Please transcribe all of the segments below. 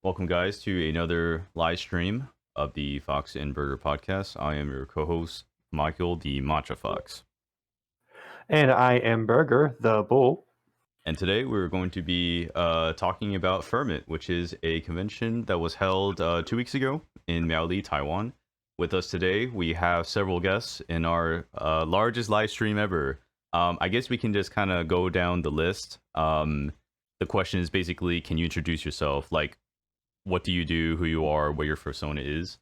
Welcome, guys, to another live stream of the Fox and Burger podcast. I am your co host, Michael, the Matcha Fox. And I am Burger, the bull. And today we're going to be talking about FurMIT, which is a convention that was held 2 weeks ago in Miaoli, Taiwan. With us today, we have several guests in our largest live stream ever. I guess we can just kind of go down the list. The question is basically, can you introduce yourself? Like, what do you do, who you are, what your persona is.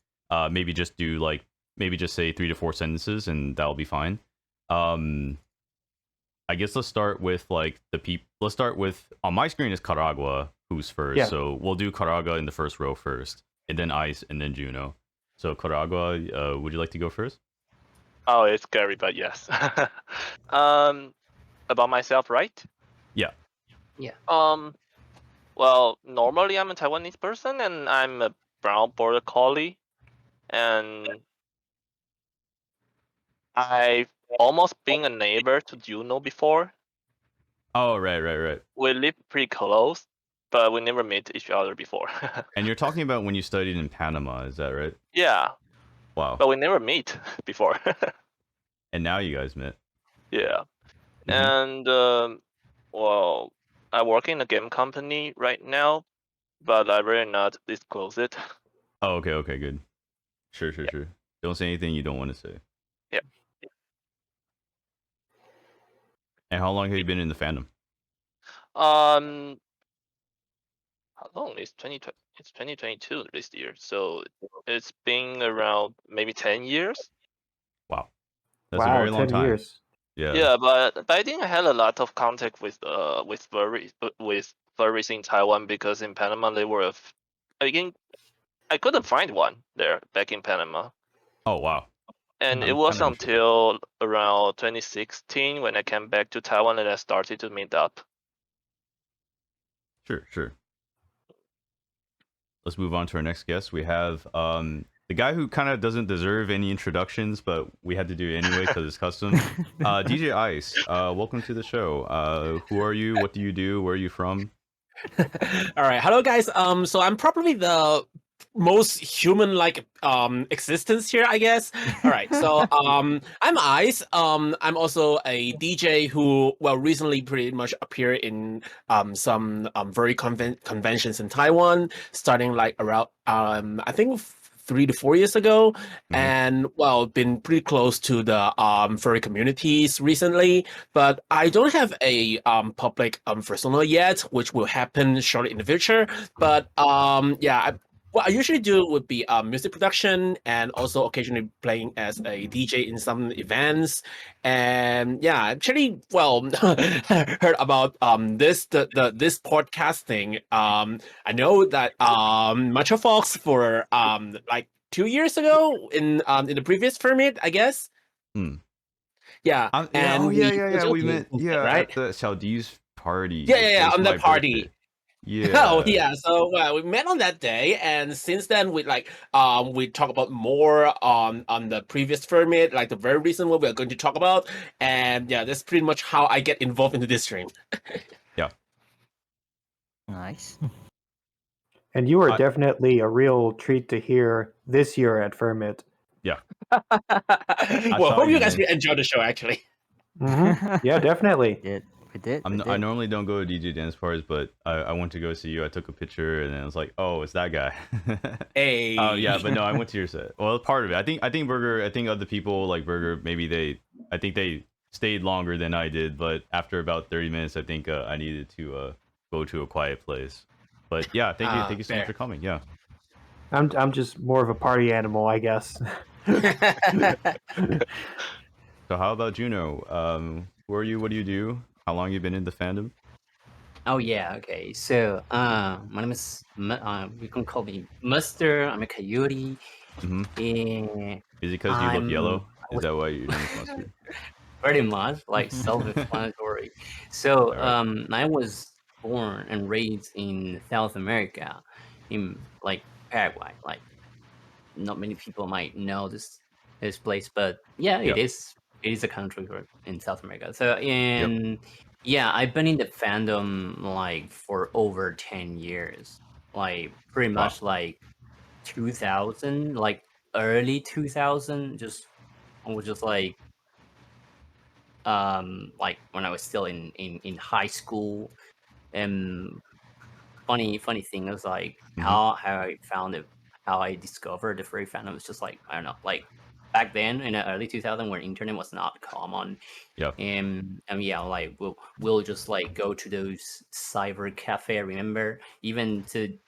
Maybe just say 3 to 4 sentences, and that'll be fine. I guess let's start with like the people. Let's start with on my screen is Caragua, who's first. Yeah. So we'll do Caragua in the first row first, and then Ice, and then Juno. So Caragua, would you like to go first? Oh, it's scary, but yes. About myself, right? Yeah. Well, normally I'm a Taiwanese person, and I'm a brown border collie, and I've almost been a neighbor to Juno before. Oh, right. We live pretty close, but we never met each other before. And you're talking about when you studied in Panama, is that right? Yeah, Wow. but we never meet before. And now you guys met. Yeah, Mhm. and well, I work in a game company right now, but I really not disclose it. Oh, okay, good. Sure. Don't say anything you don't want to say. Yeah. And how long have you been in the fandom? How long? It's 2022 this year, so it's been around maybe 10 years. Wow, that's a very long 10 time. years. Yeah, but I think I had a lot of contact with furries in Taiwan, because in Panama they were I couldn't find one there back in Panama, Oh wow. and I'm it was kinda until around 2016 when I came back to Taiwan and I started to meet up. Sure. Let's move on to our next guest. We have the guy who kind of doesn't deserve any introductions, but we had to do it anyway because it's custom. DJ Ice, welcome to the show. Who are you? What do you do? Where are you from? All right, hello guys. So I'm probably the most human-like existence here, I guess. All right, so I'm Ice. I'm also a DJ who, well, recently pretty much appeared in some very conventions in Taiwan, starting like around I think 3 to 4 years ago, and well, been pretty close to the furry communities recently. But I don't have a public persona yet, which will happen shortly in the future. But yeah, what I usually do would be music production and also occasionally playing as a DJ in some events. And yeah, actually, well, heard about this podcast thing. I know that Matcha Fox for like 2 years ago in the previous FurMIT, I guess. Hmm. Yeah. And We met right? at the Chaldees party. Yeah, It was on my that party. birthday. Yeah. Oh yeah, so well, we met on that day, and since then we we talk about more on the previous FurMIT, like the very recent one we're going to talk about, and yeah, that's pretty much how I get involved into this stream. Yeah. Nice. And you are definitely a real treat to hear this year at FurMIT. Yeah. Well, saw hope you, you guys man. enjoy the show. Actually, Yeah, definitely. We did. I normally don't go to DJ dance parties, but I went to go see you. I took a picture, and then I was like, "Oh, it's that guy." hey. Yeah, but no, I went to your set. Well, part of it. I think Burger. I think other people like Burger. Maybe I think they stayed longer than I did, but after about 30 minutes, I think I needed to go to a quiet place. But yeah, thank you so much for coming. Yeah. I'm just more of a party animal, I guess. So how about Juno? Who are you? What do you do? How long you been in the fandom? Oh yeah, okay. So my name is you can call me Mustard. I'm a coyote. Mm-hmm. And Is it because you look I'm- yellow? Is that why your name is Mustard? pretty much like self-explanatory. So Alright. I was born and raised in South America, in like Paraguay. Like not many people might know this place, but yeah, Yep. it is a country in South America. So yeah, I've been in the fandom like for over 10 years. like pretty Wow. much like 2000, like early 2000. I was just like when I was still in high school. And funny thing is like how I found it, how I discovered the furry fandom was just like, I don't know, like back then in the early 2000 when internet was not common. Yep. And yeah, like we'll just like go to those cyber cafe. I remember even to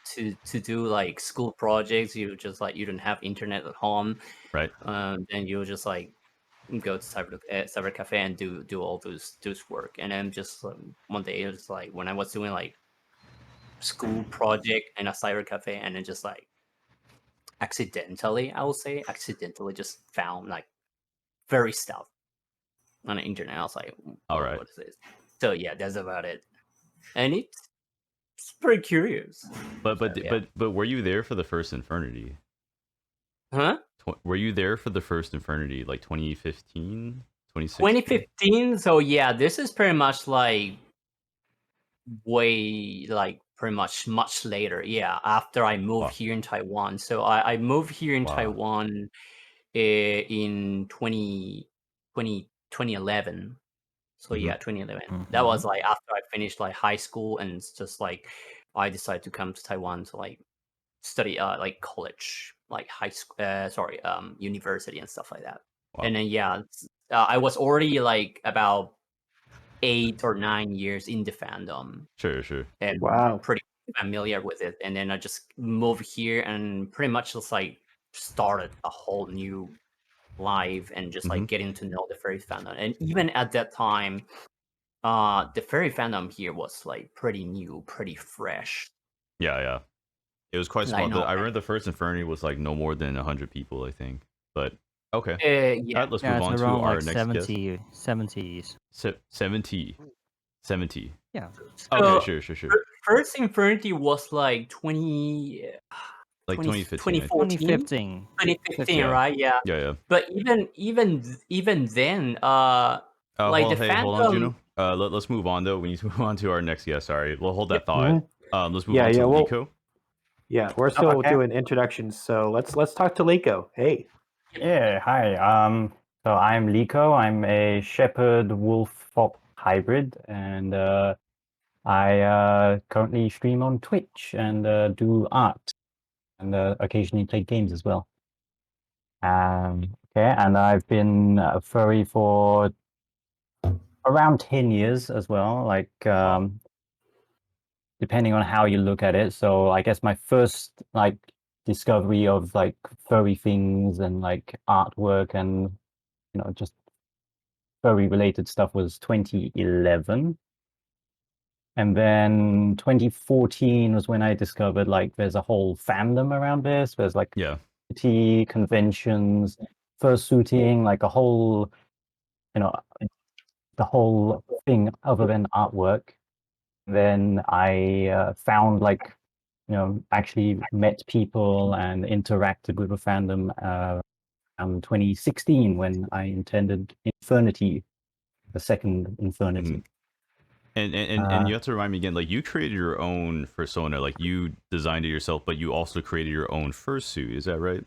do like school projects, you just like you don't have internet at home, Right. then you'll just like go to cyber cafe and do all those work. And then just one day it was like when I was doing like school project in a cyber cafe, and then just like accidentally just found like furry stuff on the internet. I was like, All whoa, right. what is this? So yeah, that's about it. And it's pretty curious. But So, yeah. but were you there for the first Infernity? Huh? Were you there for the first Infernity, like 2015, 2016? 2015. So yeah, this is pretty much like way like pretty much later. Yeah, after I moved Wow. here in Taiwan. So I moved here in Wow. Taiwan in 2011. So yeah, 2011. That was like after I finished like high school, and it's just like I decided to come to Taiwan to like study like college, like high school, university and stuff like that. Wow. And then yeah, I was already like about 8 or 9 years in the fandom. Sure. And Wow. pretty familiar with it. And then I just moved here and pretty much just like started a whole new life and just like getting to know the furry fandom. And even at that time, the furry fandom here was like pretty new, pretty fresh. Yeah. It was quite small. I remember the first Infernity was like no more than 100 people, I think. But okay. Yeah. Let's Yeah, move it's on to around our like next guest. 70s. 70. Yeah. Okay, sure. First Infernity was like 2015. 2015. 2015, Yeah. right? Yeah. Yeah. But even then, like the fandom. Hold on, Juno. Let's move on though. We need to move on to our next guest. Sorry, we'll hold that thought. Let's move on to Liko. Yeah, we're still okay. doing introductions, so let's talk to Liko. Hey. Yeah, hi. So I'm Liko. I'm a shepherd wolf fox hybrid, and I currently stream on Twitch and do art, and occasionally play games as well. Okay, and I've been a furry for around 10 years as well. Like, depending on how you look at it. So I guess my first like discovery of like furry things and like artwork and just furry related stuff was 2011. And then 2014 was when I discovered like there's a whole fandom around this. There's like conventions, fursuiting, like a whole, the whole thing other than artwork. Then I found like, actually met people and interacted with the fandom around 2016 when I attended Infernity, the second Infernity. And you have to remind me again, like you created your own persona, like you designed it yourself, but you also created your own fursuit, is that right?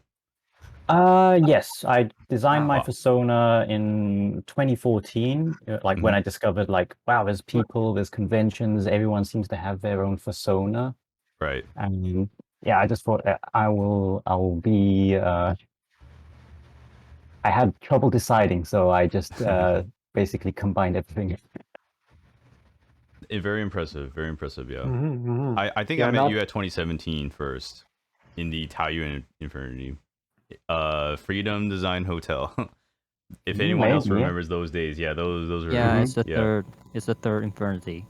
Yes, I designed my persona in 2014, like when I discovered like, wow, there's people, there's conventions, everyone seems to have their own persona. Right. And yeah, I just thought I will be I had trouble deciding, so I just basically combined everything. Very impressive, yeah. I think Yeah, I met you at 2017 first in the Taiyuan Infernity. Freedom Design Hotel. If anyone else remembers those days, yeah, those are. Yeah, it's the third. It's the third Infernity.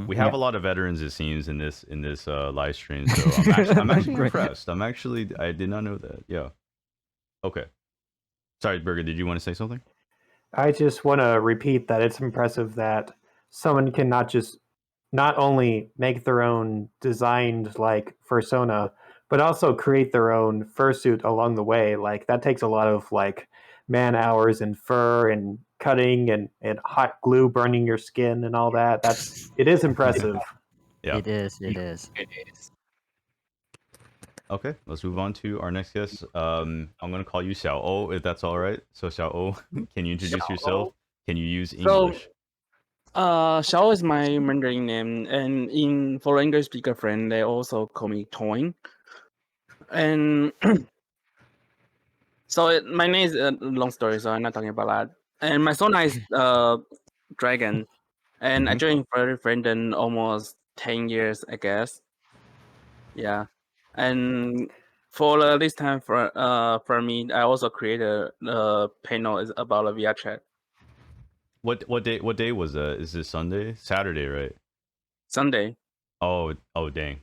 We have a lot of veterans, it seems, in this live stream. So I'm actually impressed. I did not know that. Yeah. Okay. Sorry, Burger. Did you want to say something? I just want to repeat that it's impressive that someone can not only make their own designed like persona, but also create their own fursuit along the way. Like that takes a lot of like man hours and fur and cutting and hot glue burning your skin and all that. It is impressive. Yeah. It is. It is. Okay, let's move on to our next guest. I'm gonna call you Xiao, if that's all right. So Xiao, can you introduce yourself? Can you use English? Xiao is my Mandarin name, and for English speaker friend, they also call me Toin. And so my name is a long story, so I'm not talking about that. And my persona is Dragon, and I joined Fandom almost 10 years, I guess. Yeah, and for this time for me, I also created a panel is about a VR chat. What day was that? Is this Sunday? Saturday, right? Sunday. Oh dang.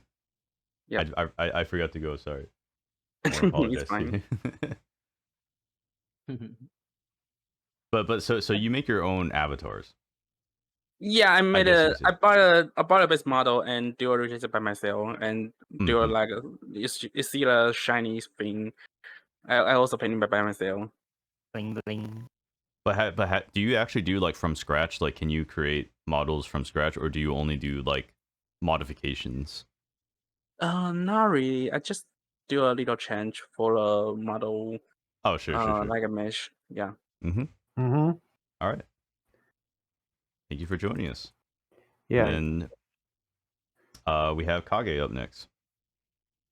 Yeah. I forgot to go. Sorry. I apologize. It's fine. but so you make your own avatars. Yeah, I made guess you I bought a base model and do a register by myself and do Mhm. like you see the shiny thing. I also painted by myself. Bling bling. But do you actually do like from scratch? Like, can you create models from scratch, or do you only do like modifications? Not really. I just do a little change for a model. Oh, sure. Like a mesh. Yeah. Mm-hmm. All right. Thank you for joining us. Yeah. And then we have Kage up next.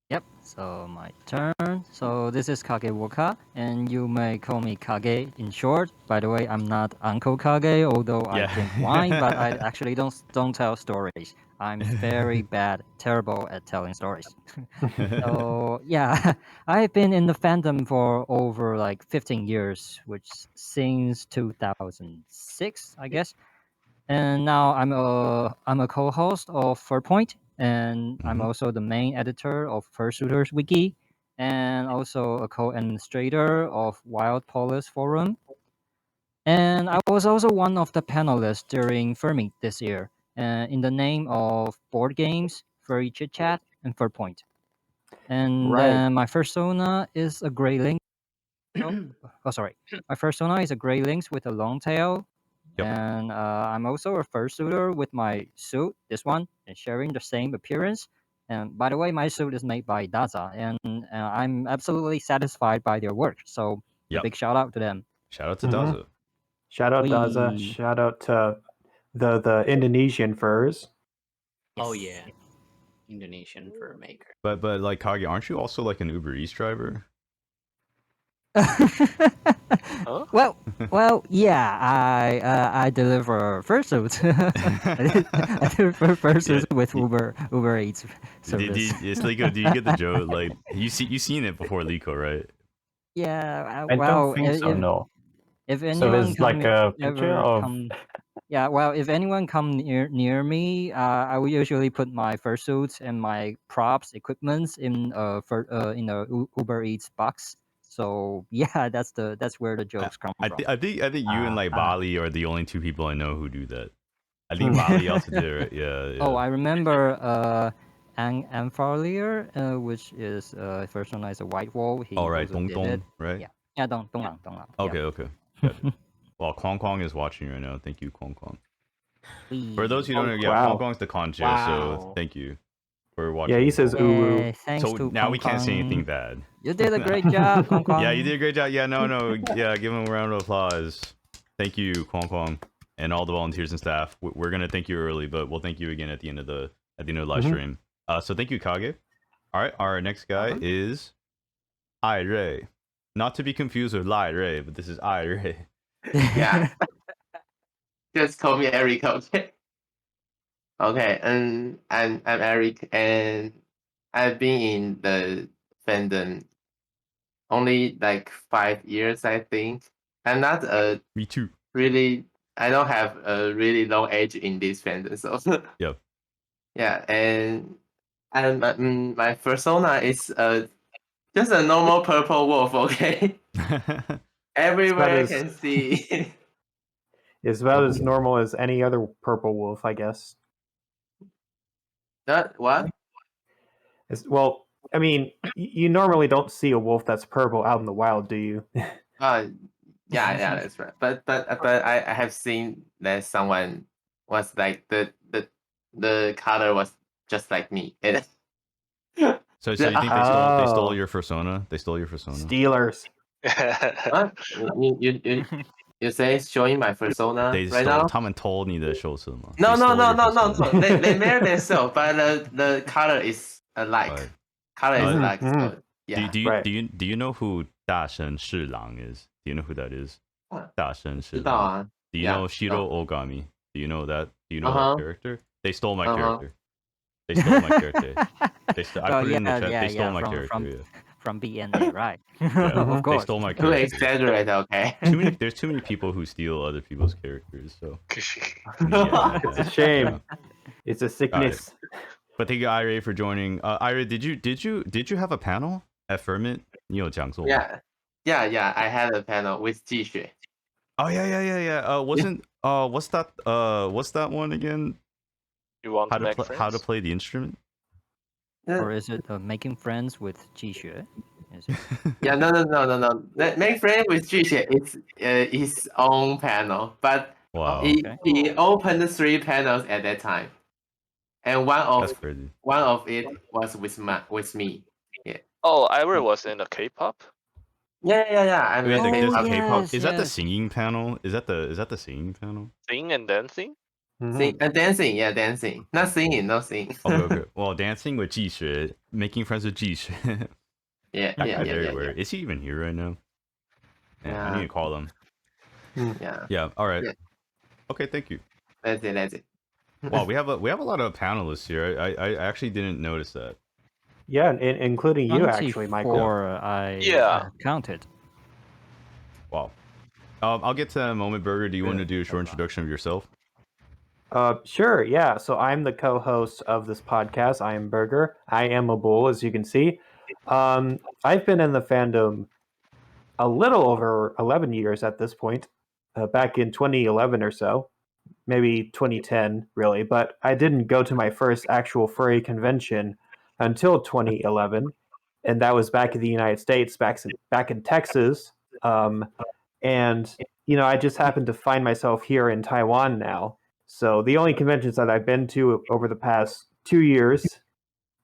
Yep, so my turn. So this is Kagewaka, and you may call me Kage in short. By the way, I'm not Uncle Kage, although I Yeah. drink wine, but I actually don't tell stories. I'm very bad, terrible at telling stories. So yeah, I've been in the fandom for over like 15 years, which since 2006, I guess. And now I'm a co-host of FurPoint, and I'm also the main editor of Fursuiters Wiki, and also a co-administrator of Wild Polis Forum. And I was also one of the panelists during FurMIT this year, in the name of board games, Furry Chit Chat, and FurPoint. And Right. then my persona is a gray lynx. Sorry. My persona is a gray lynx with a long tail. Yep. And I'm also a fursuiter with my suit, this one, and sharing the same appearance. And by the way, my suit is made by Daza, and I'm absolutely satisfied by their work. So a big shout out to them. Shout out to Daza. Shout out Daza. Wee. Shout out to the Indonesian furs. Oh yeah, Indonesian fur maker. But like Kage, aren't you also like an Uber Eats driver? Well, yeah. I deliver fursuits. I deliver fursuits with Uber Eats service. Liko, do you get the joke? Like you seen it before, Liko, right? Yeah. I well, don't think so. No. If anyone So there's like a picture ever of. yeah, well, if anyone come near me, I will usually put my fursuits and my props equipments in a Uber Eats box. So yeah, that's where the jokes come from. I think you and like Bali are the only two people I know who do that. I think Bali also did it, right? Yeah. Oh, I remember Ampharlier, which is persona is a white wall. He right, also Dong did Dong, it. right? Yeah, Dong Lang. Okay. Got it. Well, Kwong Kwong is watching right now. Thank you, Kwong Kwong. For those who don't know, yeah, Kwong Kwong's the concha, so thank you for watching. Yeah, he says ooh. Yeah, thanks So to now we Kwong can't say Kwong. anything bad. You did a great job, Kwong Kwong. Yeah, you did a great job. Yeah, no. Yeah, give him a round of applause. Thank you, Kwong Kwong, and all the volunteers and staff. We're gonna thank you early, but we'll thank you again at the end of the live stream. So thank you, Kage. All right, our next guy is Ai Rei. Not to be confused with Lai Rei, but this is Ai Rei. Yeah. Just call me Eric, okay? Okay, and I'm Eric, and I've been in the fandom only like 5 years, I think. I'm not a Me too. really. I don't have a really long age in this fandom, so Yep. yeah. And my persona is just a normal purple wolf, okay? Everywhere I can see. It's about as normal as any other purple wolf, I guess. What? Well, I mean, you normally don't see a wolf that's purple out in the wild, do you? Yeah, that's right. But I have seen that someone was like the color was just like me. And So you think they stole your persona? They stole your persona. Steelers. What? You say showing my persona They right stole. now? 他们偷你的袖子吗？ No, They no, stole no, your no, no, persona. no. They made themselves, but the color is alike. Right. Color is like Mhm. so, yeah. Do you know who 大神侍郎 is? Do you know who that is? 大神侍郎。知道啊。 Do you Yeah, know Shiro Ogami? Do you know that? Do you know Uh-huh. that character? They stole my Uh-huh. character. They stole my character. I put it in the chat. yeah, They stole my from, character. from BNA, right? Yeah, Of they course. stole my Too character. exaggerate, okay. There's too many people who steal other people's characters. So It's a shame. Yeah. It's a sickness. But thank you, Ira, for joining. Ira, did you have a panel at FurMIT? 你有讲座吗？ Yeah. I had a panel with 季雪. Oh yeah. Wasn't what's that one again? You want to make friends? How to play the instrument? Or is it making friends with Jixue? Is it? Yeah, no. Make friend with 季雪. It's his own panel, but Wow, he opened 3 panels at that time, and that's crazy. one of it was with me. Yeah. Oh, Ira was in the K-pop. Yeah. I'm Wait, in there's K-pop. K-pop. Is that the yes. singing panel? Is that the singing panel? Singing and dancing. Mhm. Dancing, yeah, dancing. Not singing, no singing. Okay. Well, dancing with Jixue, making friends with Jixue. Yeah. Is he even here right now? Yeah, I need to call him. Yeah. Yeah. All right. Yeah. Okay. Thank you. That's it. Wow, we have a lot of panelists here. I actually didn't notice that. Yeah, including you, actually, Michael. 24 I Yeah. counted. Wow. I'll get to Moment Burger. Do you want to do a short introduction of yourself? Sure, yeah. So I'm the co-host of this podcast. I am Burger. I am a bull, as you can see. I've been in the fandom a little over 11 years at this point, back in 2011 or so, maybe 2010, really. But I didn't go to my first actual furry convention until 2011, and that was back in the United States, back in Texas. And I just happened to find myself here in Taiwan now. So the only conventions that I've been to over the past 2 years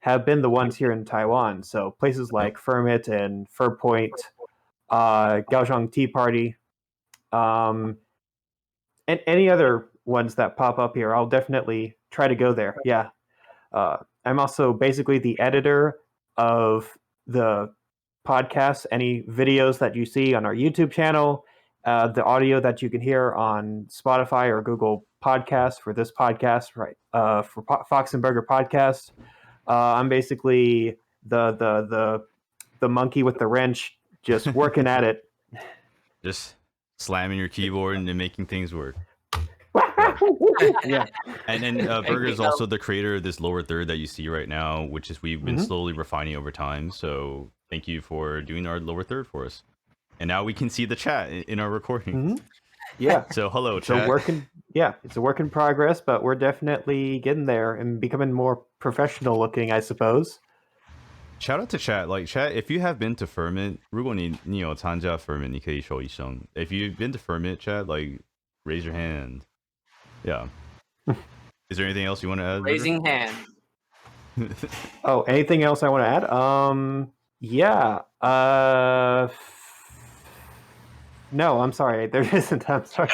have been the ones here in Taiwan. So places like FurMIT and FurPoint, Kaohsiung Tea Party, and any other ones that pop up here. I'll definitely try to go there. Yeah. I'm also basically the editor of the podcast, any videos that you see on our YouTube channel, the audio that you can hear on Spotify or Google Podcasts for this podcast, right? For Fox and Burger Podcast, I'm basically the monkey with the wrench, just working at it. Just slamming your keyboard and making things work. Yeah. And then Burger is also the creator of this lower third that you see right now, which is we've been slowly refining over time. So thank you for doing our lower third for us. And now we can see the chat in our recording. Yeah. So hello, It's chat. a work in progress, but we're definitely getting there and becoming more professional looking, I suppose. Shout out to chat. Like chat, if you have been to FurMIT, 如果你有参加 FurMIT, 你可以说一声. If you've been to FurMIT, chat, like raise your hand. Yeah. Is there anything else you want to add? Burger? Raising hand. Oh, anything else I want to add? Yeah. No, I'm sorry. There isn't. I'm sorry.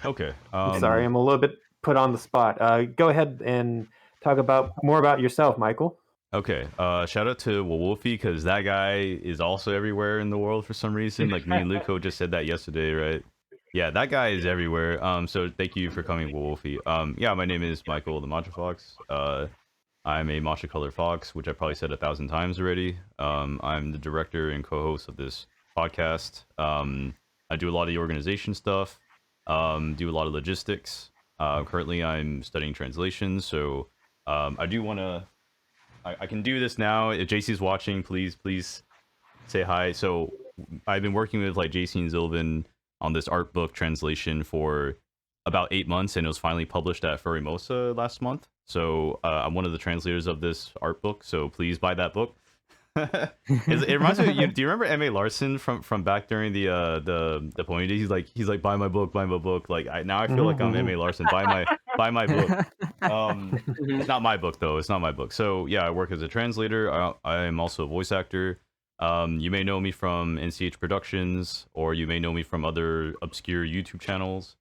Okay. I'm sorry. I'm a little bit put on the spot. Go ahead and talk more about yourself, Michael. Okay. Shout out to Wolfie because that guy is also everywhere in the world for some reason. Like me and Luco just said that yesterday, right? Yeah, that guy is everywhere. So thank you for coming, Wolfie. Yeah, my name is Michael the Matcha Fox. I'm a matcha colored fox, which I probably said 1,000 times already. I'm the director and co-host of this podcast. I do a lot of the organization stuff. Do a lot of logistics. Currently, I'm studying translation, so I do want to. I can do this now. If JC's watching, please say hi. So I've been working with like JC and Zilvin on this art book translation for about 8 months, and it was finally published at Furimosa last month. So I'm one of the translators of this art book. So please buy that book. It reminds me. Do you remember M.A. Larson from back during the Pony days? He's like buy my book. Like now I feel like I'm M.A. Larson. Buy my book. It's not my book though. It's not my book. So yeah, I work as a translator. I am also a voice actor. You may know me from NCH Productions, or you may know me from other obscure YouTube channels.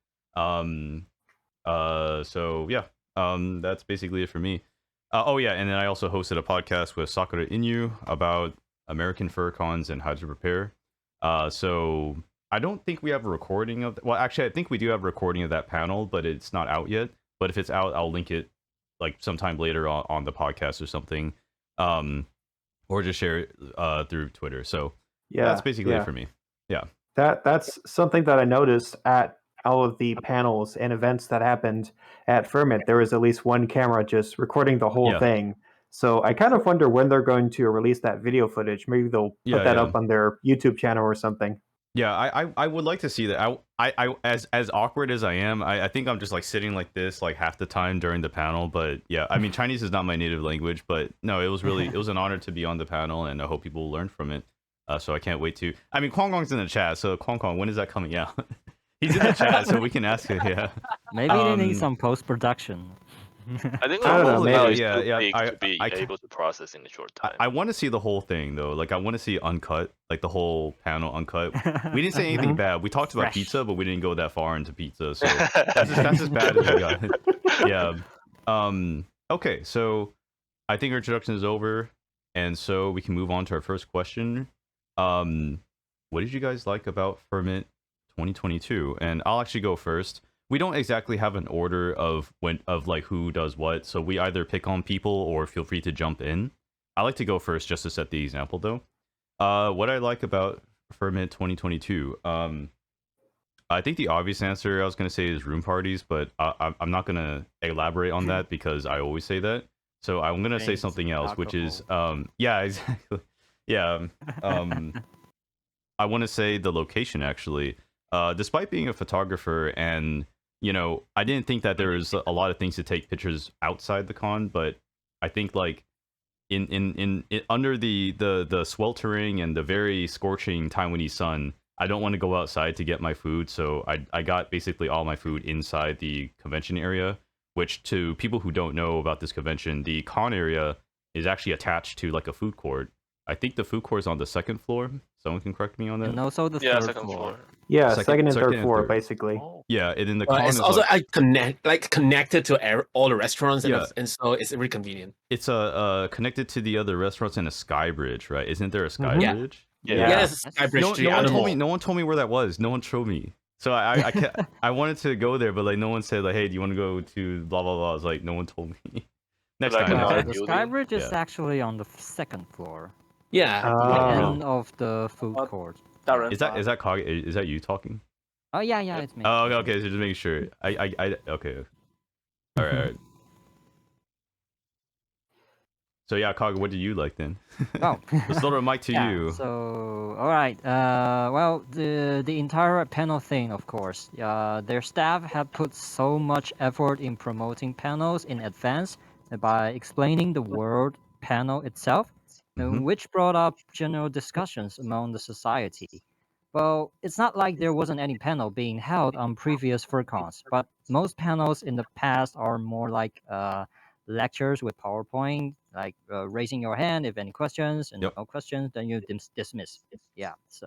So yeah, that's basically it for me. Oh yeah, and then I also hosted a podcast with Sakura Inu about American fur cons and how to prepare. So I don't think we have a recording of. Well, actually, I think we do have a recording of that panel, but it's not out yet. But if it's out, I'll link it like sometime later on the podcast or something, or just share it through Twitter. So Yeah, that's basically it for me. Yeah. That's something that I noticed at all of the panels and events that happened at FurMIT. There was at least one camera just recording the whole thing. So I kind of wonder when they're going to release that video footage. Maybe they'll put that up on their YouTube channel or something. Yeah, I would like to see that. I as awkward as I am, I think I'm just like sitting like this like half the time during the panel. But yeah, I mean Chinese is not my native language, but no, it was an honor to be on the panel, and I hope people will learn from it. So I can't wait to. I mean, Kwong Kwong's in the chat, so Kwong Kwong, when is that coming out? He's in the chat, so we can ask him. Yeah. Maybe they need some post-production. I think I don't know, maybe maybe. to be able to process in a short time. I want to see the whole thing though. Like I want to see uncut, like the whole panel uncut. We didn't say anything bad. We talked about pizza, but we didn't go that far into pizza. So that's as bad as we got. Yeah. Okay. So I think our introduction is over, and so we can move on to our first question. What did you guys like about FurMIT 2022? And I'll actually go first. We don't exactly have an order of like who does what, so we either pick on people or feel free to jump in. I like to go first just to set the example though. What I like about FurMIT 2022, I think the obvious answer I was gonna say is room parties, but I'm not gonna elaborate on that because I always say that. So I'm gonna say something else, which is yeah, exactly. Yeah. I want to say the location actually. Despite being a photographer, and you know, I didn't think that there was a lot of things to take pictures outside the con, but I think like in under the sweltering and the very scorching Taiwanese sun, I don't want to go outside to get my food, so I got basically all my food inside the convention area. Which, to people who don't know about this convention, the con area is actually attached to like a food court. I think the food court is on the second floor. Someone can correct me on that. And also the third floor. Yeah, second and third floor, basically. Oh. Yeah, and in the con It's is also like, connected to all the restaurants, Yeah. and so it's really convenient. it's connected to the other restaurants in a sky bridge, right? Isn't there a sky Mhm. bridge? Yeah. Yes, Skybridge No, Street. no one told me where that was. No one showed me. So I wanted to go there, but like no one said like, hey, do you want to go to blah blah blah? I was like, no one told me. Next Like time. another The building? Skybridge is Yeah. actually on the second floor, Yeah. the Oh. end of the food Oh. court. Darren, Is that Kage? Is that you talking? Oh yeah, it's me. Oh, okay. So just making sure. I okay. All right. So yeah, Kage, what do you like then? Oh. Let's throw the mic to Yeah, you. So, all right. Well, the entire panel thing, of course. Their staff have put so much effort in promoting panels in advance by explaining the word panel itself, Mhm. which brought up general discussions among the society. Well, it's not like there wasn't any panel being held on previous FurCons, but most panels in the past are more like lectures with PowerPoint, like raising your hand if any questions, and Yep. no questions, then you dismiss. Yeah. So,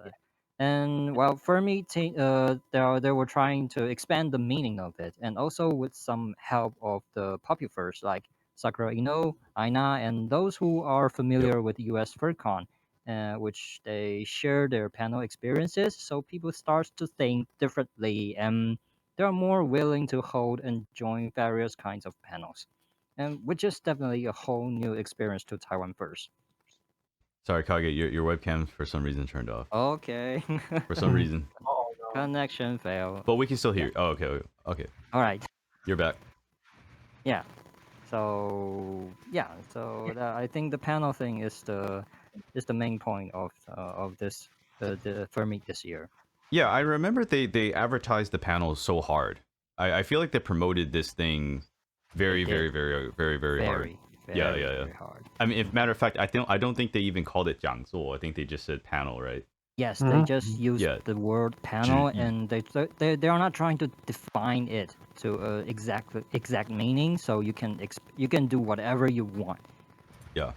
and well, FurMIT, they were trying to expand the meaning of it, and also with some help of the populars like Sakura Ino, Aina, and those who are familiar with US FurCon, which they share their panel experiences, so people start to think differently, and they are more willing to hold and join various kinds of panels, and which is definitely a whole new experience to Taiwan first. Sorry, Kage, your webcam for some reason turned off. Okay. For some reason, Connection failed. but we can still hear. You. Oh, okay. All right. You're back. Yeah. So I think the panel thing is the main point of this the FurMIT this year. Yeah, I remember they advertised the panels so hard. I feel like they promoted this thing very They did. hard. Yeah, very hard. I mean, if matter of fact, I don't think they even called it 讲座. I think they just said panel, right? Yes, they just use Yeah. the word panel, Ju- and they are not trying to define it to exact meaning. So you can do whatever you want. Yeah.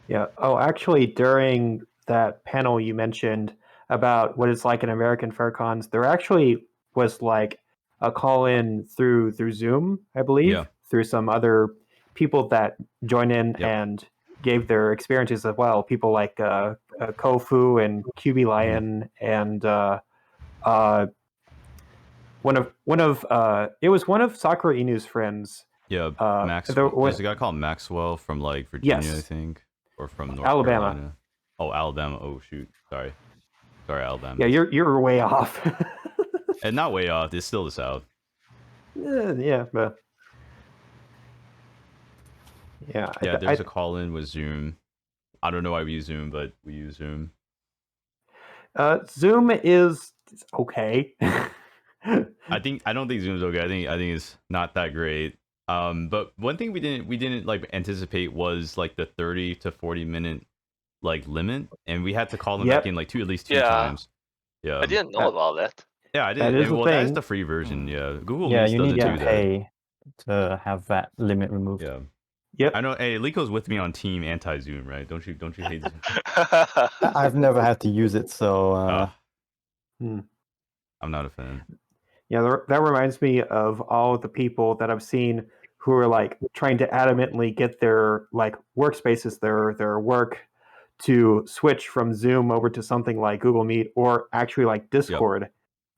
Yeah. Oh, actually, during that panel you mentioned about what it's like in American FurCons, there actually was like a call in through Zoom, I believe, Yeah. through some other people that joined in Yep. and gave their experiences as well. People like Kofu and QB Lion and one of it was one of Sakura Inu's friends. Yeah, there there's a guy called Maxwell from like Virginia, I Yes. think, or from North Alabama. Carolina. Oh, Alabama. Oh shoot, sorry, Alabama. Yeah, you're way off. And not way off. It's still the South. Yeah, but yeah, Yeah, there's a call in with Zoom. I don't know why we use Zoom, but we use Zoom. Zoom is okay. I don't think Zoom's okay. I think it's not that great. But one thing we didn't like anticipate was like the 30 to 40 minute like limit, and we had to call them back in like at least two times. Yeah, I didn't know about that. Yeah, I did. That is the Well, that is thing. the free version. Yeah, Google Yeah, Meets you doesn't need do to pay to have that limit removed. that. Yeah. Yep. I know. Hey, Lico's with me on Team Anti Zoom, right? Don't you hate Zoom? I've never had to use it, so I'm not a fan. Yeah, that reminds me of all the people that I've seen who are like trying to adamantly get their like workspaces, their work to switch from Zoom over to something like Google Meet or actually like Discord,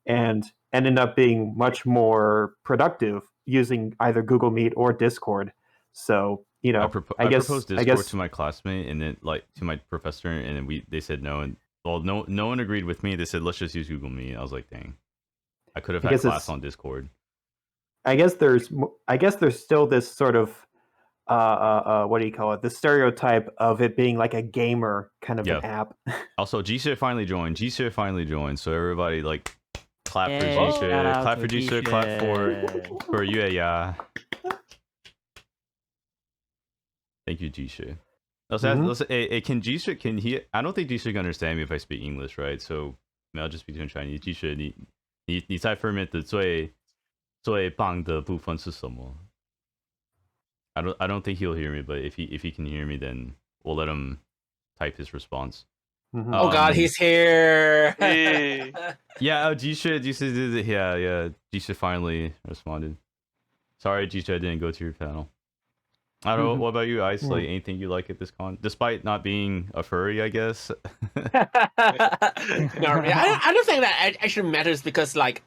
and ended up being much more productive using either Google Meet or Discord. So I proposed Discord to my classmate and then like to my professor, and then they said no, and well, no one agreed with me. They said let's just use Google Meet. I was like, dang, I could have had class on Discord. I guess there's still this sort of what do you call it? The stereotype of it being like a gamer kind of an app. Also, G-Shit finally joined. So everybody like clap for G-Shit. Clap for G-Shit. Clap for you. Yeah. Thank you, G-Shit. Can G-Shit, I don't think G-Shit can understand me if I speak English, right? So I'll just be doing Chinese. G-Shit, 你在 FurMIT 的最棒的部分是什么? I don't think he'll hear me, but if he can hear me, then we'll let him type his response. Oh God, he's here. Yeah, G-Shit, yeah. G-Shit finally responded. Sorry, G-Shit, I didn't go to your panel. I don't know. What about you, Ice? Like anything you like at this con, despite not being a furry, I guess. I don't think that actually matters because, like,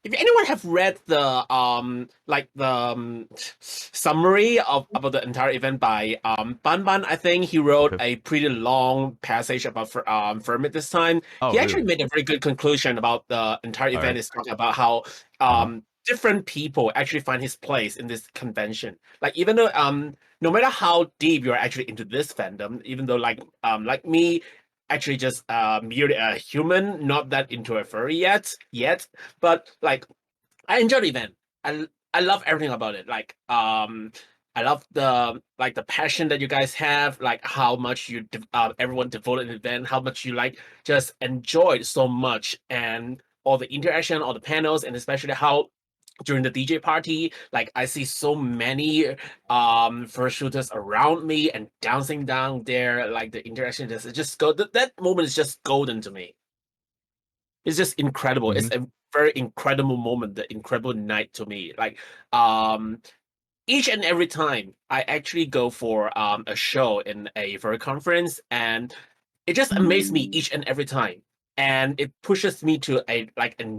if anyone have read the summary about the entire event by Ban, I think he wrote a pretty long passage about FurMIT this time. He actually made a very good conclusion about the entire event. Is talking about how different people actually find his place in this convention. Like, even though no matter how deep you're actually into this fandom, even though like me, actually just merely a human, not that into a furry yet, but like I enjoy the event. I love everything about it. Like I love the passion that you guys have, like how much you everyone devoted the event, how much you like just enjoyed so much, and all the interaction, all the panels, and especially how during the DJ party, like I see so many first shooters around me and dancing down there, like the interaction just go that moment is just golden to me. It's just incredible. It's a very incredible moment, the incredible night to me. Like each and every time I actually go for a show in a furry conference, and it just amazes me each and every time, and it pushes me to a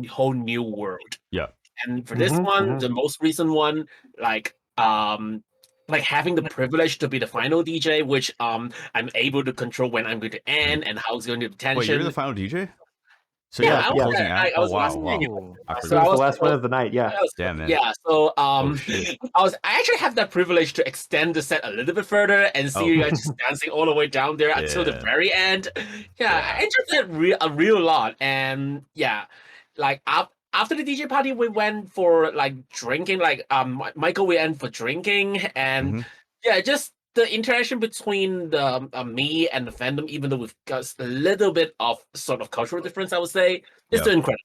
whole new world. Yeah. And for this one, the most recent one, like having the privilege to be the final DJ, which I'm able to control when I'm going to end and how it's going to be tension. Wait, you're the final DJ? So yeah, you're closing act? I was wow. So I was the last one of the night. Yeah. Damn, man. Yeah. So I actually have that privilege to extend the set a little bit further and see you guys just dancing all the way down there until the very end. Yeah, I enjoyed that a real lot, and yeah, like after the DJ party, we went for like drinking. Like Michael, we went for drinking, and Mhm. yeah, just the interaction between the me and the fandom, even though we've got a little bit of sort of cultural difference, I would say, is Yeah. still incredible.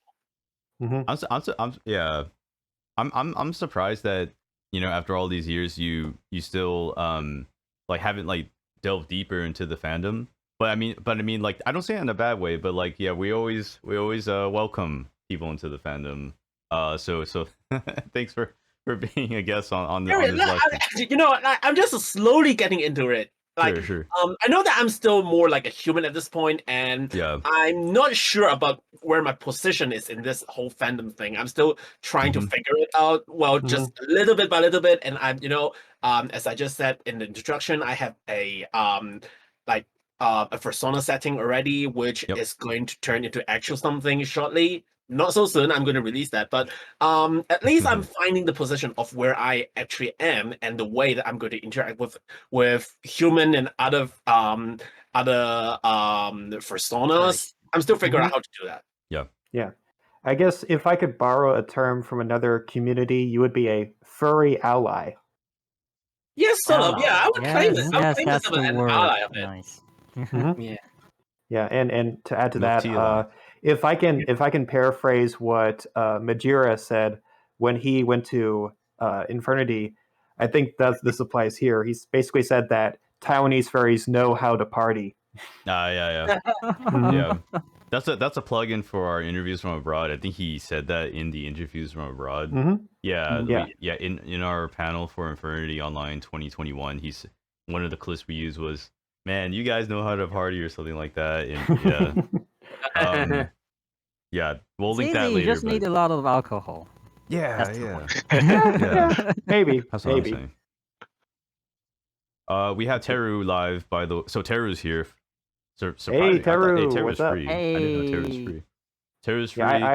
I'm surprised that after all these years you still like haven't like delved deeper into the fandom. But I mean like I don't say it in a bad way, but like yeah, we always welcome people into the fandom. So thanks for being a guest on this lesson. I'm just slowly getting into it. Like, Sure. I know that I'm still more like a human at this point, and Yeah. I'm not sure about where my position is in this whole fandom thing. I'm still trying to Mhm. figure it out. Well, just little bit by little bit, and I'm, as I just said in the introduction, I have a a persona setting already, which Yep. is going to turn into actual something shortly. Not so soon. I'm going to release that, but at least I'm finding the position of where I actually am and the way that I'm going to interact with human and other personas. I'm still figuring out how to do that. Yeah. I guess if I could borrow a term from another community, you would be a furry ally. Yes, sort of. Yeah, I would claim it. I would claim that's myself the an word. ally of it. Nice. Yeah. Yeah, and to add to Milk that, tea ally. if I can paraphrase what Majira said when he went to Infernity, I think that this applies here. He's basically said that Taiwanese furries know how to party. Yeah. Mhm. Yeah. That's a plug-in for our interviews from abroad. I think he said that in the interviews from abroad. Mhm. Yeah, Yeah. in our panel for Infernity Online 2021, he's one of the clips we used was, "Man, you guys know how to party" or something like that. And yeah, we'll It's link that easy. later. You just need but a lot of alcohol. yeah, That's the yeah, point. Yeah. Maybe. that's what I'm saying. We have Teru live by the so Teru's here. Surprising. Teru, Teru's what's up? free. I didn't know Teru's Hey. free. Teru's free. Yeah,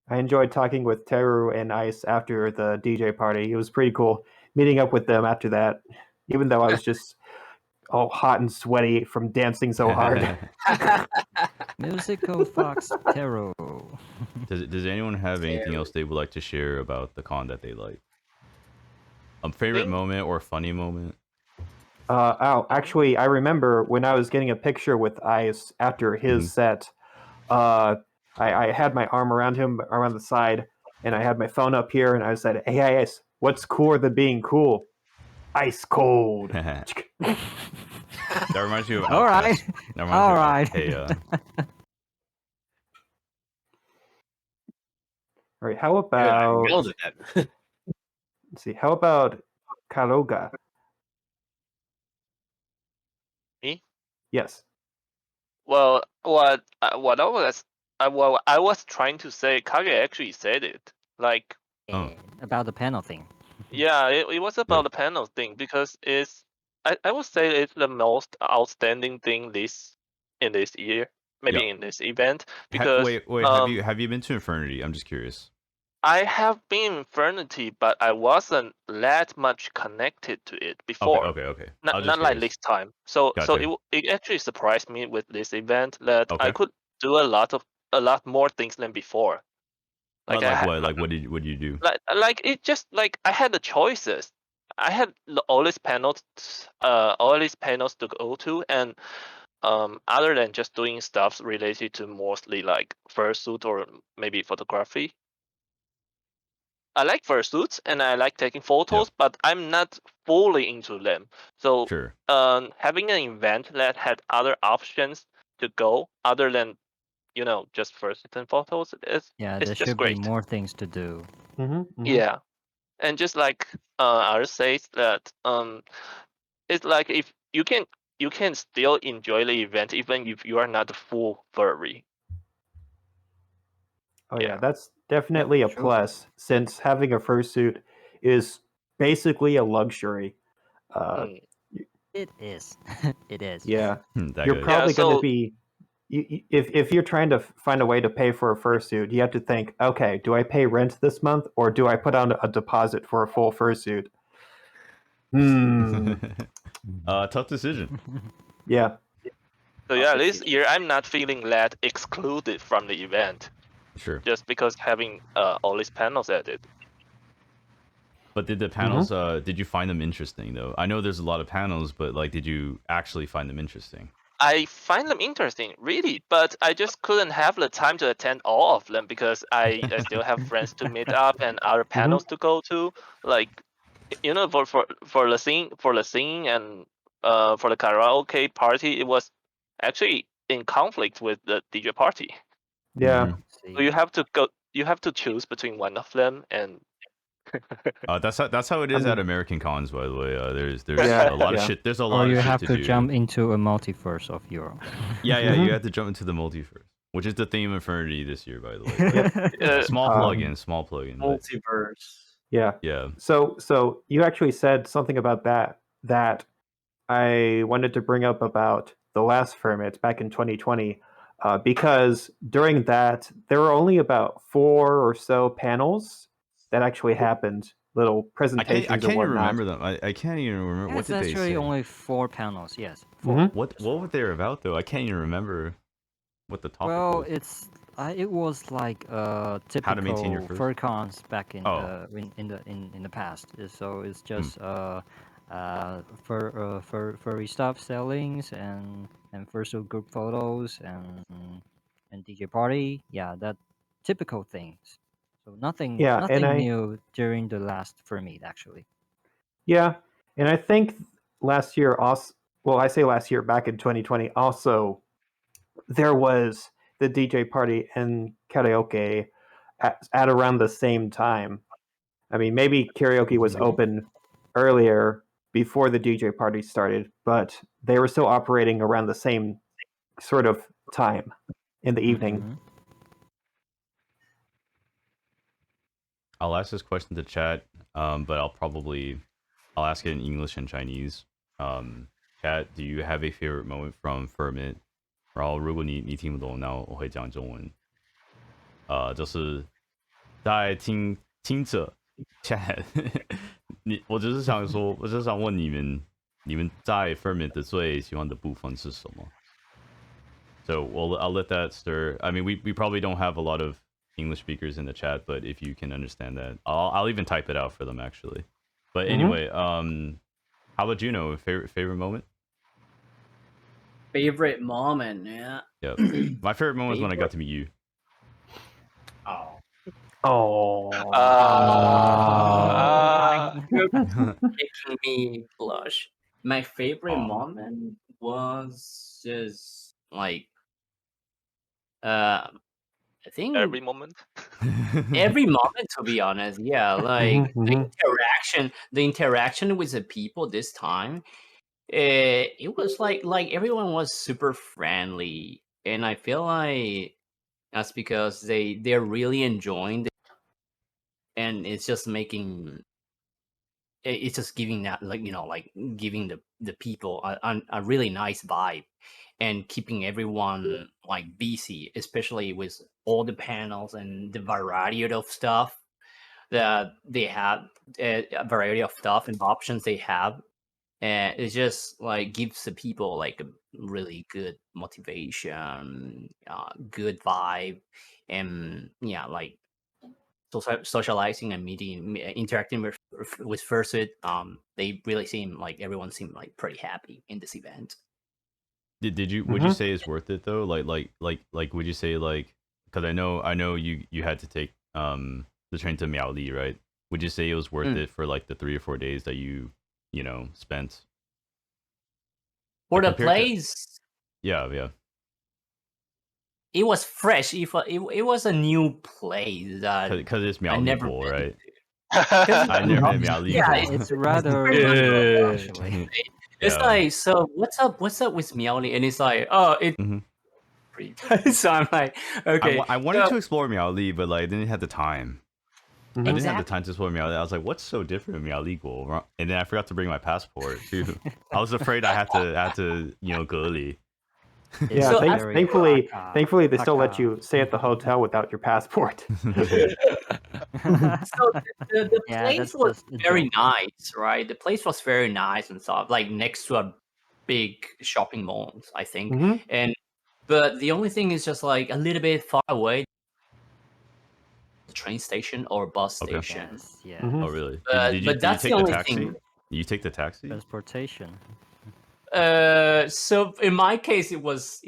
I enjoyed talking with Teru and Ice after the DJ party. It was pretty cool meeting up with them after that, even though I was just all hot and sweaty from dancing so hard. Musical Fox Tarot. Does anyone have anything else they would like to share about the con that they like? A favorite moment or funny moment? Actually, I remember when I was getting a picture with Ice after his set. I had my arm around him around the side, and I had my phone up here, and I said, "Hey, Ice, what's cooler than being cool? Ice cold." That reminds me of All right. Outcast. That reminds me of right. Hey, All right, how I about nailed it then. let's see, how about Karoga? Me? Yes. Well, what I was trying to say, Kage actually said it. Like, About the panel thing. yeah, it was about Good. the panel thing because I would say it's the most outstanding thing in this year, maybe in this event. Because wait, have you been to Infernity? I'm just curious. I have been in Infernity, but I wasn't that much connected to it before. Okay. Not like this time. So Gotcha. it actually surprised me with this event that I Okay. could do a lot more things than before. Like what? Like what did you do? Like it just like I had the choices. I had all these panels to go to, and other than just doing stuff related to mostly like fursuit or maybe photography. I like fursuits and I like taking photos, but I'm not fully into them. So Sure. having an event that had other options to go other than just fursuits and photos there it's just should great. be more things to do. Yeah, and just like Art says that it's like if you can still enjoy the event even if you are not a full furry. Oh yeah, that's definitely a plus since having a fursuit is basically a luxury. It is. It is. Yeah, That you're good. probably Yeah, going to so- be. If you're trying to find a way to pay for a fursuit, you have to think, okay, do I pay rent this month or do I put on a deposit for a full fursuit? Tough decision. Yeah. So yeah, this year I'm not feeling that excluded from the event. Sure. just because having all these panels added. But did the panels? Did you find them interesting though? I know there's a lot of panels, but like, did you actually find them interesting? I find them interesting, really, but I just couldn't have the time to attend all of them because I still have friends to meet up and other panels to go to. Like, you know, for the singing and for the karaoke party, it was actually in conflict with the DJ party. Yeah. Mhm. So you have to go. You have to choose between one of them, and That's how it is at American cons, by the way. There's Yeah, a lot of yeah. shit. There's a Or lot you of shit have to to do. jump into a multiverse of your. Yeah, you have to jump into the multiverse, which is the theme of Fraternity this year, by the way. Small plugin. But Multiverse. Yeah. yeah. So you actually said something about that I wanted to bring up about the last FurMIT back in 2020, because during that there were only about 4 or so panels that actually happened, little presentations I can't or even whatnot. remember them. I can't even remember what It's did they actually say. only 4 panels. Yes. 4. What were they about though? I can't even remember what the topic Well, was. it was like How to maintain your typical first? furcons back in Oh. in the past. So it's just furry stuff sellings and fursuit group photos and DJ party. Yeah, that typical things. So nothing Yeah, and new during the last FurMIT actually. Yeah, and I think last year also, well, I say last year, back in 2020, also there was the DJ party and karaoke at around the same time. I mean, maybe karaoke was open earlier before the DJ party started, but they were still operating around the same sort of time in the evening. Mhm. I'll ask this question to chat, but I'll ask it in English and Chinese. Chat, do you have a favorite moment from FurMIT? 然后如果你听不懂，那我会讲中文。就是在听着 chat，我只是想说，我只是想问你们在 FurMIT 的最喜欢的部分是什么？So I'll let that stir. I mean, we probably don't have a lot of English speakers in the chat, but if you can understand that, I'll even type it out for them actually. But anyway, how about Juno? Favorite moment? Favorite moment, yeah. Yeah, my favorite moment was when I got to meet you. Oh. Oh, Making me blush. My favorite moment was just like I think every moment. every moment, to be honest. Yeah, like the interaction with the people this time, it was like everyone was super friendly, and I feel like that's because they're really enjoying it, and it's just making it's just giving that, like, you know, like giving the people a really nice vibe and keeping everyone like busy, especially with all the panels and the variety of stuff that they have, a variety of stuff and options they have. And it just like gives the people like a really good motivation, good vibe, and yeah, like socializing and meeting, interacting with Fursuit. They really seem like everyone seemed like pretty happy in this event. Did you would you say it's worth it though? Like would you say like, because I know you had to take the train to Miaoli, right? Would you say it was worth it for like the 3 or 4 days that you spent? For Like, the place, yeah. it was fresh. It was a new place that Because it's I Miaoli never Bowl, been right? to. I never had Miaoli Yeah, Bowl. It's rather Yeah. actually. It's Yeah. like, so what's up with Miaoli? And it's like, oh, it's pretty. So I'm like, okay. I wanted to explore Miaoli, but like I didn't have the time. I didn't have the time to explore Miaoli. I was like, what's so different in Miaoli Bowl? And then I forgot to bring my passport too. I was afraid I had to gurli. Yeah, So thankfully they still let you stay at the hotel without your passport. So the Yeah, place that's was just a very joke. nice, right? The place was very nice and stuff, like next to a big shopping malls, I think. Mhm. And but the only thing is just like a little bit far away. train station or bus Okay. station. Yes, yeah. Mhm. Oh, really? But Did you that's take the the only taxi? thing. You take the taxi? Transportation. So in my case, it was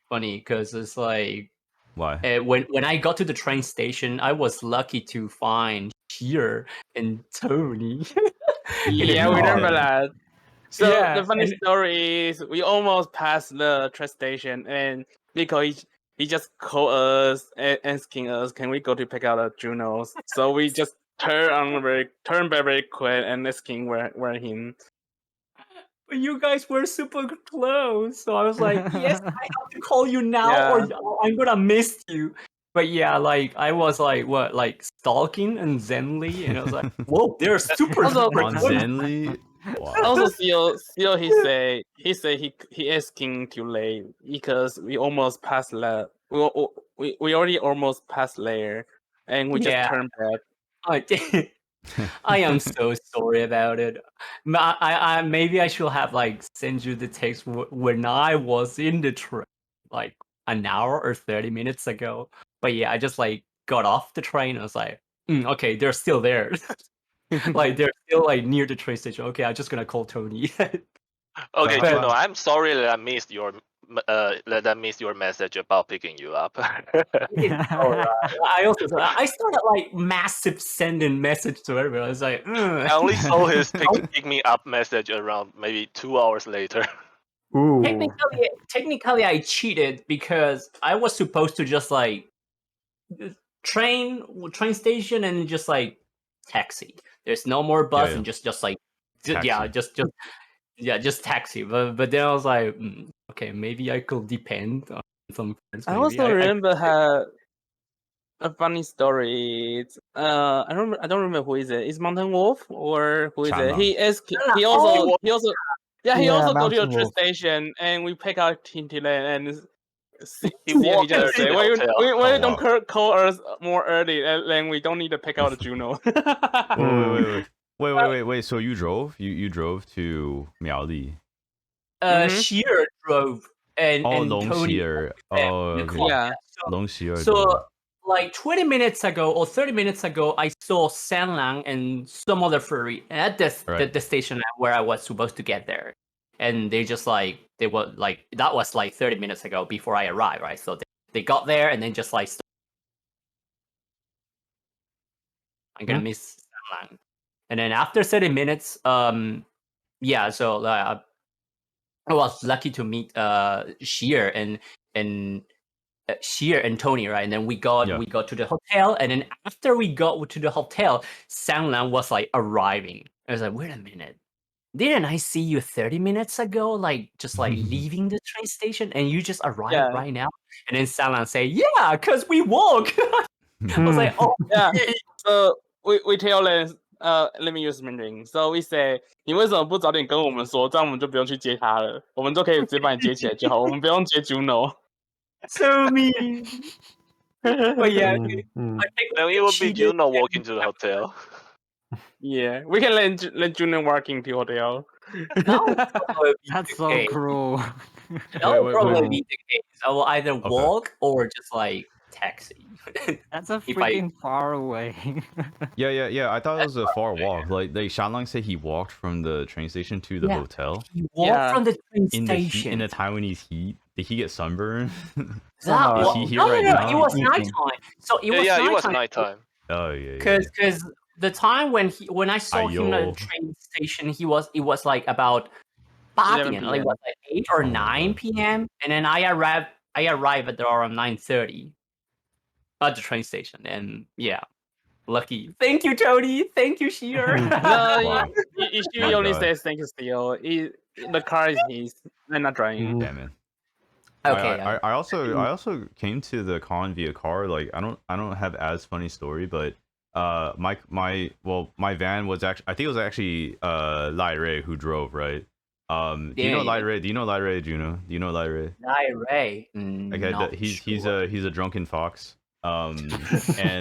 funny because it's like Why? when I got to the train station, I was lucky to find Sheer and Tony. Yeah, we remember that. So Yeah, the funny and- story is we almost passed the train station, and Nico he just called us asking us, can we go to pick out the Junos? So we just turn back very quick and asking where him. But you guys were super close, so I was like, yes, I have to call you now, Yeah. or I'm gonna miss you. But yeah, like I was like stalking and Zenly, and I was like, whoa, they're super Also, On close. Zenly? Wow. Also, still he say he asking too late because we almost passed that. We already almost passed there, and we just Yeah. turned back. I am so sorry about it. I maybe I should have like sent you the text when I was in the train, like an hour or 30 minutes ago. But yeah, I just like got off the train. I was like, okay, they're still there. Like they're still like near the train station. Okay, I'm just gonna call Tony. Okay, But- Juno, I'm sorry that I missed your message about picking you up. It's alright. I also I started like massive sending message to everyone. I was like, I only saw his pick me up message around maybe 2 hours later. Ooh. technically I cheated because I was supposed to just like train station and just like taxi. There's no more bus Yeah. and just like Taxi. just taxi. But then I was like, okay, maybe I could depend on some friends. I maybe. also remember a funny story. It's, I don't remember who is it. Is Mountain Wolf or who is it? Changnam. He asked. He Oh, also he Yeah, also go to the Mountain train Wolf. station and we pick out Tintyland and He walked just there to say, the "Why hotel. you Oh, don't call us more early? And then we don't need to pick out a Juno." Wait. So you drove? You drove to Miaoli? Sheer drove and Long Tony. Xier. in Oh, the okay. car. Yeah. Long Xier. So like 20 minutes ago or 30 minutes ago, I saw Sanlang and some other furry at the station where I was supposed to get there. And they were like, that was like 30 minutes ago before I arrived, right? So they got there and then just like, I'm gonna miss Sanlang. And then after 30 minutes, yeah, so I was lucky to meet Sheer and Sheer and Tony, right? And then we got to the hotel, and then after we got to the hotel, Sanglan was like arriving. I was like, wait a minute, didn't I see you 30 minutes ago? Like just like leaving the train station, and you just arrived right now? And then Sanglan say, yeah, cause we walk. I was like, oh yeah. So we tell them, let me use Mandarin. So we say, 你为什么不早点跟我们说，这样我们就不用去接他了，我们就可以直接把你接起来就好，我们不用接 Juno。 so mean. But yeah, I think Then it would be Juno walking to the hotel. Yeah, we can let Juno walk into hotel. That's so cruel. That would probably be the case. I will either walk or just like taxi. That's a freaking far away. Yeah. I thought it was a far walk. Like Shanlang said, he walked from the train station to the hotel. He walked from the train station in the Taiwanese heat. Did he get sunburned? Is he here right now? It was nighttime. So it was nighttime. It was nighttime. Oh yeah. Because the time when I saw him at the train station, it was like about 8 p.m. Like what, like 8 or 9 p.m. And then I arrived at around 9:30 at the train station, and yeah, lucky. Thank you, Tony. Thank you, Sheer. No, she only says thank you, Steel. The car is his. I'm not driving. Damn it. Okay. I also came to the con via car. Like I don't have as funny story, but my van was actually, I think it was actually Lai Ray who drove, right? Do you know Lai Ray? Do you know Lai Ray, Juno? Do you know Lai Ray? Lai Ray. Okay, he's a drunken fox. And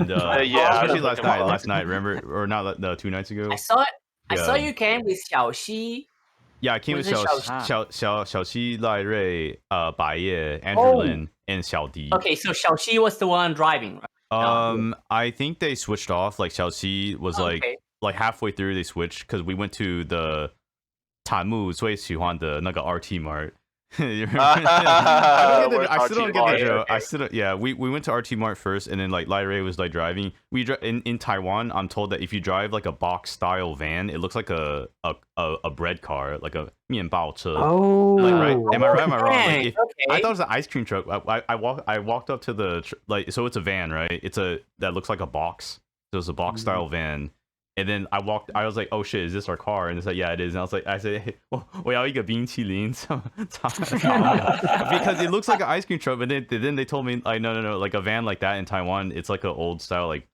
yeah, especially last night, remember, or not, 2 nights ago. I saw it. I saw you came with Xiaoxi. Yeah, I came with Xiaoxi, Lai Ray, Bai Ye, Andrew Lin, and Xiao Di. Okay, so Xiaoxi was the one driving, right? I think they switched off. Like Xiaoxi was Okay. like halfway through they switched because we went to the 塔木最喜欢的那个 RT Mart. You remember? I still don't get the joke. I still don't, yeah. We went to RT Mart first, and then like Lai Ray was like driving. In Taiwan. I'm told that if you drive like a box style van, it looks like a bread car, like a 面包车. Oh, Like, right? Am I right? Am I wrong? Dang, Like, I thought it was an ice cream truck. I walked up to the like, so it's a van, right? That looks like a box. So it's a box style van. And then I was like, oh shit, is this our car? And it's like, yeah, it is. And I said, hey, 我要一个冰淇淋. Because it looks like an ice cream truck. But then they told me, like, no, like a van like that in Taiwan, it's like an old style, like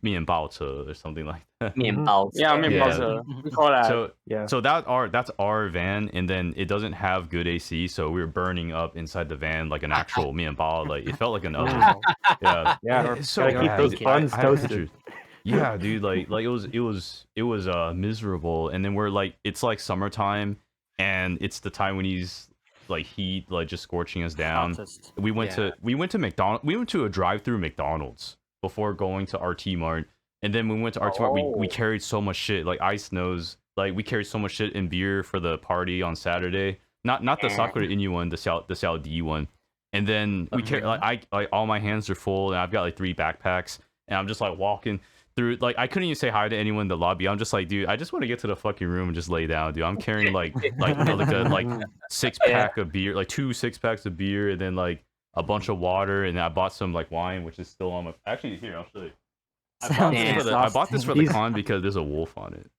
面包车 or something like that. 面包车. Yeah, 面包车. We call that. So that's our van, and then it doesn't have good AC, so we were burning up inside the van like an actual 面包. Like it felt like an oven. Yeah. yeah. So Gotta keep those buns I have toasted. pictures. Yeah, dude, like it was miserable. And then we're like, it's like summertime, and it's the time when he's like heat like just scorching us down. Hottest. We went to McDonald's. We went to a drive-through McDonald's before going to RT Mart. And then when we went to RT Mart, we carried so much shit. Like Ice knows, like we carried so much shit in beer for the party on Saturday. Not the Sakura Inu one, the Xiao D one. And then we carry like all my hands are full, and I've got like 3 backpacks, and I'm just like walking through, like I couldn't even say hi to anyone in the lobby. I'm just like, dude, I just want to get to the fucking room and just lay down, dude. I'm carrying like a 6-pack of beer, like 2 6-packs of beer, and then like a bunch of water, and I bought some like wine, which is still on my. Actually, here I'll show you. I bought this for the con because there's a wolf on it.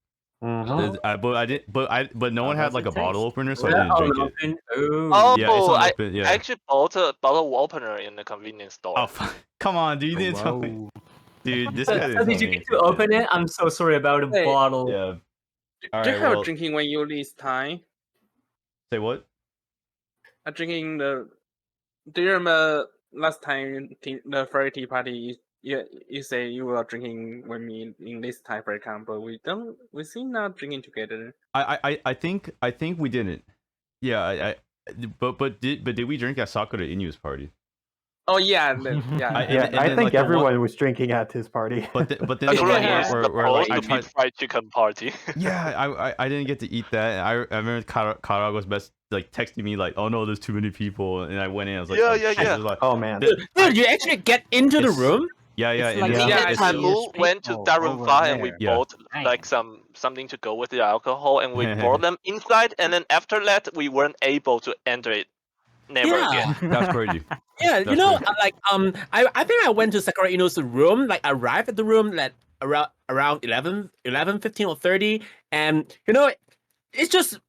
But no one had like a bottle opener, so I didn't drink it. Oh, Yeah, it's unopened, yeah. I actually bought a bottle opener in the convenience store. Oh, come on, dude! You didn't tell me. Dude, this guy So did you get to open it? I'm so sorry about the Hey. bottle. Yeah. Do you have drinking when you leave time? Say what? Drinking the. Do you remember last time the Friday tea party? You say you were drinking when we in this time, for example. We seem not drinking together. I think we didn't. Yeah, but did we drink at Sakura Inu's party? Oh yeah, yeah. I think everyone was drinking at his party. But then the Sakura one is where like, I supposed to be tried. fried chicken party. Yeah, I didn't get to eat that. I remember Karago's best like texting me like, oh no, there's too many people, and I went in. I was like, Yeah, oh, yeah, shit. yeah. It was like, Oh man. Dude, you actually get into the It's- room? yeah. It's like and Me Yeah, and it's- Tamu went to people Darun over Fa and we there. Yeah. bought like something to go with the alcohol, and we brought them inside, and then after that we weren't able to enter it. Never Yeah. again. That's crazy. Yeah, That's you know, right. like I think I went to Sakura Inu's room, like arrived at the room like around 11, 15 or 30, and you know, it's just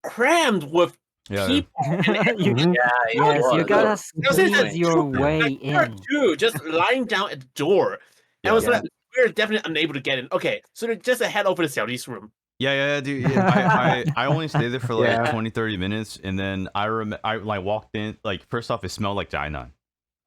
crammed with Yeah. people. Yes, you gotta Because it's squeeze a your troop, way like, there are in. 2 just lying down at the door. And Yeah. I was Yeah. like, we're definitely unable to get in. Okay, so just head over to Xiaoli's room. Yeah, dude. Yeah, I only stayed there for like Yeah. 20-30 minutes, and then I like walked in. Like first off, it smelled like Jainan.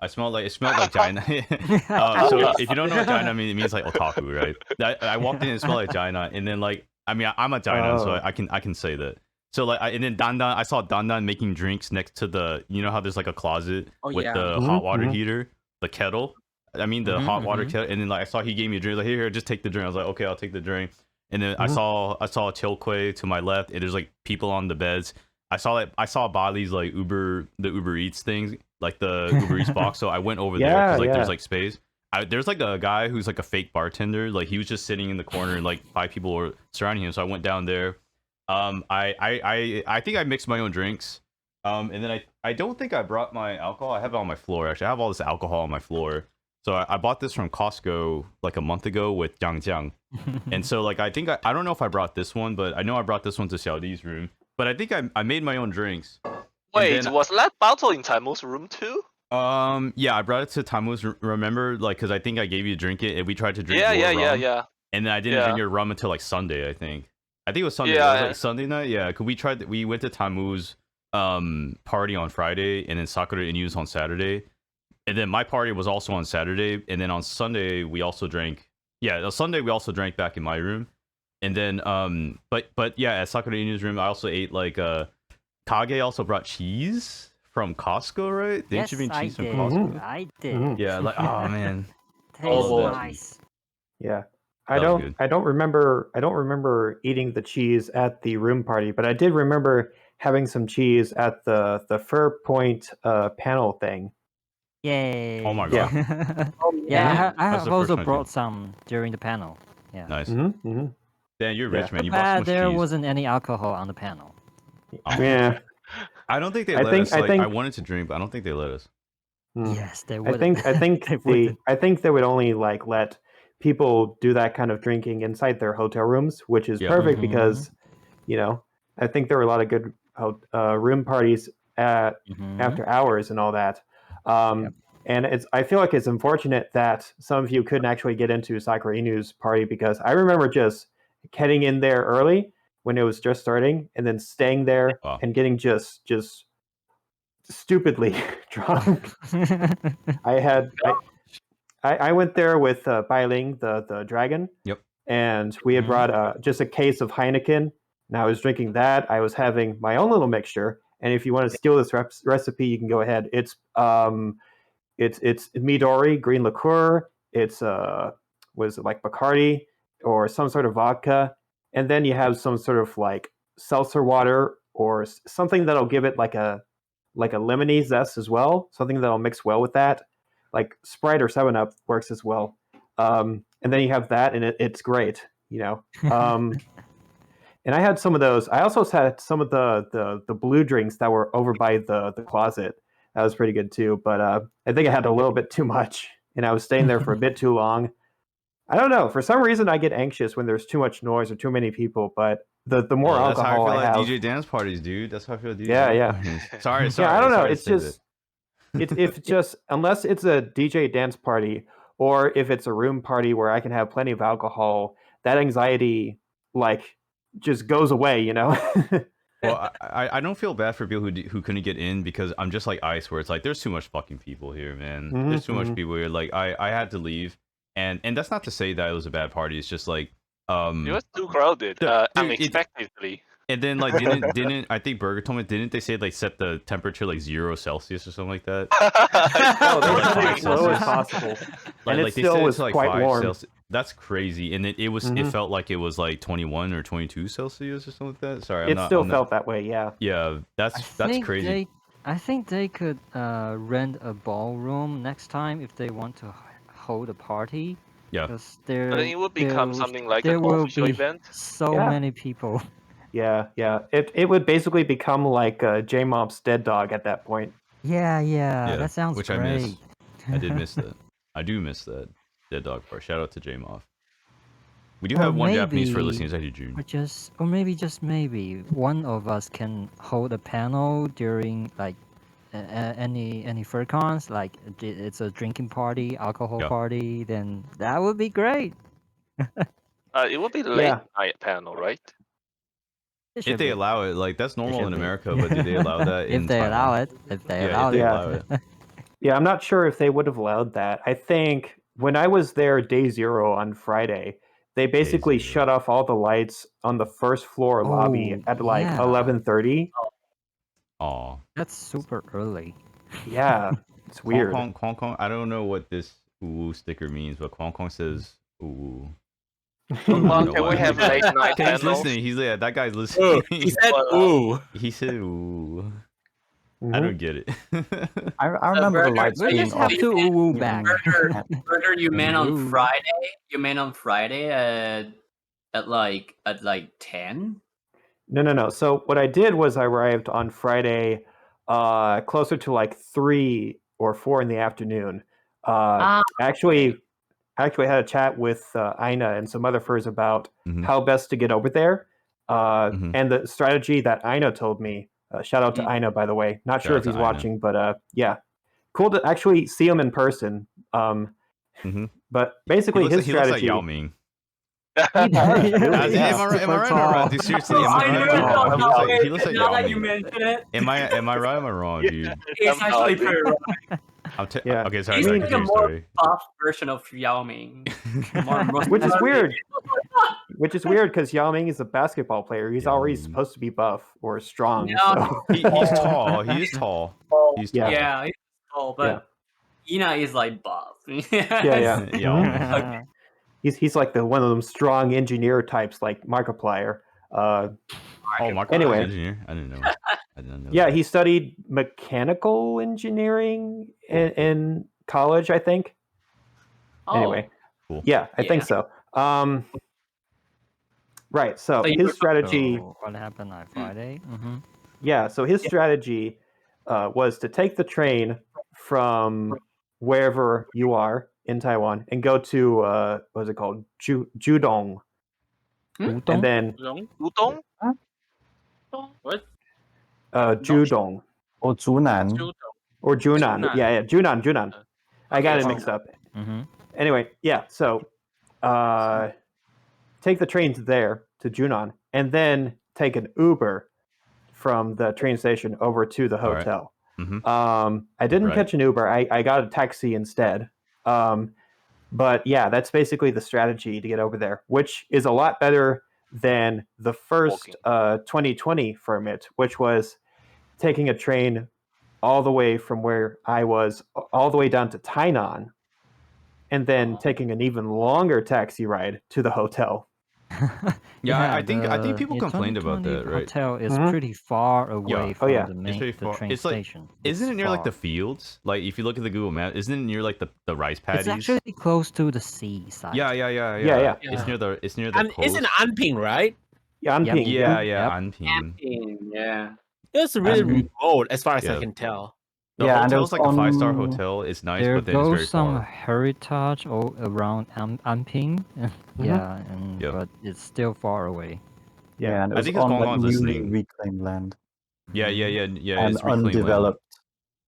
It smelled like Jainan. So if you don't know what Jainan means, it means like otaku, right? I walked in and it smelled like Jainan, and then like I mean I'm a Jainan, so Oh. I can say that. So like and then Dandan, I saw Dandan making drinks next to the, you know how there's like a closet Oh, with yeah. the hot water Mhm. heater, the kettle. I mean the hot water kettle, and then like I saw he gave me a drink. Like here, just take the drink. I was like, okay, I'll take the drink. And then I saw Chilquay to my left, and there's like people on the beds. I saw Bali's like the Uber Eats things, like the Uber Eats box. So I went over there Yeah, because like yeah. there's like space. There's like a guy who's like a fake bartender. Like he was just sitting in the corner, and like 5 people were surrounding him. So I went down there. I think I mixed my own drinks. And then I don't think I brought my alcohol. I have it on my floor. Actually, I have all this alcohol on my floor. So I bought this from Costco like a month ago with Jiang. And so like I think I don't know if I brought this one, but I know I brought this one to Xiaodi's room. But I think I made my own drinks. Wait, then- was that bottle in Tamu's room too? Yeah, I brought it to Tamu's. Remember, like, because I think I gave you to drink it, and we tried to drink. Yeah, your rum, yeah. And then I didn't Yeah. drink your rum until like Sunday. I think it was Sunday. Yeah, It was yeah. like Sunday night. Yeah, cause we went to Tamu's party on Friday, and then Sakura Inu's on Saturday, and then my party was also on Saturday, and then on Sunday we also drank. Yeah, on Sunday we also drank back in my room, and then but yeah, at Sakura Inu's room I also ate like Kage also brought cheese from Costco, right? Didn't Yes, you mean I cheese from did. Costco? I did. Mhm. Yeah, like oh man, Tastes boy. nice. Yeah. That was good. I don't remember eating the cheese at the room party, but I did remember having some cheese at the FurPoint panel thing. Yay. Oh my Yeah. god, Oh, Yeah, I That's have the also first one, brought too. some during the panel. Yeah. nice. Mm-hmm. Dan, you're Yeah. rich, man. Too You bought so bad much there cheese. wasn't any alcohol on the panel. Oh. Yeah. I don't think they I let think- us. I Like, I think- wanted to drink, but I don't think they let us. Mm. Yes, they I would. think They wouldn't. I think they would only like let people do that kind of drinking inside their hotel rooms, which is Yeah. perfect Mhm. because, you know, I think there were a lot of good room parties at Mhm. after hours and all that. Yep. And I feel like it's unfortunate that some of you couldn't actually get into Sakura Inu's party because I remember just getting in there early when it was just starting and then staying there Wow. and getting just stupidly drunk. I went there with Bailing, the dragon. Yep. And we had Mhm. brought just a case of Heineken, and I was drinking that. I was having my own little mixture. And if you want to steal this recipe, you can go ahead. It's Midori green liqueur. It's was it like Bacardi or some sort of vodka, and then you have some sort of like seltzer water or something that'll give it like a lemony zest as well. Something that'll mix well with that, like Sprite or 7-Up works as well. And then you have that, and it's great, you know. And I had some of those. I also had some of the blue drinks that were over by the closet. That was pretty good too. But I think I had a little bit too much, and I was staying there for a bit too long. I don't know. For some reason, I get anxious when there's too much noise or too many people. But the more Well, that's how I alcohol feel I at have, DJ dance parties, dude. That's how I feel at DJ Yeah, dance yeah. parties. Sorry. yeah, I don't know. sorry to It's say that. just it's just unless it's a DJ dance party or if it's a room party where I can have plenty of alcohol, that anxiety like just goes away, you know. Well, I don't feel bad for people who couldn't get in because I'm just like Ice, where it's like there's too much fucking people here, man. Mhm, There's too much mhm. people here. Like I had to leave, and that's not to say that it was a bad party. It's just like It was too crowded, Dude, it- unexpectedly. and then like didn't I think Burger told me, didn't they say like set the temperature like 0 Celsius or something like that? Oh, they Like put it 5 as low as Celsius. possible, and it they still set it was to like quite 5 warm. Celsius. That's crazy, and it was it Mhm. felt like it was like 21 or 22 Celsius or something like that. Sorry, It still felt that way, yeah. Yeah, that's crazy. I think they could rent a ballroom next time if they want to hold a party. Yeah. Because But then it would become something like there an will official be event. so Yeah. many people. Yeah. It would basically become like J-Mob's Dead Dog at that point. Yeah, that sounds which great. I miss. I did miss that. I do miss that Dead Dog part. Shout out to J-Moff. We do Or have one Japanese for maybe- listening. Thank you, June. Or maybe just maybe one of us can hold a panel during like any FurCons, like it's a drinking party, alcohol Yeah. party. Then that would be great. It would be late Yeah. night panel, right? It If should they be. allow it, like that's normal should in be. America, but do they allow that in If they Taiwan? allow it, if they Yeah, allow if they it. allow it. Yeah, I'm not sure if they would have allowed that. I think when I was there day 0 on Friday, they basically zero. shut off all the lights on the first floor lobby Oh, at like yeah. 11:30. Aw. That's super early. Yeah, it's weird. Hong Kong. I don't know what this ooh sticker means, but Hong Kong says ooh. Well, know can why. we have late night Okay, he's panels? listening. That guy's listening. He said ooh. He said ooh. I Mhm. don't get it. I remember the Burger- lights We being just off. have to woo back. Burger, you meant on Ooh. Friday. You meant on Friday at like 10. No. So what I did was I arrived on Friday, closer to like 3 or 4 in the afternoon. Actually had a chat with Aina and some other furs about Mhm. how best to get over there. Mhm. And the strategy that Aina told me. Shout out to Aina, by the way. Not Shout sure out if to he's Aina. watching, but yeah, cool to actually see him in person. Mhm. But basically, his he looks like strategy. Yao Ming. He does, really, Am yeah. I right? Am I right or tall. wrong? Dude, seriously, am I I never right? thought He that looks like way, he looks like now Yao that you Ming. mention it. Am I right? Or am I wrong, dude? It's actually pretty right. Yeah. Okay, sorry. He's Sorry, like a continue, more sorry. buff version of Yao Ming. Which is weird. which is weird because Yao Ming is a basketball player. He's Yao already Ming. supposed to be buff or strong. No, So. He's tall. He is tall. He's tall. Yeah, he's tall, but Ina is like buff. Yeah. Yao Ming. Mhm. He's like the one of them strong engineer types like Markiplier. Oh, Mark. Anyway. Engineer. I didn't know. I didn't know. Yeah, that. he studied mechanical engineering in college, I think. Oh, Anyway, Cool. yeah, I think so. Right. So So you his were- strategy, So what happened on Friday? Mm-hmm. yeah. So his strategy was to take the train from wherever you are in Taiwan and go to what is it called, Judong, and then Udon? What? Judong Or Zhunan. or Junan. Junan. Yeah, Junan. I got it Okay. mixed up. Mm-hmm. Anyway, yeah. So take the trains there to Junan, and then take an Uber from the train station over to the All right. hotel. Mhm. I didn't Right. catch an Uber. I got a taxi instead. But yeah, that's basically the strategy to get over there, which is a lot better than the first 2020 FurMIT, which was taking a train all the way from where I was all the way down to Tainan, and then taking an even longer taxi ride to the hotel. Yeah, I think people the complained about 2020 that, right? hotel is Mhm. pretty far away from yeah. the It's main pretty the far. train It's like- station. Isn't It's it near like the far. fields? Like if you look at the Google map, isn't it near like the rice paddies? It's actually close to the seaside. Yeah. Yeah. It's near the It's coast. in Anping, right? Yeah, I'm Yep. ping. Yeah, Yep. Anping. Yeah. It's really And- remote as far as I Yeah. can tell. The Yeah, and it hotel's was like a 5-star on- hotel. It's nice, There but then it's very goes some far. heritage all around Anping. Yeah, and Yeah. but it's still far away. Yeah, and it I was think it's on like Guangdong's newly listening. reclaimed land Yeah. and It's reclaimed land. undeveloped.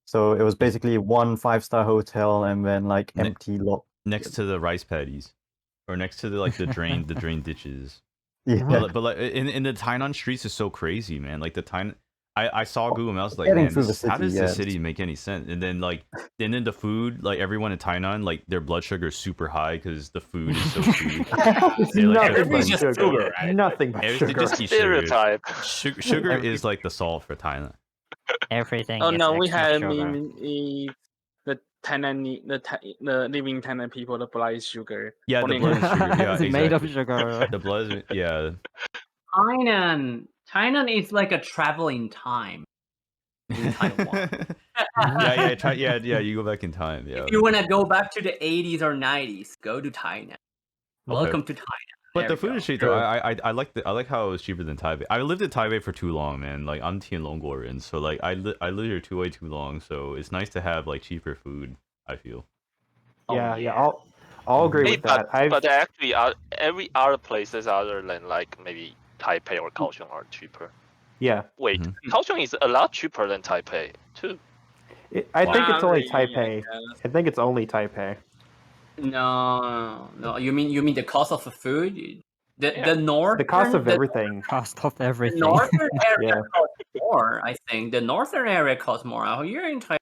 So it was basically one 5-star hotel and then like Ne- empty lot. next to the rice paddies, or next to the drain ditches. Yeah. But like in the Tainan streets is so crazy, man. Like the Tainan, I saw Google Maps like, Getting man, through the how city, does yeah, the it's- city make any sense? And then the food, like everyone in Tainan, like their blood sugar is super high because the food is so cheap. It's They, like, nothing everything but just sugar. sugar, right? Nothing but Everything sugar. just eat sugar. Stereotype. Sugar is like the salt for Thailand. Everything. Oh is no, we extra had sugar. the the living Tainan people, the blood is sugar. Yeah, the Only- blood is sugar. Yeah, It's made of exactly. sugar. The blood is yeah. Tainan is like a traveling time in Taiwan. Yeah. You go back in time. Yeah. If you want to go back to the 80s or 90s, go to Tainan. Welcome to Tainan. But the There we food go. is cheap though. I like how it was cheaper than Taipei. I lived in Taipei for too long, man. Like I'm Tianlongguoren, so like I lived here way too long. So it's nice to have like cheaper food. I feel. Yeah. I'll agree Hey, with that. but actually, every other places other than like maybe Taipei or Kaohsiung are cheaper. Yeah, Wait, Mhm. Kaohsiung is a lot cheaper than Taipei too. I think it's only Not really, Taipei. I guess. I think it's only Taipei. No. You mean the cost of the food? The north. The cost of everything. Cost of The everything. northern area Yeah. costs more. I think the northern area costs more. Out here in Taiwan,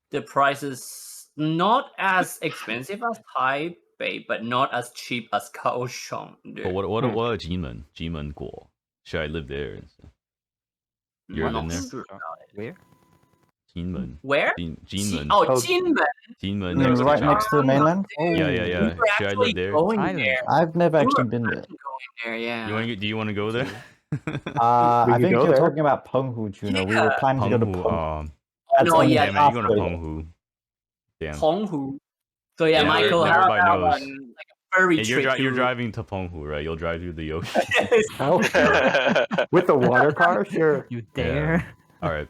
the price is not as expensive as Taipei, but not as cheap as Kaohsiung. But what about Jinmen? Jinmen Guo? Should I live there? You ever been there? Where? Jinmen. Where? Jinmen. Oh, Oh. Jinmen. Jinmen. Mm, Next to right China. next to the mainland. Oh, Yeah. We were Should I actually live there? going Island. there. I've never We actually were been there. going there, yeah. Do you want to go there? We I could think go you're there. talking about Penghu, Juno. We were Yeah. planning to go to Penghu. Penghu. No, only yeah, Damn man, you going to halfway. Penghu? Damn. Penghu. So yeah, Yeah, Michael, now how everybody about knows. like a furry Hey, trip you're to- driving to Penghu, right? You'll drive through the ocean. Oh, with the water car, sure. You dare? All right.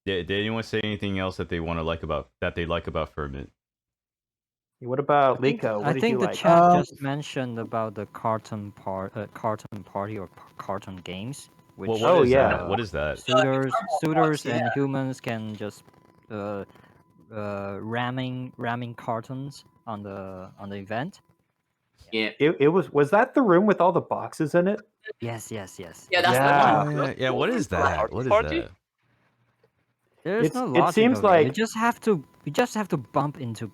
Did anyone say anything else that they like about FurMIT? What about Liko? What I did think you the like? chat just mentioned about the cartoon party or cartoon games, which Well, Oh, what is yeah. that? What is that? suitors and yeah. humans can just ramming cartons on the event. Yeah, It was that the room with all the boxes in it? Yes. yeah, that's Yeah. the one. Yeah. What is that? What is Party? that? There's It's- no it logic seems of it. like- You just have to bump into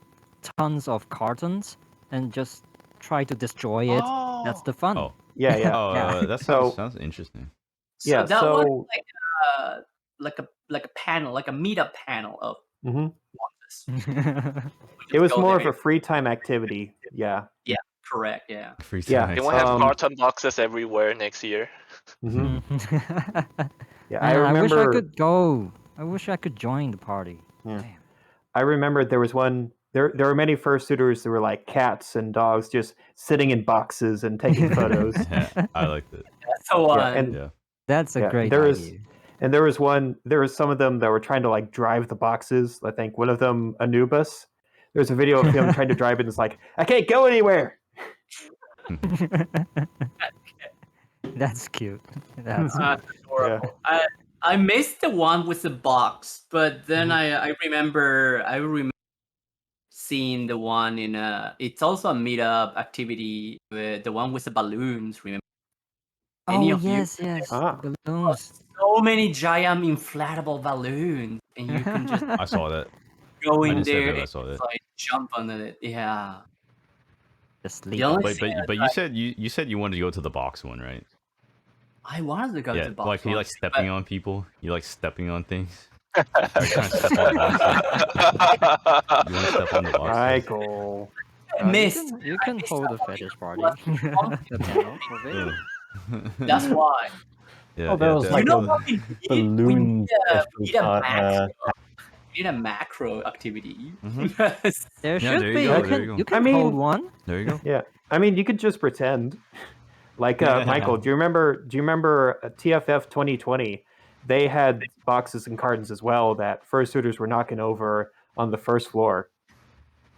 tons of cartons and just try to destroy it. That's the fun. Oh. Yeah, yeah. Oh, Yeah. that So- sounds interesting. So Yeah, that was so- like a panel, like a meetup panel of Mhm. Wandas. It was more of a free time activity. Yeah. correct. Yeah. Free Yeah. time. Then we have Um, carton boxes everywhere next year. Mhm. Yeah, Man, I I wish I remember. could go. I wish I could join the party. Yeah. Damn. I remember there was one. There were many fursuiters that were like cats and dogs just sitting in boxes and taking photos. Yeah, I liked it. That's the one. and- Yeah. That's a Yeah, great there idea. And there was some of them that were trying to like drive the boxes. I think one of them, Anubis. There's a video of him trying to drive it and it's like, I can't go anywhere. That's cute. That's That's adorable. I missed the one with the box, but then I remember seeing the one in it's also a meetup activity with the one with the balloons. Remember? Any oh of you? yes, yes. Ah. The balloons. So many giant inflatable balloons, and you can just I saw that. go I in didn't step there in, I and saw just, that. like jump on it. Yeah. Just The leap only off. But you said you said you wanted to go to the box one, right? I wanted to go Yeah. to the box. Like you like once, stepping on people. You like stepping on things. Are you trying to step on boxes? You want to step on the boxes? Michael. but I missed. You can missed hold that a one. fetish party. was The panel of it. Yeah. That's why. Yeah, Oh, there was yeah, like You know a what we need? We balloon need special a part, macro. We need a macro activity. There Yeah, should there you be. go, You there can, you go. you can I mean- hold one. There you go. Yeah. I mean, you could just pretend. Like Michael, do you remember TFF 2020? They had boxes and cartons as well that fursuiters were knocking over on the first floor.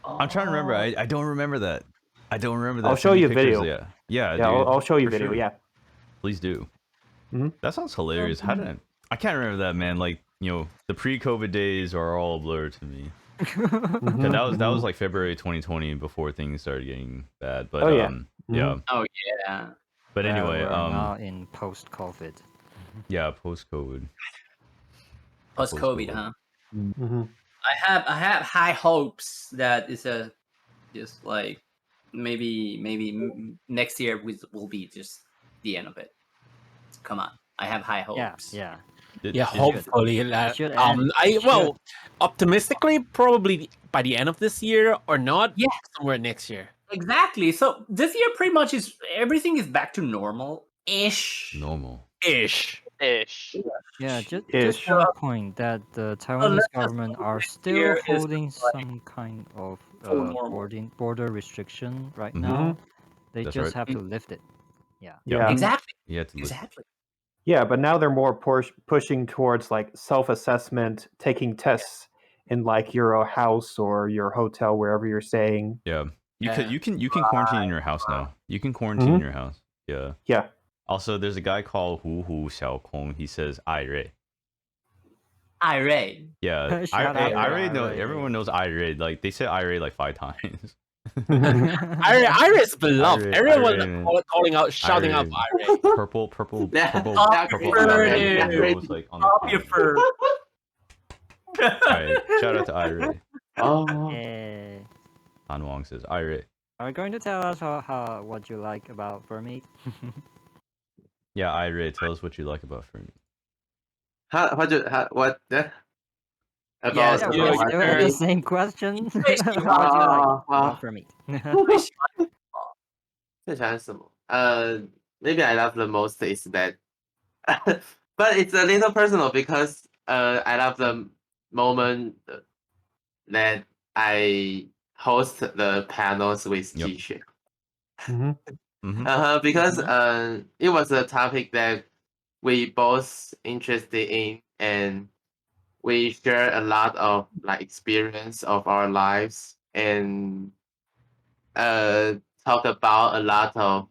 I'm trying to remember. I don't remember that. I don't remember that. I'll show Send me you a pictures. video. Yeah. Yeah, Yeah, dude. I'll show you for video. sure. Yeah. Please do. Mhm. That sounds hilarious. How did I can't remember that, man. Like, you know, the pre-COVID days are all blurred to me. Mhm, 'Cause that was mhm. like February 2020 before things started getting bad. But Oh, yeah. yeah. Oh yeah. But Yeah, anyway, we're now in post-COVID. yeah, post-COVID. Post COVID, huh? Mhm. I have high hopes that it's a just like maybe next year will be just the end of it. Come on, I have high Yeah, hopes. yeah. Yeah, hopefully. should end. Optimistically, probably by the end of this year or not. Yeah. Somewhere next year. Exactly. So this year, pretty much is everything is back to normal ish. Normal. Ish. Ish. Yeah, just Ish. one point that the Taiwanese let's just government hope are next still year is holding like some kind of full normal. border restriction right Mhm. now. They That's just right. have to lift it. Yeah. Exactly. You have to listen. Exactly. Yeah, but now they're more pushing towards like self-assessment, taking tests in like your house or your hotel, wherever you're staying. Yeah. Yeah. You can quarantine in your house now. You can quarantine in your house. Yeah. Yeah. Also, there's a guy called Hu Xiao Kong. He says Irate. Irate. Yeah, Shout out to Irate. No, Irate. everyone knows Irate. Like they said Irate like 5 times. Iris beloved. Irate, Everyone Irate, calling out, shouting out Irate. Irate. Purple. Yeah. Purple. Irate. Rose, like, on the Pop your phone. fur. Alright, shout out to Irate. Oh. Eh, Han Wong says Irate. are you going to tell us what you like about FurMIT? Yeah, Irate. Tell us what you like about FurMIT. What? About Yes, Yeah, you- we're you- still at the same question. what do you like about FurMIT? Maybe I love the most is that, but it's a little personal because I love the moment that I host the panels with Yep. Jishu. Mhm. Because it was a topic that we both interested in, and we share a lot of like experience of our lives, and talk about a lot of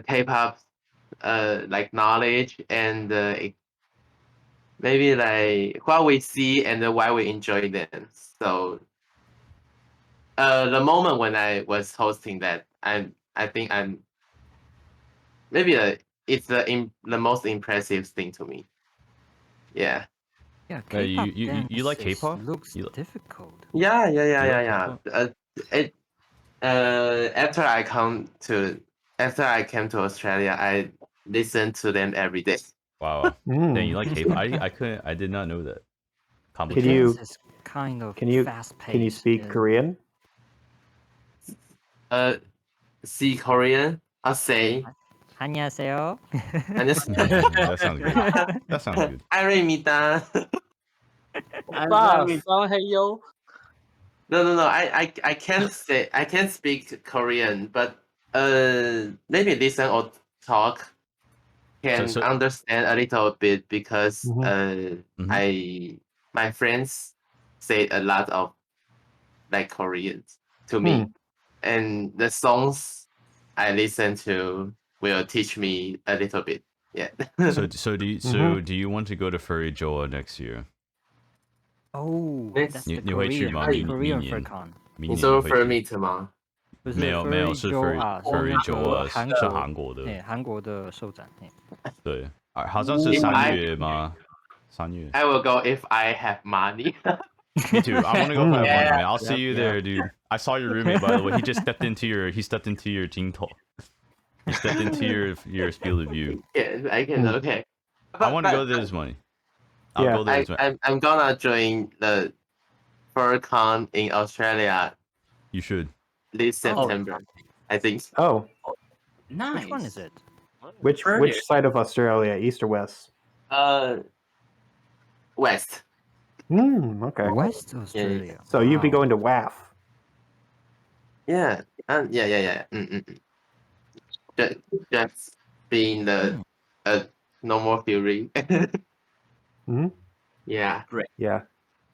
K-pop like knowledge, and maybe like what we see and why we enjoy them. So the moment when I was hosting that, I think I'm maybe it's the most impressive thing to me. Yeah. Yeah, Hey, K-pop you like dance K-pop? looks You li- difficult. Yeah. You like K-pop? After I came to Australia, I listen to them every day. Wow. Dang, you Mm. like K-pop? I did not know that. Can Dance you is kind of can you fast paced. can you speak Korean? See Korean, I'll say. 안녕하세요. That sounds good. That sounds good. 아입니다. Hey yo. No. I can't say I can't speak Korean, but maybe listen or talk can So- understand a little bit because Mhm. my friends say a lot of like Koreans to me, and the songs I listen to will teach me a little bit. Yeah. do you want to go to Furry Joa next year? Oh, Next- that's 你 the 你会去 Korean 吗？ Korean 明年 FurCon。明你说年会去 FurMIT 吗？不是没有 Furry 是 Joe 啊，是 Furry 那 Joa 个韩是国，韩国的，韩国的寿展。对，好像是 If 3月吗？3月。 I will go if I have money. Me too. I want to go if I have money, Yeah. man. I'll see you there, dude. I saw your roommate, by the way. He just stepped into your Jinto. He stepped into your field of view. Yeah, I can. Okay. I want to go there this money. I'll Yeah. go there this money. I'm gonna join the FurCon in Australia You should. this September. I think. Oh, Nice. Which one is it? which side of Australia? East or west? West. Okay. West Australia. So you'd be Wow. going to WAF. Yeah. Yeah. Just being the normal theory. Mhm. Yeah. Yeah.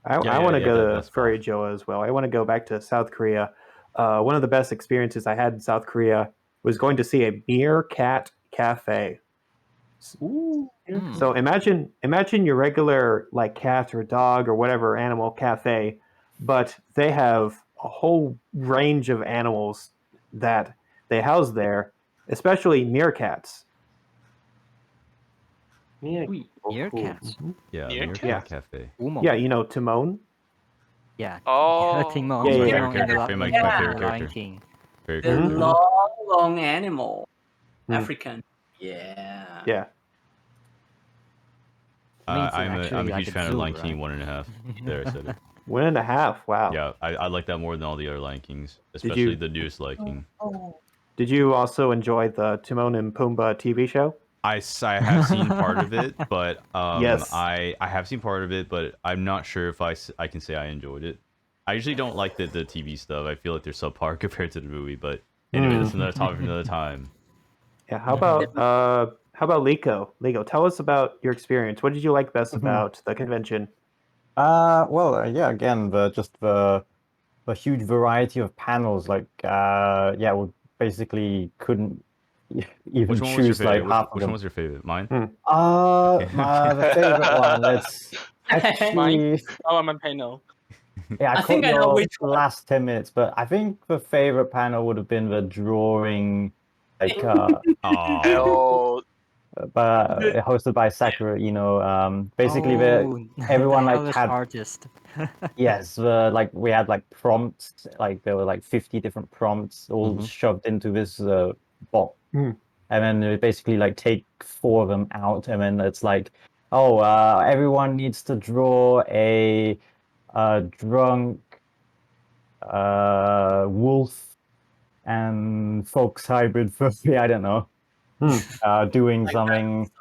I Yeah, want to yeah, go to that's Furry Joa as well. I want to go back to South Korea. One of the best experiences I had in South Korea was going to see a meerkat cafe. So imagine your regular like cat or dog or whatever animal cafe, but they have a whole range of animals that they house there, especially meerkats. Meerkats. Yeah, Meerkat? Meerkat Cafe. Yeah, you know Timon. Yeah. Oh. Timon. Yeah, yeah, Timon in the my in the favorite Lion character. King. Very The cool. long animal. Mm. African. Yeah. Yeah. Means it's I'm a actually like huge a fan of zoo, Lion King right? 1.5. There, I said it. 1.5. Wow. Yeah, I like that more than all the other Lion Kings, you- especially the newest Lion King. Did you also enjoy the Timon and Pumbaa TV show? I have seen part of it, but Yes. I have seen part of it, but I'm not sure if I can say I enjoyed it. I usually don't like the TV stuff. I feel like they're subpar compared to the movie, but anyway, that's another topic for another time. Yeah. How about Liko? Liko, tell us about your experience. What did you like best about the convention? Well, yeah, again, the huge variety of panels. Like, yeah, we basically couldn't even Which one was your choose like favorite? half of Which them. one was your favorite? Mine? The favorite one. Let's actually. Government panel. Yeah, I caught think I know your which one. last 10 minutes, but I think the favorite panel would have been the drawing, like, Oh, but hosted by Sakura. Basically, everyone like Stylish had artist. yes, like we had like prompts, like there were like 50 different prompts all shoved into this box, and then they basically like take 4 of them out, and then it's like, oh, everyone needs to draw a drunk wolf and fox hybrid furry, I don't know, doing something.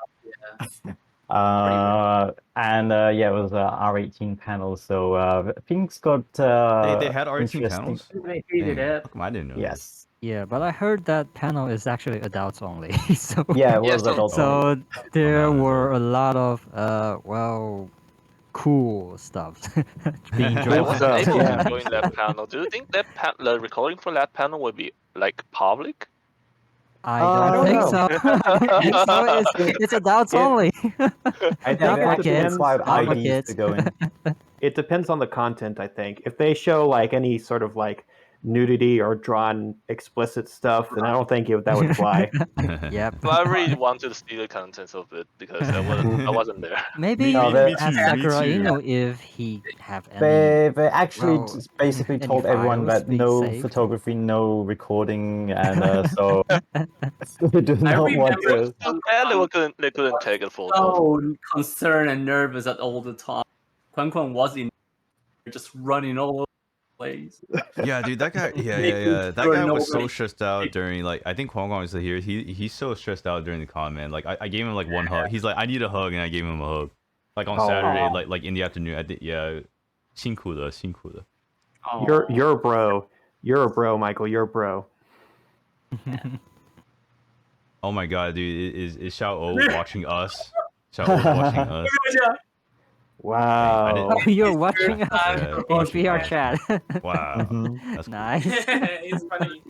And yeah, it was a R18 panel, so things got they had R18 interesting. panels. They heated Dang, up. how come I didn't know this? Yes. Yeah, but I heard that panel is actually adults only. So Yeah, it Yeah, was so- adult only. so there not an were a lot of cool stuff being I drawn. Cool was stuff, able yeah. to join that panel. Do you think that the recording for that panel will be like public? I I don't don't think know. so. I think so. It's adults only. I think Not they for had to kids, provide not for IDs kids. to go in. It depends on the content, I think. If they show like any sort of like nudity or drawn explicit stuff, then I don't think that would fly. Yep. So I really wanted to see the contents of it because I wasn't there. Maybe No, you they- could ask me Sakura too. Inu if he have any. They actually Well, just basically any told everyone files that being no saved? photography, no recording, and so they do I not want remember to. So bad they couldn't take a photo. so concerned and nervous at all the time. Quan Quan was in just running all over the place. Yeah, dude, that guy. Yeah, Making That sure guy was so nobody- stressed out during like I think Kwang Kwang is here. He's so stressed out during the con, man. Like I gave him like one hug. He's like, I need a hug, and I gave him a hug. Like on Oh. Saturday, like in the afternoon. I did, yeah. 辛苦了. Oh. You're a bro. You're a bro, Michael. You're a bro. Oh my god, dude, is Xiao O watching us? Xiao O watching us? Wow. didn't- You're watching us Yeah, in watching VR us. chat. Wow, Mhm. that's cool. Nice. It's funny.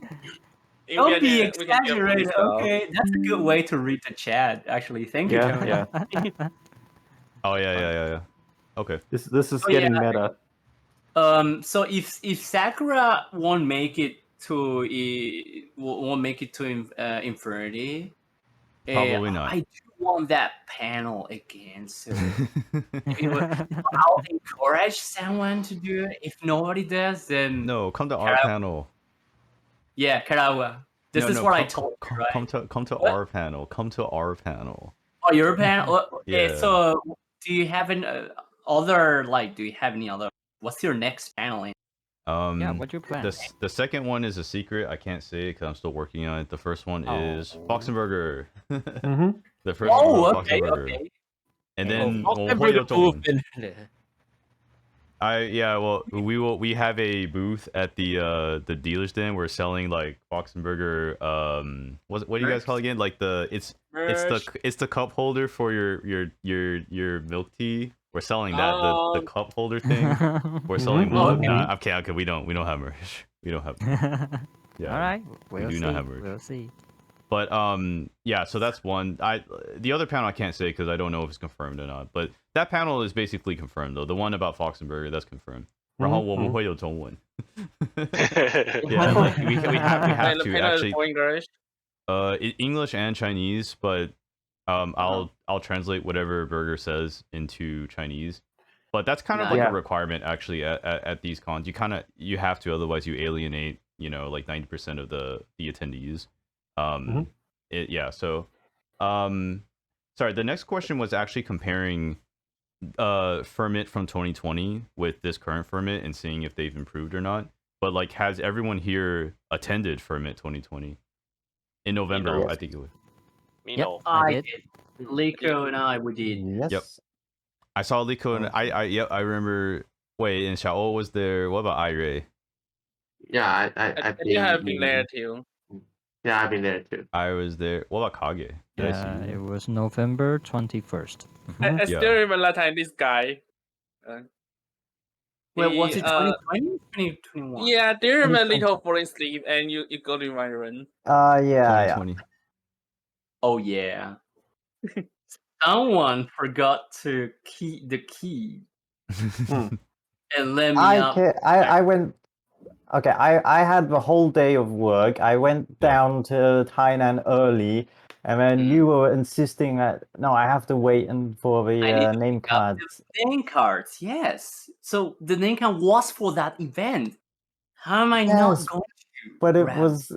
Don't be We can get exaggerated, stuff. okay? That's a good way to read the chat, actually. Thank you, Tony. Yeah. Oh yeah. Okay. This is Oh, getting yeah. meta. So if Sakura won't make it to Infinity, Probably not. I do want that panel again. So I'll encourage someone to do it. If nobody does, then No, come to our Kara- panel. yeah, Karawa. This No, is no, what I come- told you, Come, right? come to What? our panel. Come to our panel. Oh, your panel. Okay, Yeah. so do you have any other like? Do you have any other? What's your next panel? Yeah, what's your plan? The second one is a secret. I can't say it because I'm still working on it. The first one is Oh. Foxenberger. Mm-hmm. The first one Oh, was okay, Foxenberger. okay. And then Oh, we have a booth at the dealer's den. We're selling like Foxenberger. What do you guys call it again? Like it's the cup holder for your milk tea. We're selling that the cup holder thing. We're selling Mhm. one. Okay. Nah, okay, we don't have merch. We don't have. Yeah. All right, we'll do see. not have merch. We'll see. But yeah, so that's one. The other panel I can't say because I don't know if it's confirmed or not. But that panel is basically confirmed though. The one about Foxenberger, that's confirmed. 然后我们会有中文. Yeah, like we have And the to panel is actually. for English. English and Chinese, but I'll translate whatever Burger says into Chinese. But that's kind of like Yeah. a requirement actually at these cons. You have to, otherwise you alienate, like 90% of the attendees. So sorry, the next question was actually comparing FurMIT from 2020 with this current FurMIT and seeing if they've improved or not. But like, has everyone here attended FurMIT 2020 in November? know. I think it was. Me Yep. no. I did. did. Liko and I, we did. Yes. Yep. I saw Liko and I remember. Wait, and Xiao was there. What about Irei? Yeah, I I've think I have been there too. Yeah, I've been there too. I was there. What about Kage? Did I see Yeah, you? it was November 21st. I Yeah. still remember that time this guy. Well, he, was it 2020? 2021? Yeah, do you remember Little falling asleep and you go to my room? Yeah. 2020. Oh yeah. Someone forgot to key the key and let me up. I went. Okay, I had the whole day of work. I went down to Tainan early, and then you were insisting that no, I have to wait for I need the to name pick up cards. the name cards, yes. So the name card was for that event. How am I not Yes, going to? But it grab was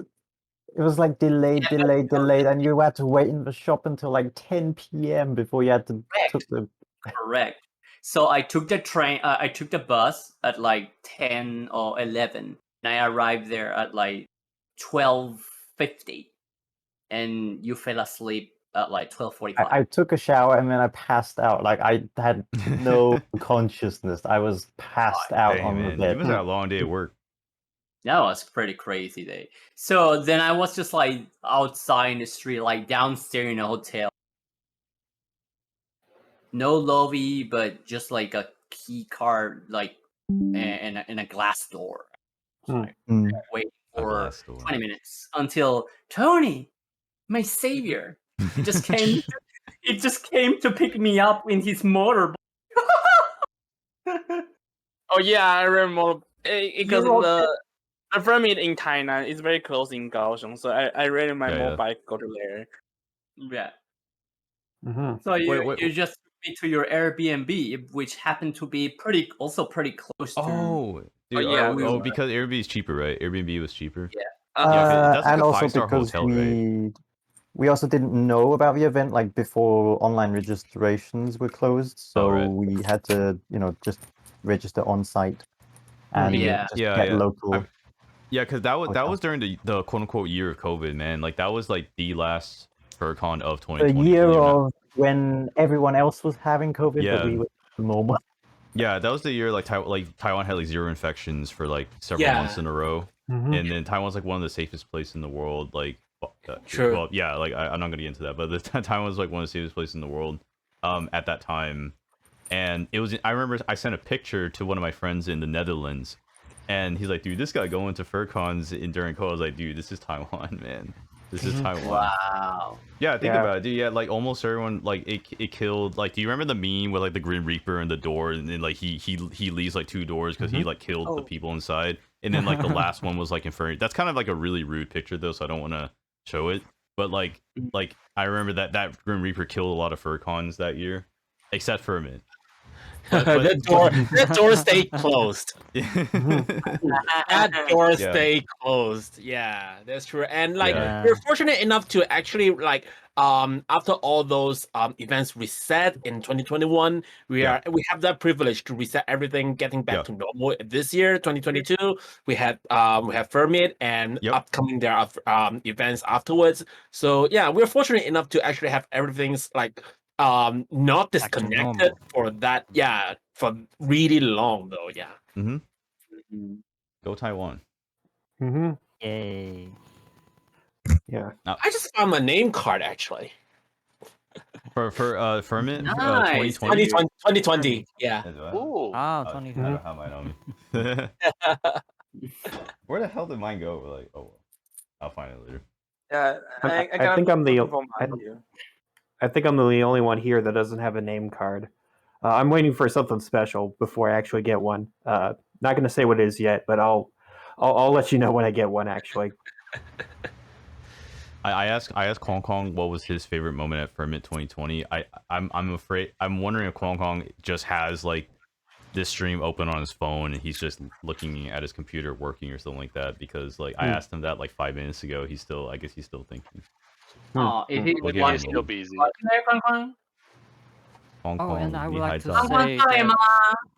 like delayed, Yeah, and you had to wait in the shop until like 10 p.m. before you had to took the. Correct. So I took the train. I took the bus at like 10 or 11, and I arrived there at like 12:50, and you fell asleep at like 12:45. I took a shower and then I passed out. Like I had no consciousness. I was passed out Dang, on the man. bed. You must have had a long day at work. That was a pretty crazy day. So then I was just like outside in the street, like downstairs in a hotel. No lobby, but just like a key card, like in a glass door. Wait A for glass door. 20 minutes until Tony, my savior, it just came. It just came to pick me up in his motor. Oh yeah, I remember because You the The FurMIT in Tainan is very close in Kaohsiung, so I rent my Yeah, yeah. mobile go to there. Yeah. Mhm. So you Wait. you just took me to your Airbnb, which happened to be pretty close to Oh, dude. yeah, Oh, we oh, were. because Airbnb is cheaper, right? Airbnb was cheaper. Yeah. Yeah, 'cause that's like And a also 5-star because hotel, right? we also didn't know about the event like before online registrations were closed, so Oh, right. we had to, just register on site and Yeah. just Yeah, get yeah. local. Yeah, because that was hotel. during the quote unquote year of COVID, man. Like that was like the last FurCon of The 2020. year believe it or not. of when everyone else was having COVID, Yeah. but we were normal. Yeah, that was the year like Taiwan had like 0 infections for like several months in a row, Mhm. and then Taiwan's like one of the safest places in the world. Like, Sure. well, yeah, like I'm not gonna get into that, but Taiwan was like one of the safest places in the world, at that time, and it was. I remember I sent a picture to one of my friends in the Netherlands, and he's like, "Dude, this guy going to FurCons during COVID." I was like, "Dude, this is Taiwan, man. This is Taiwan." Wow. Yeah, think Yeah. about it, dude. Yeah, like almost everyone, like it killed. Like, do you remember the meme with like the Grim Reaper and the door, and then like he leaves like 2 doors because he like killed the Oh. people inside, and then like the last one was like infernal. That's kind of like a really rude picture though, so I don't want to show it. But like I remember that Grim Reaper killed a lot of FurCons that year, except for FurMIT. That door stayed closed. That door Yeah. stayed closed. Yeah, that's true. And like Yeah. we're fortunate enough to actually like after all those events reset in 2021, we have that privilege to reset everything, getting back to normal. This year, 2022, we have FurMIT and upcoming events afterwards. So yeah, we're fortunate enough to actually have everything's like not disconnected for that for really long though. Go Taiwan. Yay. Yeah. I just found my name card actually. For FurMIT, Nice. 2020. 2020. Yeah. Ooh. Ah, I 2020. don't have mine on me. Where the hell did mine go? Like, oh, well. I'll find it later. Yeah, I think I'm the I I think I'm the only one here that doesn't have a name card. I'm waiting for something special before I actually get one. Not going to say what it is yet, but I'll let you know when I get one. Actually, I asked Kong Kong what was his favorite moment at FurMIT 2020. I'm wondering if Kong Kong just has like this stream open on his phone and he's just looking at his computer working or something like that, because like I asked him that like 5 minutes ago. I guess he's still thinking. If he We'll give Why him is a still moment. busy? Kong Oh, and Kong, I would Mihai like to Zhang. say that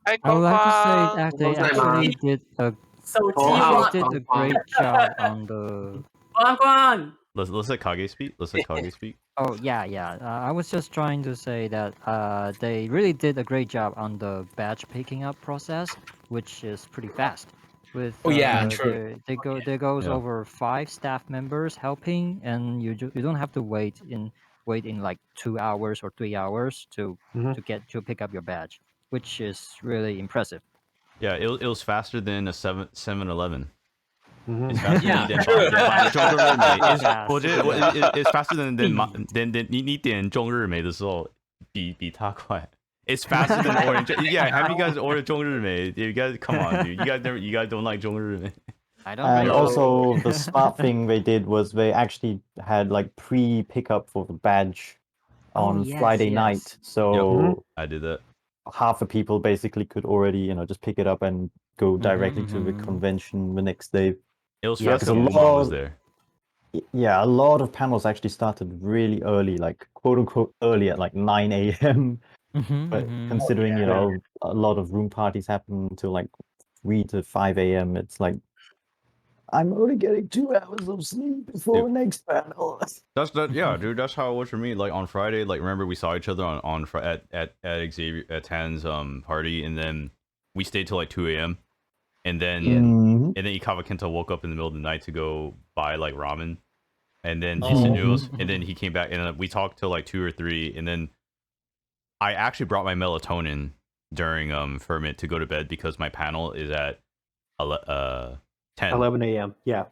Hi, I would like to say Kong. that they Kong. actually did a So great job on the. Let's let Kage speak. Oh yeah. I was just trying to say that they really did a great job on the badge picking up process, which is pretty fast. With true. there goes Yeah. over 5 staff members helping, and you don't have to wait in like 2 hours or 3 hours to pick up your badge, which is really impressive. Yeah, it was faster than a 7-Eleven. Mhm. It's faster Yeah, than true. 买中日美. Yes. It's faster than 你点中日美的时候比他快. It's faster than ordering. Yeah, have you guys ordered 中日美? You guys, come on, dude. You guys don't like 中日美. I don't And know. also, the smart thing they did was they actually had like pre-pickup for the badge on Friday night. So I did that. half the people basically could already, just pick it up and go directly to the convention the next day. It was Yeah, faster because when Mom was there. Yeah, a lot of panels actually started really early, like quote unquote early at like 9 a.m. But considering, a lot of room parties happen until like 3 to 5 a.m., it's like, I'm only getting 2 hours of sleep before the next panel. Yeah, dude. That's how it was for me. Like on Friday, like remember we saw each other at Xavier at Tan's party, and then we stayed till like 2 a.m. And then Ikawa Kento woke up in the middle of the night to go buy like ramen, and then instant noodles, and then he came back, and we talked till like 2 or 3, and then I actually brought my melatonin during FurMIT to go to bed because my panel is at 10. 11 a.m. Yeah.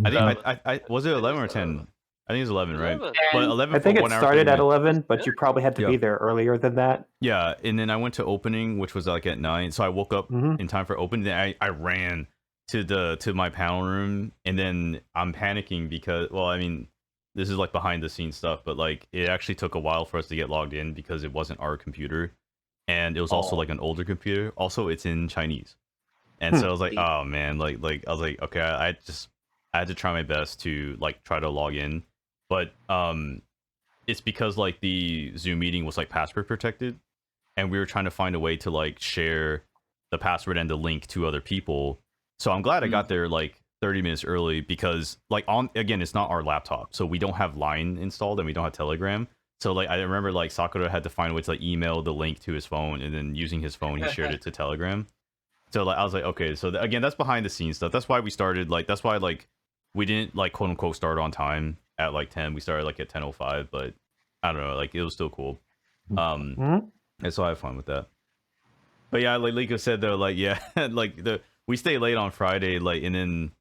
I think I was it 11 or 10? I think it's 11, right? 11. But 11. I think for it 1 hour, started 30 at minutes. 11, but you probably had to be there earlier than that. Yeah, and then I went to opening, which was like at 9. So I woke up in time for opening. Then I ran to my panel room, and then I'm panicking because, well, I mean, this is like behind the scenes stuff, but like it actually took a while for us to get logged in because it wasn't our computer, and it was also like an older computer. Also, it's in Chinese, and so I was like, oh man, like I was like, okay, I had to try my best to like try to log in, but it's because like the Zoom meeting was like password protected, and we were trying to find a way to like share the password and the link to other people. So I'm glad I got there like 30 minutes early, because like again, it's not our laptop, so we don't have Line installed and we don't have Telegram. So like I remember like Sakura had to find a way to like email the link to his phone, and then using his phone he shared it to Telegram. So like I was like, okay, so again, that's behind the scenes stuff. That's why we started like, that's why like we didn't like quote unquote start on time at like 10. We started like at 10:05, but I don't know, like it was still cool. And so I have fun with that. But yeah, like Liko said though, like yeah, like we stay late on Friday, like, and then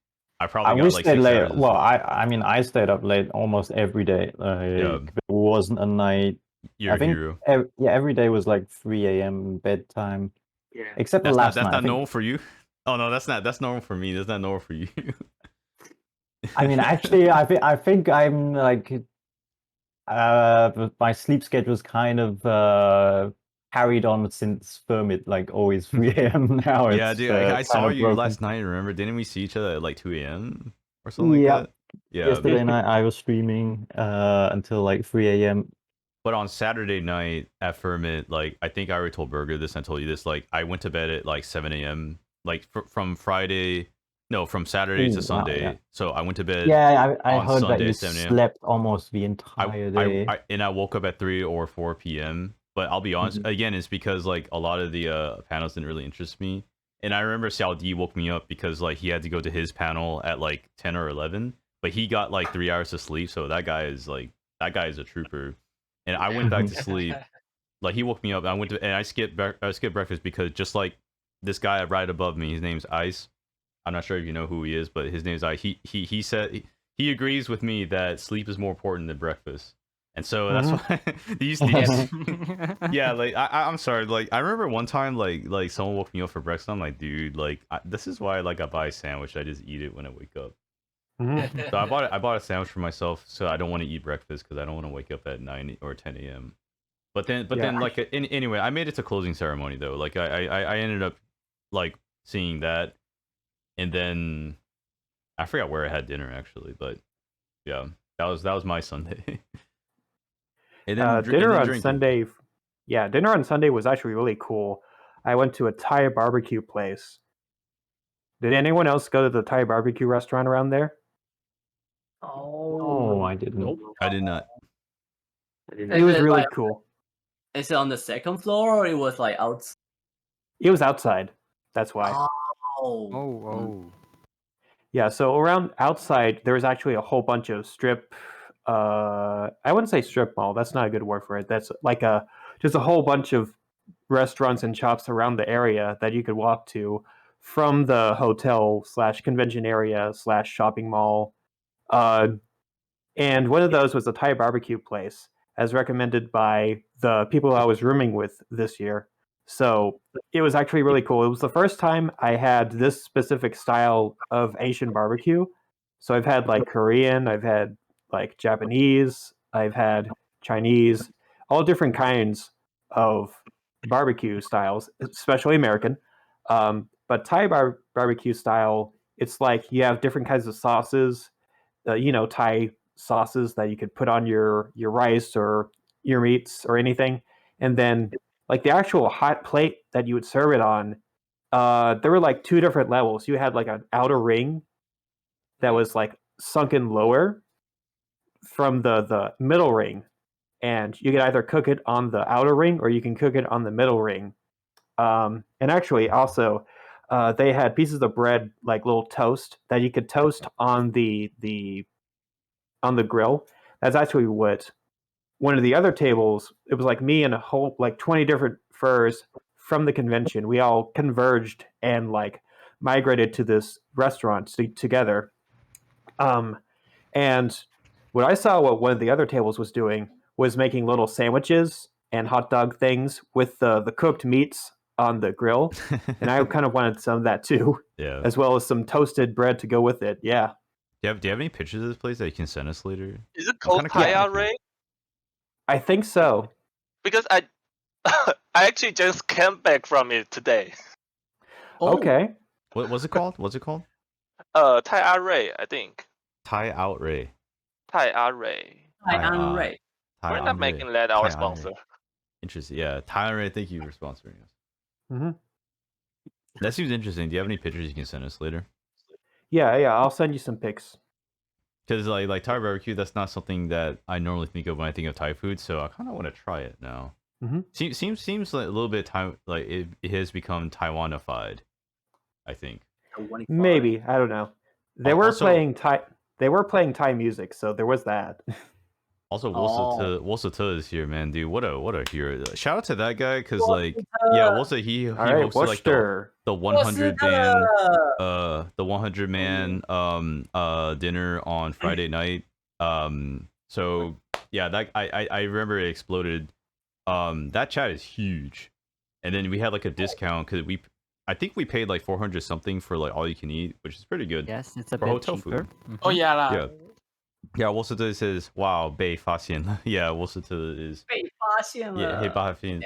I probably got we like stayed 6 late. hours of Well, sleep. I mean, I stayed up late almost every day. Yeah. There wasn't a night. You're I a think hero. every day was like 3 a.m. bedtime. Yeah. Except for That's last not night. I think, normal for you. Oh no, that's normal for me. That's not normal for you. I mean, actually, I think I'm like, my sleep schedule is kind of carried on since FurMIT, like always 3 a.m. now. Yeah, It's dude, I kind saw of you broken. last night. Remember? Didn't we see each other at like 2 a.m. or something Yeah. like that? Yeah. Yesterday night I was streaming until like 3 a.m. But on Saturday night at FurMIT, like I think I already told Burger this. I told you this. Like I went to bed at like 7 a.m. Like from Friday, no, from Saturday to Wow, Sunday. yeah. So I went to bed. Yeah, I on heard that Sunday you at 7 a.m. slept almost the entire day. And I woke up at 3 or 4 p.m. But I'll be honest, again, it's because like a lot of the panels didn't really interest me. And I remember Xiao D woke me up because like he had to go to his panel at like 10 or 11, but he got like 3 hours of sleep. So that guy is a trooper. And I went back to sleep. Like he woke me up. And I skipped breakfast because just like this guy right above me, his name's Ice. I'm not sure if you know who he is, but his name's Ice. He said he agrees with me that sleep is more important than breakfast. And so that's why these yeah, like I'm sorry, like I remember one time like someone woke me up for breakfast. I'm like, dude, like this is why like I buy a sandwich. I just eat it when I wake up. So I bought a sandwich for myself, so I don't want to eat breakfast because I don't want to wake up at 9 or 10 a.m. But then like anyway, I made it to closing ceremony though. Like I ended up like seeing that, and then I forgot where I had dinner actually, but yeah, that was my Sunday. And then dinner on drinking. Sunday. Yeah, dinner on Sunday was actually really cool. I went to a Thai barbecue place. Did anyone else go to the Thai barbecue restaurant around there? Oh, I didn't. Nope. I did not. It was really cool. Is it on the second floor or it was like out? It was outside. That's why. Oh. Yeah, so around outside, there was actually a whole bunch of strip. I wouldn't say strip mall. That's not a good word for it. That's like just a whole bunch of restaurants and shops around the area that you could walk to from the hotel / convention area / shopping mall. And one of those was a Thai barbecue place, as recommended by the people I was rooming with this year. So it was actually really cool. It was the first time I had this specific style of Asian barbecue. So I've had like Korean, I've had like Japanese, I've had Chinese, all different kinds of barbecue styles, especially American. But Thai barbecue style, it's like you have different kinds of sauces, Thai sauces that you could put on your rice or your meats or anything, and then like the actual hot plate that you would serve it on, there were like two different levels. You had like an outer ring that was like sunken lower from the middle ring, and you could either cook it on the outer ring or you can cook it on the middle ring. And actually, also, they had pieces of bread, like little toast, that you could toast on the grill. That's actually what one of the other tables. It was like me and a whole like 20 different furs from the convention. We all converged and like migrated to this restaurant together. And what I saw, what one of the other tables was doing was making little sandwiches and hot dog things with the cooked meats on the grill, and I kind of wanted some of that too, Yeah. as well as some toasted bread to go with it. Yeah. Do you have any pictures of this place that you can send us later? Is it I'm called kinda Thai curious. Ray? I think so. Because I I actually just came back from it today. Oh, Okay. What's it called? What's it called? Thai Ray, I think. Thai Outre. Thai Ray. Thai Thai An An. Ray. Thai We're not Andre. making that our Thai sponsor. Andre. Interesting. Yeah, Thai Outre, thank you for sponsoring us. hmm That seems interesting. Do you have any pictures you can send us later? Yeah, I'll send you some pics. Because like Thai barbecue, that's not something that I normally think of when I think of Thai food. So I kind of want to try it now. Mhm. Seems like a little bit like it has become Taiwanified. I think. Maybe, I don't know. They were Also- playing Thai. They were playing Thai music, so there was that. Also, Oh. Wolsata is here, man, dude. What a hero! Shout out to that guy, cause like, yeah, Wolsata he All right, hosted like Worcester. the 100 man the 100 man dinner on Friday night. So yeah, that I remember it exploded. That chat is huge, and then we had like a discount because I think we paid like 400 something for like all you can eat, which is pretty good. Yes, it's a For bit hotel cheaper. food. Oh yeah lah. Yeah. Yeah, Wolsata says, "Wow, 被发现." Yeah, Wolsata is 被发现 yeah, 了。 hey, 发现.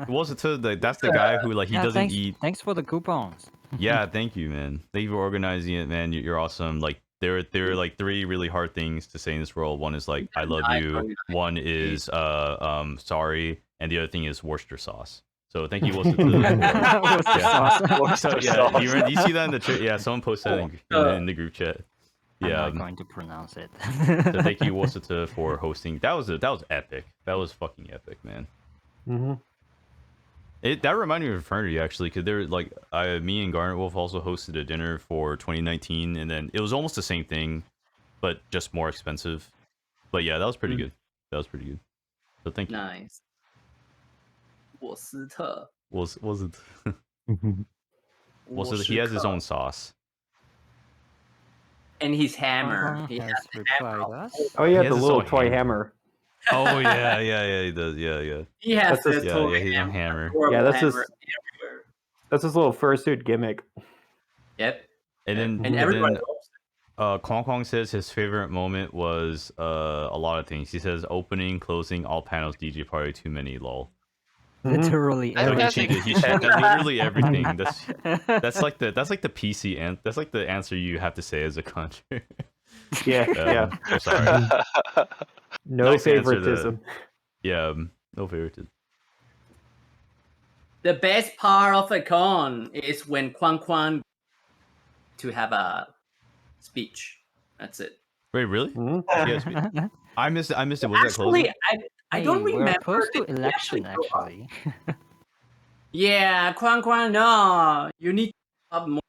Wolsata, like that's the guy who like he Yeah, doesn't thanks, eat. Thanks for the coupons. Yeah, thank you, man. Thank you for organizing it, man. You're awesome. Like there are like 3 really hard things to say in this world. One is like I love you. One is sorry, and the other thing is Worcester sauce. So thank you, Wolsata. Worcester sauce. Worcester Yeah, sauce. do you see that in the chat? Yeah, someone posted that in the group chat. I'm Yeah. not going to pronounce it. So thank you, Wolsata, for hosting. That was epic. That was fucking epic, man. hmm That reminded me of Fraternity actually, because there like me and Garnet Wolf also hosted a dinner for 2019, and then it was almost the same thing, but just more expensive. But yeah, that was pretty good. That was pretty good. So thank you. Nice. 沃斯特， Was it? He has his own sauce. And his hammer. Hong He Kong has has the replied hammer. us. Oh, yeah, He the has his little own toy hammer. hammer. Oh yeah, he does. Yeah. He has That's the his- toy Yeah, his own hammer. adorable Yeah, that's his- hammer everywhere. That's his little fursuit gimmick. Yep. And then And everyone then, loves Kwong Kwong says his favorite moment was a lot of things. He says opening, closing, all panels, DJ party, too many, lol. Literally I So think he everything. changed literally everything. That's like the PC and that's like the answer you have to say as a country. Yeah, yeah. I'm sorry. No Nice answer to- favoritism. Yeah, no favoritism. The best part of a con is when Kwang Kwang to have a speech. That's it. Wait, really? Mhm. Yes, I missed it. Was that closing? Actually, I don't Hey, remember. We're close to Did we election, go up? actually. Yeah, Kwang Kwang, no. You need to up more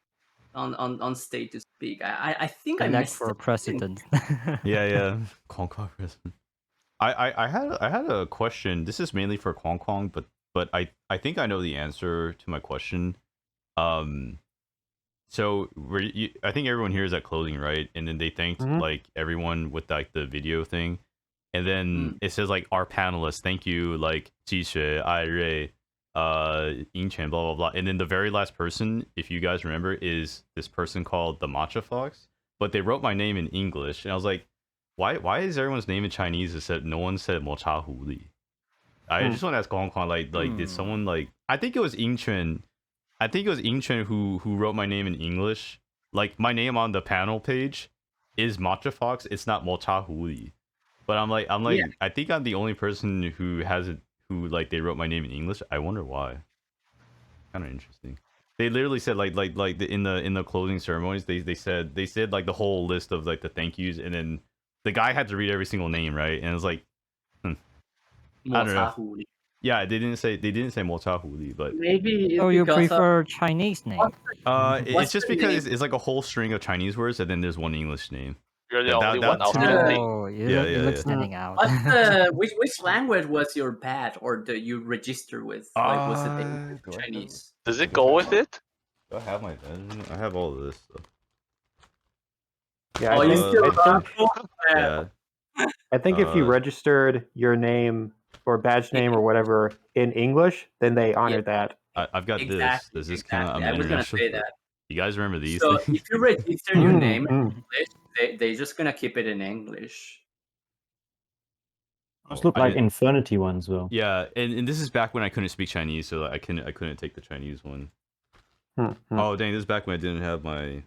on stage to speak. I think I Elect missed for it. president. Yeah. Kwong Kwong Christmas. I had a question. This is mainly for Kwong Kwong, but I think I know the answer to my question. So I think everyone here is at closing, right? And then they thanked Mhm. like everyone with like the video thing, and then it says like our panelists, thank you, like Jishe, Ai Rei, Yingchen, blah blah blah. And then the very last person, if you guys remember, is this person called the Matcha Fox. But they wrote my name in English, and I was like, why is everyone's name in Chinese except no one said Mocha Hu Li? I just want to ask Kwong Kwong, like did someone like I think it was Yingchen. I think it was Yingchen who wrote my name in English. Like my name on the panel page is Matcha Fox. It's not Mocha Hu Li. But I'm like Yeah. I think I'm the only person who has it who like they wrote my name in English. I wonder why. Kind of interesting. They literally said like in the closing ceremonies they said like the whole list of like the thank yous, and then the guy had to read every single name, right? And it's like I don't know. Mocha-huli. Yeah, they didn't say Mocha Hu Li, but Maybe it's Oh, you because of- prefer Chinese name? it's What's just the because name? it's like a whole string of Chinese words, and then there's one English name. You're the Yeah, only that- one that's- outstanding. Oh, you Yeah, look, yeah, you look yeah. standing out. What's the which language was your badge or the you register with? Like was it English, do I have- Chinese? Does it go with it? Do I have my version? I have all of this stuff. Yeah, Oh, you Uh, still I think, Yeah. I think if you Uh, registered your name or badge name or whatever in English, then they honored that. I've got Exactly, this. Does this count? exactly. I'm I was gonna international. say that. You guys remember these So things? if you register your name in Mm. English, they're just gonna keep it in English. Those Oh, look I like didn't- Infernity ones, though. Yeah, and this is back when I couldn't speak Chinese, so I couldn't take the Chinese one. Hmm. Oh dang, this is back when I didn't have my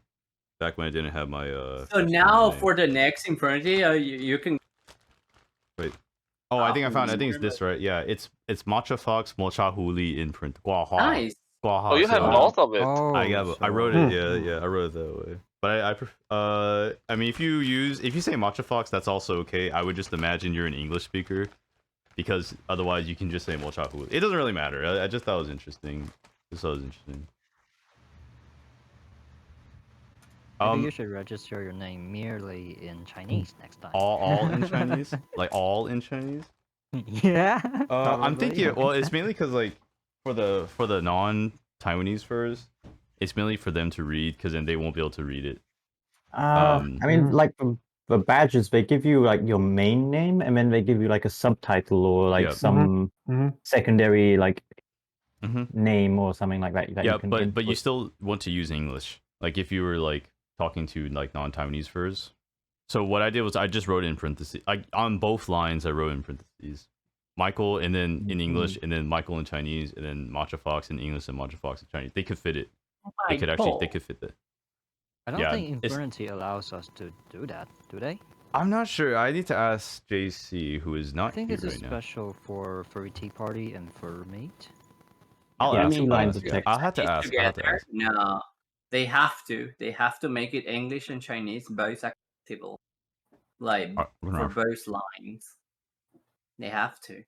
So now name. for the next Infernity, you can. Oh, I think I found. I think it's this, right? Yeah, it's Matcha Fox, Mocha Huli in print. Guahua. Nice. Guahua. Oh, you have so- both of it. Oh, I wrote it. Hmm. Yeah, I wrote it that way. But I mean, if you say Matcha Fox, that's also okay. I would just imagine you're an English speaker, because otherwise you can just say Mocha Huli. It doesn't really matter. I just thought it was interesting. Maybe you should register your name merely in Chinese next time. All in Chinese, like all in Chinese. Yeah. I'm probably. thinking. Well, it's mainly because like for the non-Taiwanese furs, it's mainly for them to read, because then they won't be able to read it. I mean, Mhm. like the badges, they give you like your main name, and then they give you like a subtitle or like Yeah. some Mhm. secondary like Mhm. name or something like that. Yeah, you can but you input. still want to use English. Like if you were like talking to like non-Taiwanese furs. So what I did was I just wrote in parentheses. On both lines I wrote in parentheses. Michael, and then in English, and then Michael in Chinese, and then Matcha Fox in English and Matcha Fox in Chinese. They could fit it. They could fit it. I don't Yeah, think it's- Infernity allows us to do that, do they? I'm not sure. I need to ask JC, who is I not think here this is right now. special for FurMIT Party and FurMIT. I'll How ask. many lines of text? I'll have to ask. Together? No, they have to. They have to make it English and Chinese both acceptable, like for both lines. They have to.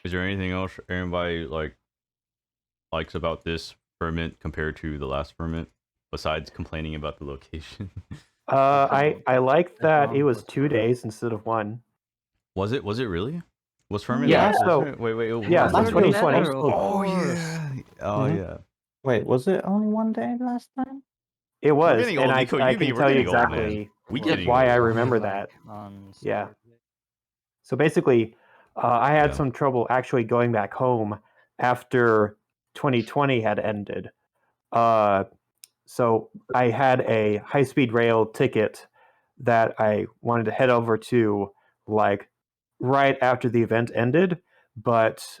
Is there anything else anybody likes about this FurMIT compared to the last FurMIT, besides complaining about the location? I like that it was What's 2 wrong? days instead of 1. Was it really? Was FurMIT? Yeah, last- so- wait. yeah, was so it- 2020. Better, of Oh course. yeah. Oh Mhm. yeah. Wait, was it only one day last time? It was, getting and old, I Nico. I You mean can we're tell you getting old, man. exactly We Well, getting why I old. remember like, that. on Yeah. Saturday. So basically, I had Yeah. some trouble actually going back home after 2020 had ended. So I had a high-speed rail ticket that I wanted to head over to, like, right after the event ended, but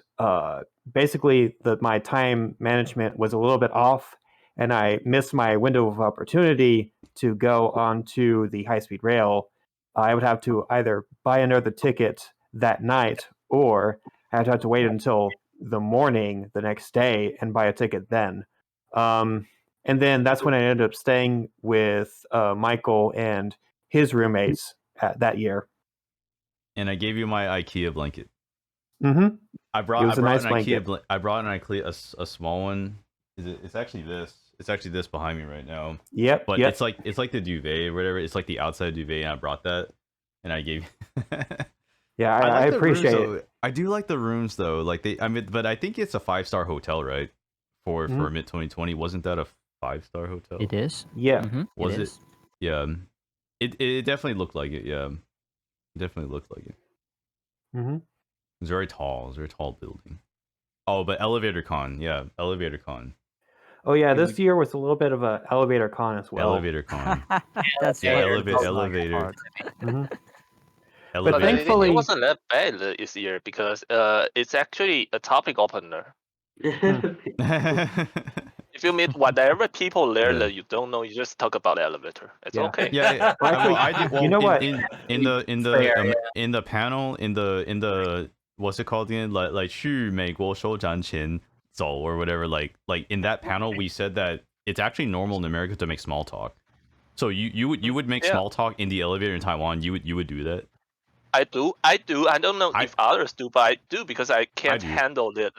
basically my time management was a little bit off, and I missed my window of opportunity to go onto the high-speed rail. I would have to either buy another ticket that night, or I'd have to wait until the morning the next day and buy a ticket then. And then that's when I ended up staying with Michael and his roommates that year. And I gave you my IKEA blanket. Mm-hmm. I brought was a nice an IKEA blanket. I brought an IKEA a small one. It's actually this. It's actually this behind me right now. Yep. But yep. it's like the duvet or whatever. It's like the outside duvet, and I brought that, and I gave. Yeah, I like the rooms, appreciate it. though. I do like the rooms though. Like but I think it's a 5-star hotel, right? For FurMIT 2020, wasn't that a 5-star hotel? It is. Yeah. Was it it? is. Yeah. It definitely looked like it. Yeah, it definitely looked like it. Mm-hmm. It's very tall. It's a very tall building. Oh, but Elevator Con. Yeah, Elevator Con. Oh yeah, this year was a little bit of a elevator con as well. Elevator Con. That's Yeah, what it looks like elevator. hard. Mhm. But Elevator. thankfully- it wasn't that bad this year because it's actually a topic opener. If you meet whatever people there Yeah. that you don't know, you just talk about elevator. It's Yeah. okay. Yeah. Well, actually, I did. Well, you know what? in the panel in the what's it called again? Like 去美国收展前走 or whatever. Like in that panel, we said that it's actually normal in America to make small talk. So you would make Yeah. small talk in the elevator in Taiwan. You would do that. I do. I don't know if others do, but I do because I can't do. handle the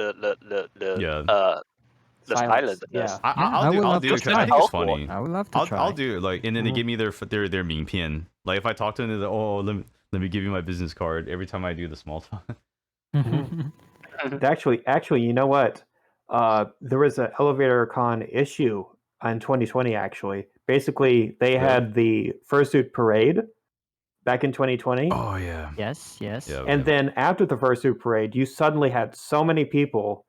Silence, silence. yeah. I'll do love it to because I try. think it's funny. I would love to try. I'll do it like, and then they Mhm. give me their 名片. Like if I talk to them, they're like, oh, let me give you my business card every time I do the small talk. Actually, you know what? There was an elevator con issue in 2020. Actually, basically, they had the fursuit parade back in 2020. Oh yeah. Yes. Yeah. And then after the fursuit parade, you suddenly had so many people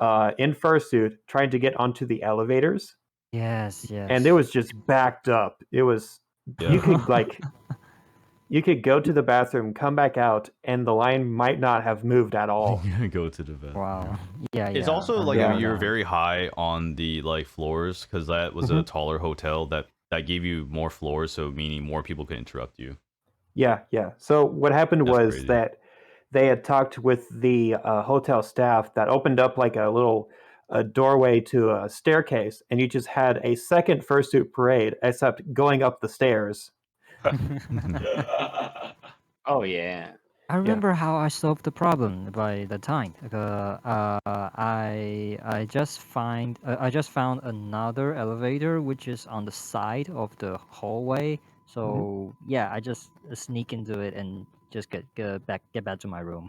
in fursuit trying to get onto the elevators, Yes, yes. and it was just backed up. It was Yeah. you could you could go to the bathroom, come back out, and the line might not have moved at all. Go to the bathroom. Wow. Yeah, It's yeah. also I like Yeah. you're remember that. very high on the like floors because that was a taller hotel that gave you more floors, so meaning more people could interrupt you. Yeah, yeah. So what happened That's was crazy. that they had talked with the hotel staff that opened up like a little doorway to a staircase, and you just had a second fursuit parade, except going up the stairs. Oh yeah. I remember how I solved the problem by the time. I just found another elevator which is on the side of the hallway. So yeah, I just sneak into it and just get back to my room.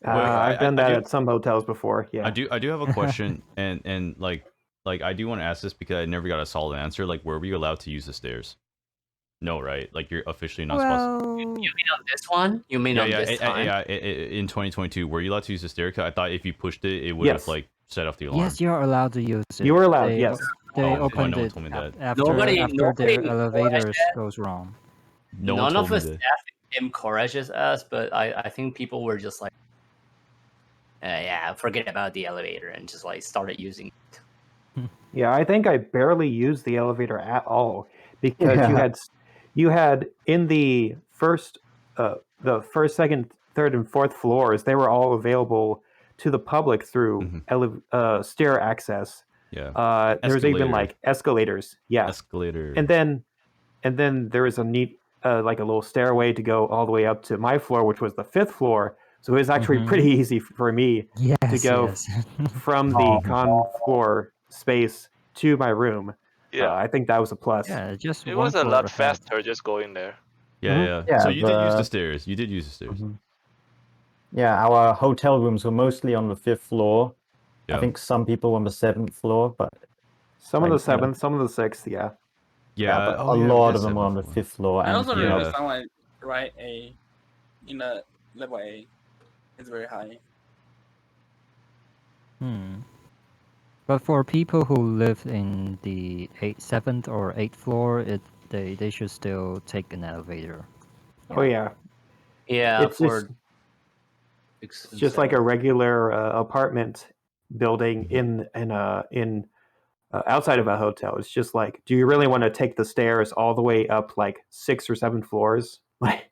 I've done I that do- at some hotels before. Yeah. I do have a question, and like I do want to ask this because I never got a solid answer. Like, were we allowed to use the stairs? No, right? Like, you're officially not supposed to. You mean on this one? You mean on this time? In 2022, were you allowed to use the stair? 'Cause I thought if you pushed it, it would have Yes. like set off the alarm. Yes, you're allowed to use it. You were allowed, They, yes. They Oh, why opened no one it told me that? after Nobody their encouraged elevators that. goes wrong. No one None told of me the that. staff encourages us, but I think people were just like, yeah, forget about the elevator and just like started using it. Yeah, I think I barely used the elevator at all because Yeah. you had in the first, second, third, and fourth floors. They were all available to the public through stair access. Yeah. There was even Escalator. like escalators. Yeah, Escalator. and then there was a neat like a little stairway to go all the way up to my floor, which was the fifth floor. So it was actually pretty easy for me to Yes, go yes. from the con floor space to my room. Yeah, I think that was a plus. Yeah, just it one was a floor lot ahead. faster just going there. Yeah. Yeah, So you did use the the- stairs. You did use the stairs. Yeah, our hotel rooms were mostly on the 5th floor. Yeah. I think some people on the 7th floor, but Some of the like, you know, seventh, some of the sixth. Yeah. Yeah. but oh, a yeah, we lot did of them were on the seventh floor. 5th floor. I And also yeah. remember someone right in the level A. It's very high. But for people who live in the 7th or 8th floor, they should still take an elevator. Oh yeah. Yeah, It's for It's just like a regular apartment building in outside of a hotel. It's just like, do you really want to take the stairs all the way up like 6 or 7 floors?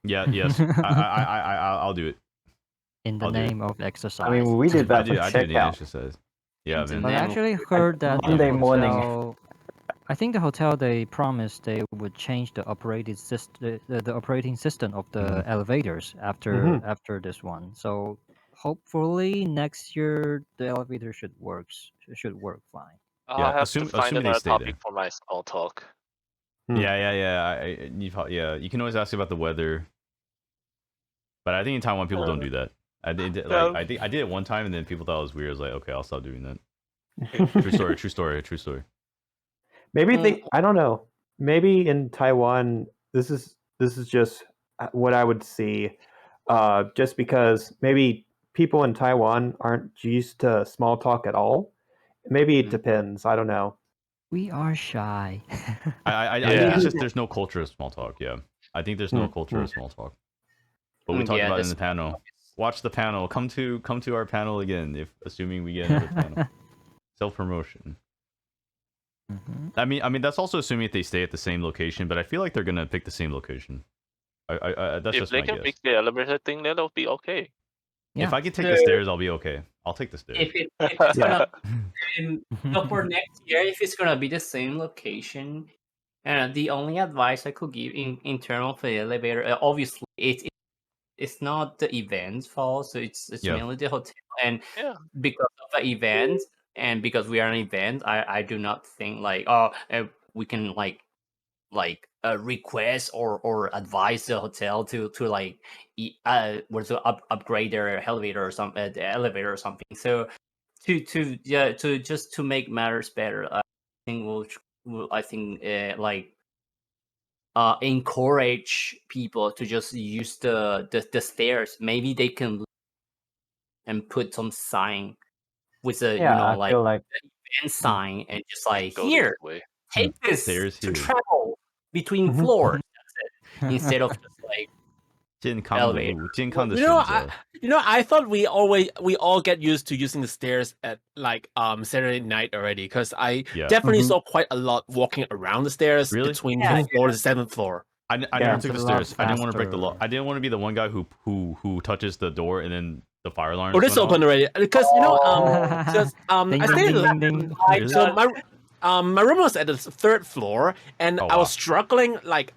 Yeah. Yes. I'll do it. In the I'll do it. name of exercise. I mean, we did I that do. for I do need checkout. exercise. Yeah, Into man. But I name of- actually heard that the Monday morning. hotel- I think the hotel they promised they would change the operating system, the operating system of the elevators after this one. So hopefully next year the elevator should work fine. Yeah, I'll have assume- to find assuming they another stay topic there. for my small talk. Yeah. You can always ask about the weather, but I think in Taiwan people don't do that. I did it one time, and then people thought it was weird. I was like, okay, I'll stop doing that. True story. Maybe I don't know. Maybe in Taiwan, this is just what I would see. Just because maybe people in Taiwan aren't used to small talk at all. Maybe it depends. I don't know. We are shy. I think it's just there's no culture of small talk. Yeah, I think there's no culture of small talk. But we talked about it in the panel. Watch the panel. Come to our panel again, if assuming we get another panel. Self promotion. I mean that's also assuming if they stay at the same location, but I feel like they're gonna pick the same location. That's If just they my can guess. fix the elevator thing, that'll be okay. If I can take the stairs, I'll be okay. I'll take the stairs. If it's gonna so for next year, if it's gonna be the same location, and the only advice I could give in terms of the elevator, obviously it's not the event's fault, so it's mainly the hotel, and because of the event and because we are an event, I do not think like we can request or advise the hotel to like upgrade their elevator or something, the elevator or something. So to make matters better, I think encourage people to just use the stairs. Maybe they can and put some sign with a Yeah, I like feel like event sign and just like Go here, this way. take this Stairs to here. travel between Mhm. floors. That's it. Instead of just like 健康的 elevator. 路，健康的 You know, 选择。 I thought we all get used to using the stairs at like Saturday night already, because I Yeah. definitely Mhm. saw quite a lot walking around the stairs Really? between Yeah, 5th floor to 7th floor. I Yeah, never it's took the a lot stairs. I didn't want to break the law. faster. I didn't want to be the one guy who touches the door and then the fire alarm. Oh, this open already, because you know because Ding, I ding, stayed ding, ding, ding. Really? so my room was at the 3rd floor, and Oh, I was wow. struggling. Like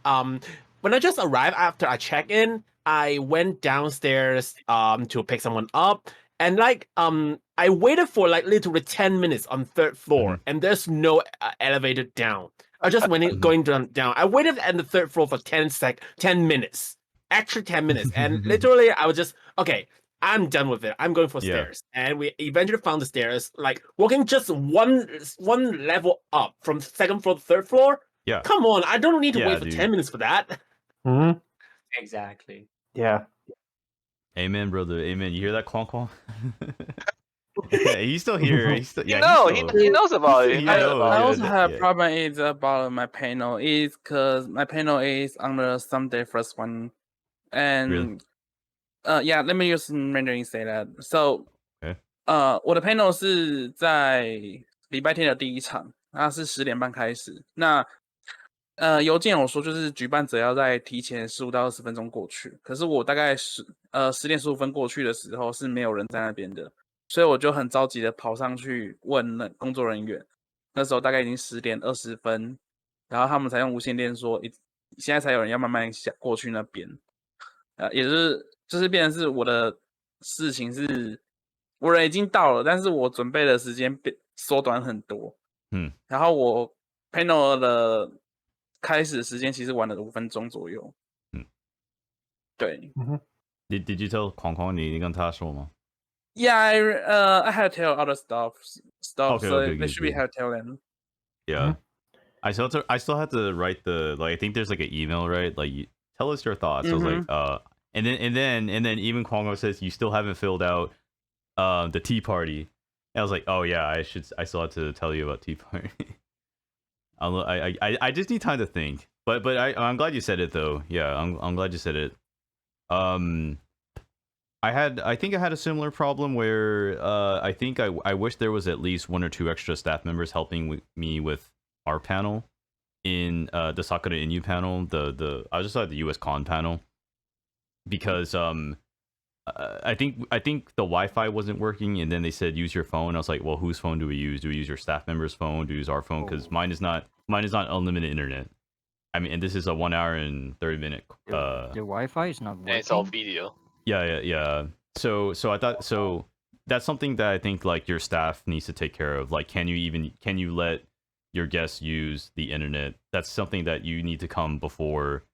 when I just arrived after I check in, I went downstairs to pick someone up, and like I waited for like literally 10 minutes on 3rd floor, and there's no elevator down. I just went in, going down. I waited at the 3rd floor for 10 minutes, actually 10 minutes, and literally I was just okay. I'm done with it. I'm going for Yeah. stairs, and we eventually found the stairs. Like walking just one level up from 2nd floor to 3rd floor. Yeah. Come on, I don't need to Yeah, wait for dude. 10 minutes for that. Mhm. exactly. Yeah. Amen, brother. Amen. You hear that, Kwon Kwon? Yeah, he's still here. He's still, You yeah, know, he's he, still, he knows about it. he He knows knows, about I it. yeah, also have yeah. a problem is about my panel is because my panel is on the Sunday first one, and yeah, let me use Mandarin say that. So, Okay. 我的 panel 是在礼拜天的第一场，它是10点半开始。那邮件有说就是举办者要在提前15到20分钟过去，可是我大概10点15分过去的时候是没有人在那边的，所以我就很着急的跑上去问那工作人员。那时候大概已经10点20分，然后他们才用无线电说，现在才有人要慢慢下过去那边。也就是变成是我的事情是，我人已经到了，但是我准备的时间缩短很多。然后我 panel 的开始时间其实晚了5分钟左右。对。Did you tell Kwon Kwon 你跟他说吗？ Yeah, I had to tell other stuff, Okay, so okay, they should be good. had to tell them. Yeah. I still had to write the, like, I think there's like an email, right? Like, tell us your thoughts. I was like, and then even Kwon Kwon says you still haven't filled out the tea party. And I was like, oh yeah, I still have to tell you about tea party. I just need time to think. But I'm glad you said it though. Yeah, I'm glad you said it. I think I had a similar problem where I think I wish there was at least 1 or 2 extra staff members helping me with our panel in the Sakura Inu panel. I just saw the US Con panel because I think the Wi-Fi wasn't working, and then they said use your phone. I was like, well, whose phone do we use? Do we use your staff member's phone? Do we use our phone? Because mine is not unlimited internet. I mean, and this is a 1 hour and 30 minute. The Wi-Fi is not working. And it's all video. Yeah. So I thought so. That's something that I think like your staff needs to take care of. Like, can you let your guests use the internet? That's something that you need to come before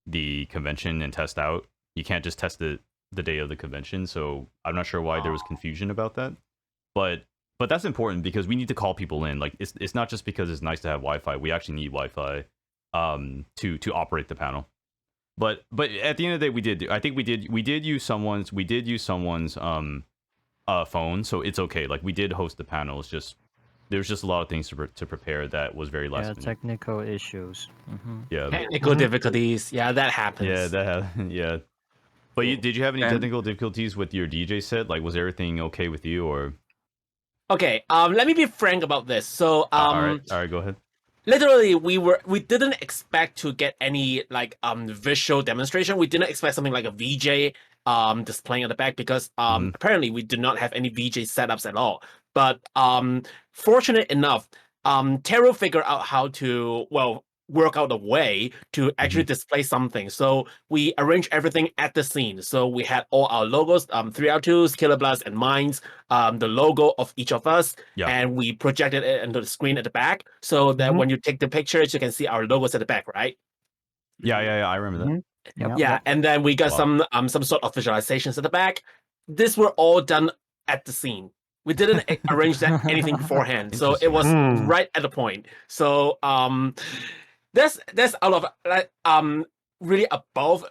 the convention and test out. You can't just test it the day of the convention. So I'm not sure why there was confusion about that. But that's important because we need to call people in. Like, it's not just because it's nice to have Wi-Fi. We actually need Wi-Fi to operate the panel. But at the end of the day, we did use someone's phone, so it's okay. Like, we did host the panel. It's just there's just a lot of things to prepare that was very last minute. Technical issues. Yeah, Technical difficulties. Yeah, that happens. Yeah, that happened. Yeah. But did you have any technical difficulties with your DJ set? Like, was everything okay with you, or? Okay. Let me be frank about this. So all right, go ahead. Literally, we didn't expect to get any like visual demonstration. We didn't expect something like a VJ displaying at the back because apparently we did not have any VJ setups at all. But fortunate enough, Taro figured out how to work out a way to actually display something. So we arranged everything at the scene. So we had all our logos, 3R2s, Killer Blast, and Mines, the logo of each of us, and we projected it into the screen at the back so that when you take the pictures, you can see our logos at the back, right? Yeah, I remember that. Yeah, and then we got some sort of visualizations at the back. These were all done at the scene. We didn't arrange anything beforehand, so it was right at the point. So that's out of really above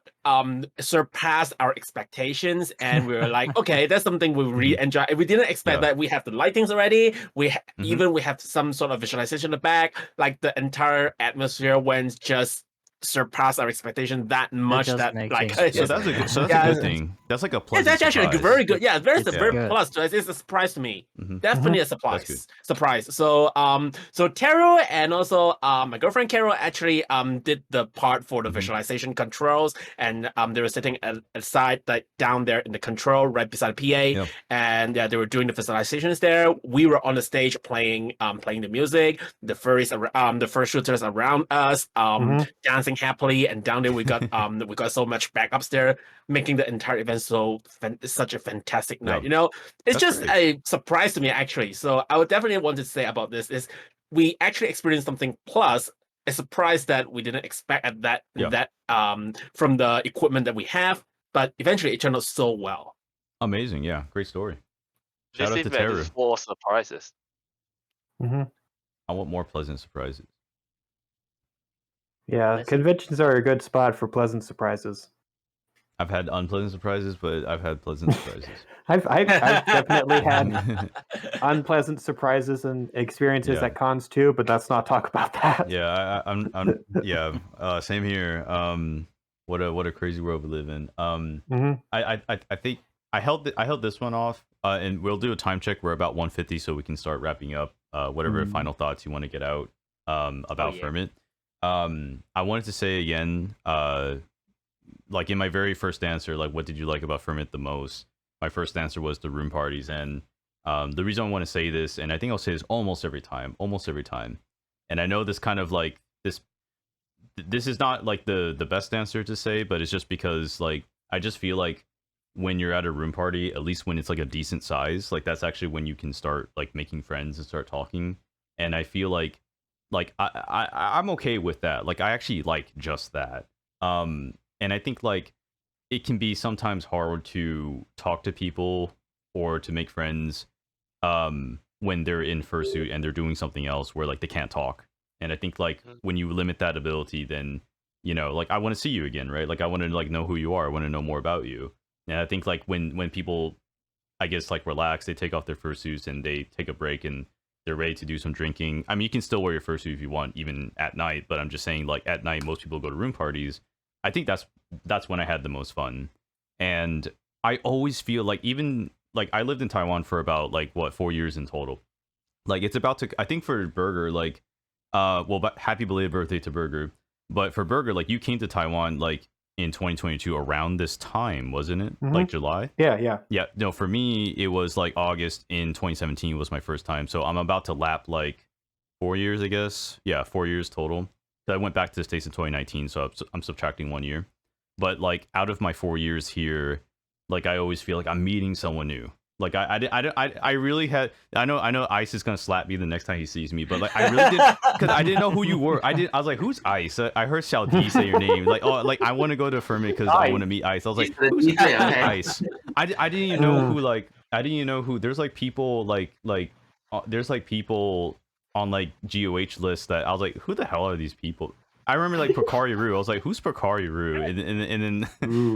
surpassed our expectations, and we were like, okay, that's something we really enjoy. We didn't expect that we have the lightings already. We even we have some sort of visualization in the back. Like the entire atmosphere went just surpassed our expectation that much. just That make like things So that's a good. So that's a good thing. That's like a yeah, pleasant that's actually surprise. very good. Yeah, very It's very good. plus. It's a surprise to me. Mhm. Definitely a That's good. surprise. So so Taro and also my girlfriend Carol actually did the part for the visualization controls, and they were sitting aside like down there in the control right beside the PA, and yeah, they were doing the visualizations there. We were on the stage playing the music. The the first shooters around us dancing happily, and down there we got we got so much backups there, making the entire event such a fantastic night. You know, it's That's just great. a surprise to me actually. So I would definitely want to say about this is we actually experienced something plus a surprise that we didn't expect at that from the equipment that we have, but eventually it turned out so well. Amazing, yeah, great story. Shout This out to event Tara. is full of surprises. I want more pleasant surprises. Yeah, conventions are a good spot for pleasant surprises. I've had unpleasant surprises, but I've had pleasant surprises. I've definitely had unpleasant surprises and experiences at cons too, but let's not talk about that. Yeah, I'm same here. What a crazy world we live in. I think I held this one off, and we'll do a time check. We're about 150, so we can start wrapping up. Whatever final thoughts you want to get out about FurMIT. I wanted to say again, like in my very first answer, like what did you like about FurMIT the most? My first answer was the room parties, and the reason I want to say this, and I think I'll say this almost every time, and I know this kind of like this is not like the best answer to say, but it's just because like I just feel like when you're at a room party, at least when it's like a decent size, like that's actually when you can start like making friends and start talking. And I feel like I'm okay with that. Like I actually like just that. And I think like it can be sometimes hard to talk to people or to make friends when they're in fursuit and they're doing something else where like they can't talk. And I think like when you limit that ability, then you know, like I want to see you again, right? Like I want to like know who you are. I want to know more about you. And I think like when people, I guess like relax, they take off their fursuits and they take a break and they're ready to do some drinking. I mean, you can still wear your fursuit if you want, even at night. But I'm just saying, like at night, most people go to room parties. I think that's when I had the most fun. And I always feel like even like I lived in Taiwan for about like 4 years in total. Like it's about to, I think for Burger, like but happy belated birthday to Burger. But for Burger, like you came to Taiwan like in 2022 around this time, wasn't it? Like July? Yeah. No, for me it was like August in 2017 was my first time. So I'm about to lap like 4 years, I guess. Yeah, 4 years total. So I went back to the States in 2019, so I'm subtracting 1 year. But like out of my 4 years here, like I always feel like I'm meeting someone new. Like I really had, I know Ice is gonna slap me the next time he sees me, but like I really did, because I didn't know who you were. I was like, who's Ice? I heard Xiao T say your name. Like I want to go to FurMIT because I want to meet Ice. I was like, who's Ice? I didn't even know who I didn't even know who. There's like people there's like people on like GOH lists that I was like, who the hell are these people? I remember like Pocari Roo. I was like, who's Pocari Roo? And then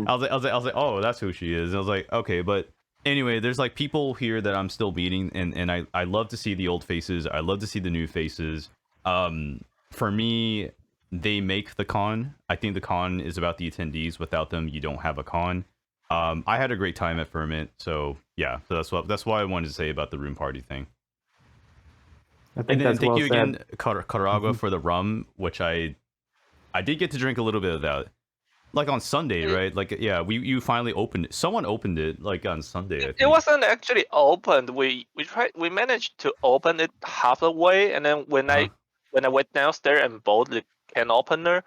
I was like, oh, that's who she is. And I was like, okay, but anyway, there's like people here that I'm still meeting, and I love to see the old faces. I love to see the new faces. For me, they make the con. I think the con is about the attendees. Without them, you don't have a con. I had a great time at FurMIT, so yeah. So that's why I wanted to say about the room party thing. And then thank you again, Caragua, for the rum, which I did get to drink a little bit of that. Like on Sunday, right? Like yeah, you finally opened it. Someone opened it like on Sunday. I think. It wasn't actually opened. We managed to open it halfway, and then when I went downstairs and bought the can opener,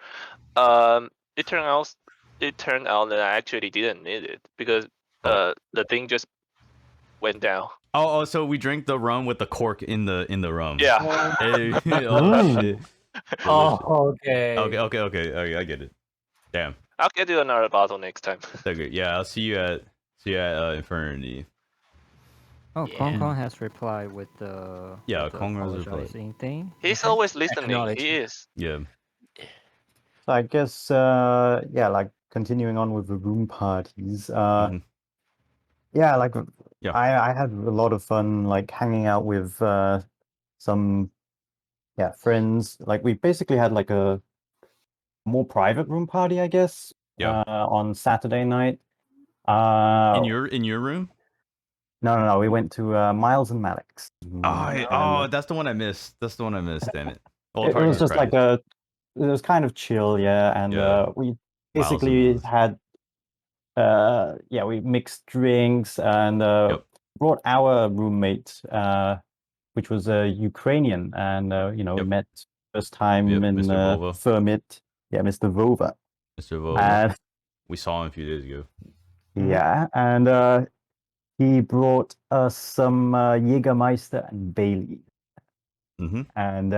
it turned out that I actually didn't need it because the thing just went down. Oh, so we drank the rum with the cork in the rum. Yeah. Hey, oh shit. Okay. Okay. I get it. Damn. I'll get you another bottle next time. Okay, yeah, I'll see you at Infinity. Oh, Kong Kong has replied with the Kong has replied thing. He's always listening. He is. Yeah. So I guess yeah, like continuing on with the room parties. Yeah, like Yeah. I had a lot of fun like hanging out with some friends. Like we basically had like a more private room party, I guess. Yeah. On Saturday night. In your room? No. We went to Miles and Malik's. Oh, that's the one I missed. That's the one I missed. Damn it. Well, It was just like private. it was kind of chill, yeah, and Yeah. we Miles and basically Malik's. had we mixed drinks and Yep. brought our roommate, which was a Ukrainian, and we Yep. met first time Yep, in Mr. Vova. FurMIT. Yeah, Mr. Vova. Mr. Vova. And We saw him a few days ago. yeah, and he brought us some Jägermeister and Bailey. And